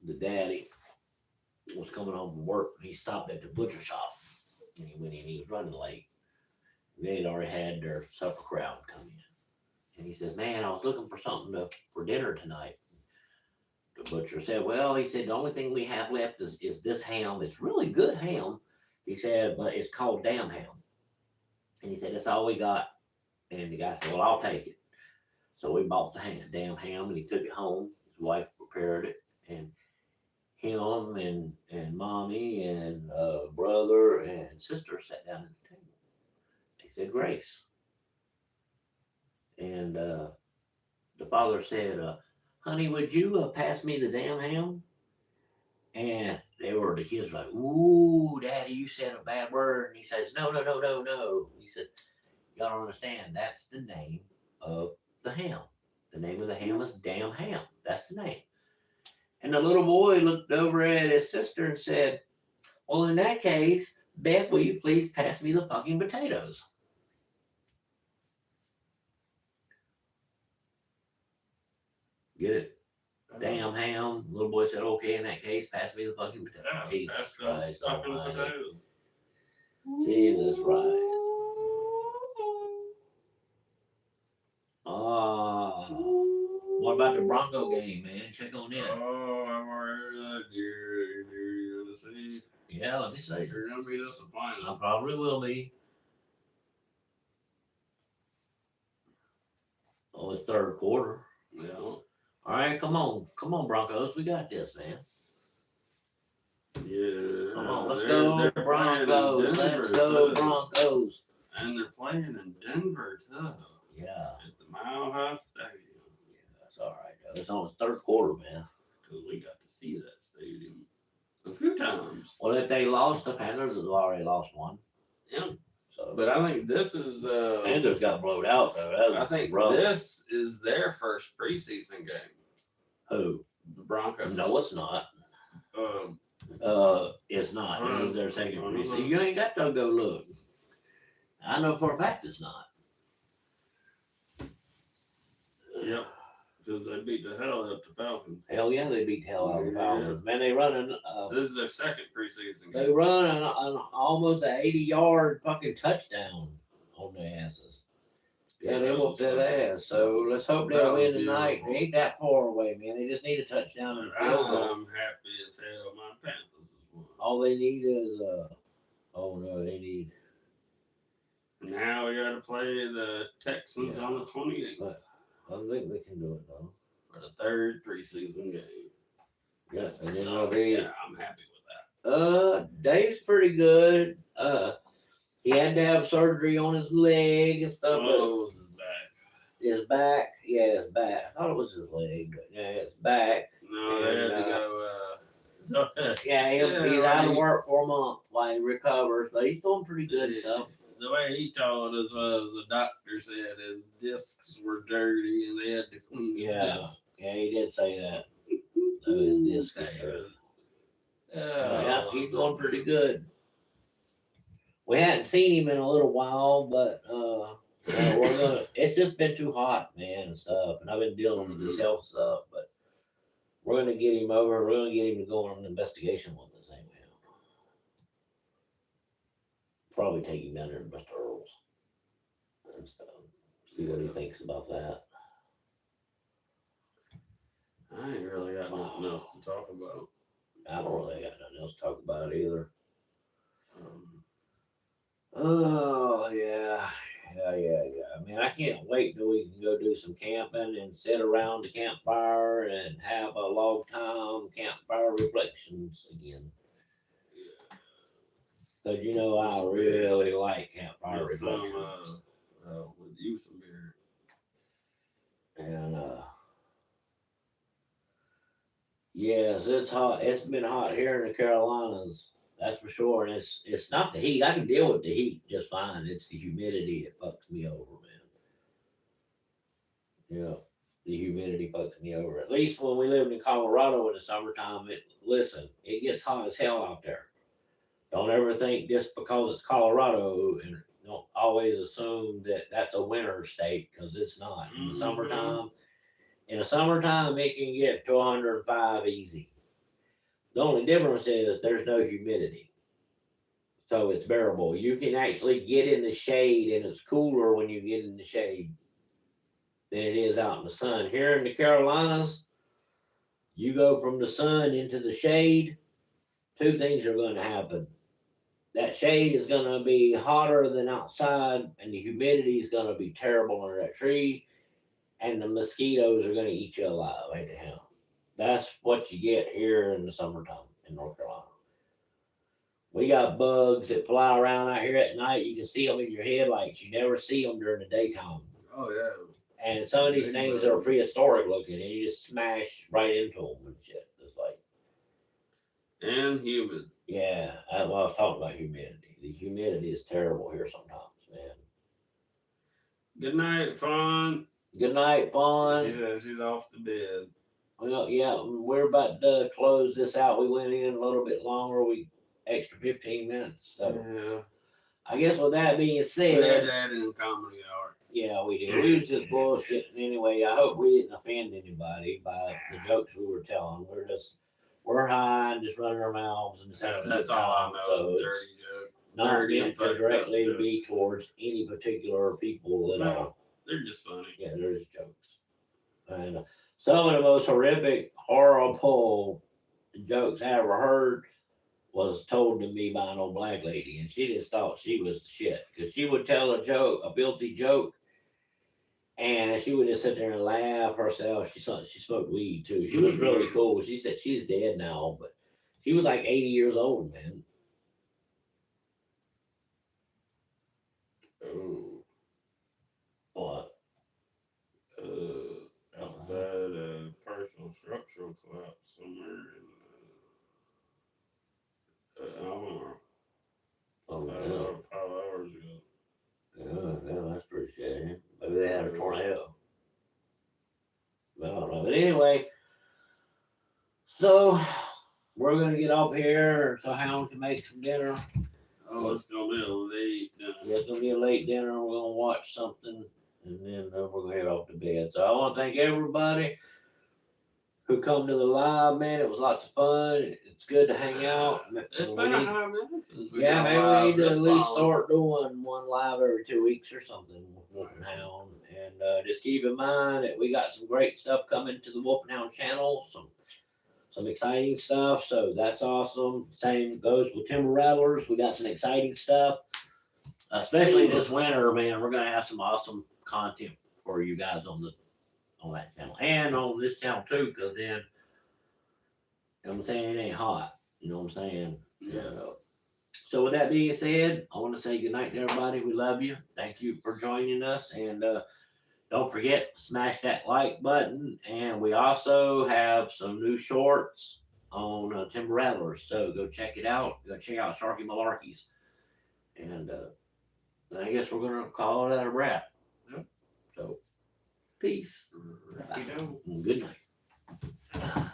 the daddy was coming home from work. He stopped at the butcher shop, and he went in. He was running late. They'd already had their supper crowd come in, and he says, "Man, I was looking for something for dinner tonight." The butcher said, "Well," he said, "the only thing we have left is this ham. It's really good ham." He said, "But it's called damn ham." And he said, "That's all we got." And the guy said, "Well, I'll take it." So we bought the damn ham, and he took it home. His wife prepared it, and him and mommy and brother and sister sat down at the table. They said grace, and the father said, "Honey, would you pass me the damn ham?" And the kids were like, "Ooh, Daddy, you said a bad word." And he says, "No, no, no, no, no." He says, "Y'all don't understand. That's the name of the ham. The name of the ham is damn ham. That's the name." And the little boy looked over at his sister and said, "Well, in that case, Beth, will you please pass me the fucking potatoes?" Get it? Damn ham. Little boy said, "Okay, in that case, pass me the fucking potatoes." Yeah, Jesus that's Christ fucking almighty. potatoes. Jesus Christ. What about the Bronco game, man? Check on it. Oh, I'm already that you're gonna see. Yeah, let me see. You're gonna be disappointed. I probably will be. Oh, it's third quarter. Yeah. All right, come on, Broncos. We got this, man. Yeah. Come on, let's they're go, playing in Broncos. Denver, Let's go, too. Broncos. And they're playing in Denver too. Yeah. At the Mile High Stadium. Yeah, that's all right, though. It's on the third quarter, man. Because we got to see that stadium a few times. Well, if they lost, the Panthers have already lost one. Yeah. So, But I think this is Panthers got blowed out, though. That was I think rough. this is their first preseason game. Who? The Broncos. No, it's not. It's not. This is their second preseason. You ain't got to go look. I know for a fact it's not. Yep. Because they beat the hell out of the Falcons. Hell yeah, they beat the hell out of the Yeah. Falcons. Man, they run This is their second preseason they game. run an almost an 80-yard fucking touchdown on their asses. Yeah, they whooped that ass. So let's hope they'll win tonight. They ain't that far away, man. They just need a touchdown and a field goal. I'm happy as hell. My Panthers is won. All they need is oh no, they need. Now we got to play the Texans on the 28th. But I think they can do it though. For the third preseason game. Yes, and then So, they'll be. yeah, I'm happy with that. Dave's pretty good. He had to have surgery on his leg and stuff. Oh, his back. His back, yeah, his back. I thought it was his leg, but yeah, his back. No, they had to go. Yeah, he's out of work for a month while he recovers, but he's doing pretty good and stuff. The way he told us was the doctor said his discs were dirty and they had to clean his discs. Yeah, he did say that. That his disc is dirty. Yeah, he's doing pretty good. We hadn't seen him in a little while, but we're gonna. It's just been too hot, man, and stuff. And I've been dealing with this health stuff, but we're gonna get him over. We're gonna get him to go on an investigation with us anyway. Probably take him down there to Mr. Earl's and stuff. See what he thinks about that. I ain't really got nothing else to talk about. I don't really got nothing else to talk about either. Um, Oh yeah. Man, I can't wait till we can go do some camping and sit around the campfire and have a log time campfire reflections again. Cause you know I really like campfire get some reflections. with you some beer. And yes, it's hot. It's been hot here in the Carolinas. That's for sure. And it's not the heat. I can deal with the heat just fine. It's the humidity that fucks me over, man. Yeah, the humidity fucks me over. At least when we lived in Colorado in the summertime, it gets hot as hell out there. Don't ever think just because it's Colorado and don't always assume that that's a winter state, because it's not. In the summertime, it can get to 105 easy. The only difference is there's no humidity. So it's bearable. You can actually get in the shade and it's cooler when you get in the shade than it is out in the sun. Here in the Carolinas, you go from the sun into the shade, two things are going to happen. That shade is going to be hotter than outside, and the humidity is going to be terrible under that tree, and the mosquitoes are going to eat you alive. Ain't the hell? That's what you get here in the summertime in North Carolina. We got bugs that fly around out here at night. You can see them in your headlights. You never see them during the daytime. Oh yeah. And some of these Big things bug. are prehistoric looking, and you just smash right into them and shit. It's like, And humid. yeah, that's what I was talking about humidity. The humidity is terrible here sometimes, man. Good night, Fawn. Good night, Fawn. She's off to bed. Well, yeah, we're about to close this out. We went in a little bit longer. We extra 15 minutes. So Yeah. I guess with that being We had said, that in the comedy hour. yeah, we did. We was just bullshitting anyway. I hope we didn't offend anybody by the jokes we were telling. We're high and just running our mouths and just having a That's good all I time. know. So Is it's dirty joke. not dirty meant and to fucked up directly jokes. be towards any particular people at No. all. They're just funny. Yeah, there's jokes. And some of the most horrific, horrible jokes I ever heard was told to me by an old black lady, and she just thought she was the shit because she would tell a joke, a filthy joke, and she would just sit there and laugh herself. She smoked weed too. She was really cool. She said she's dead now, but she was like 80 years old, man. Oh. What? Outside a partial structural collapse somewhere in Alabama. Oh, 5 hours ago. yeah, that's pretty shitty. Maybe they had a tornado. I don't know. But anyway, so we're gonna get off here so Hound can make some dinner. Oh, it's gonna be a late dinner. Yeah, it's gonna be a late dinner. We're gonna watch something, and then we're gonna head off to bed. So I want to thank everybody who come to the live. Man, it was lots of fun. It's good to hang out. It's We been need- a high minute since we yeah, got maybe we live need to at this least long. start doing one live every 2 weeks or something with Wolf and Hound. And just keep in mind that we got some great stuff coming to the Wolf and Hound channel. Some exciting stuff. So that's awesome. Same goes with Timber Rattlers. We got some exciting stuff, especially this winter, man. We're gonna have some awesome content for you guys on that channel and on this channel too. Because then I'm saying it ain't hot. You know what I'm saying? Yeah. So with that being said, I want to say good night to everybody. We love you. Thank you for joining us, and don't forget to smash that like button. And we also have some new shorts on Timber Rattlers, so go check it out. Go check out Sharky Malarkeys, and I guess we're gonna call it a wrap. Yep. So, peace. Ricky-do. Good night.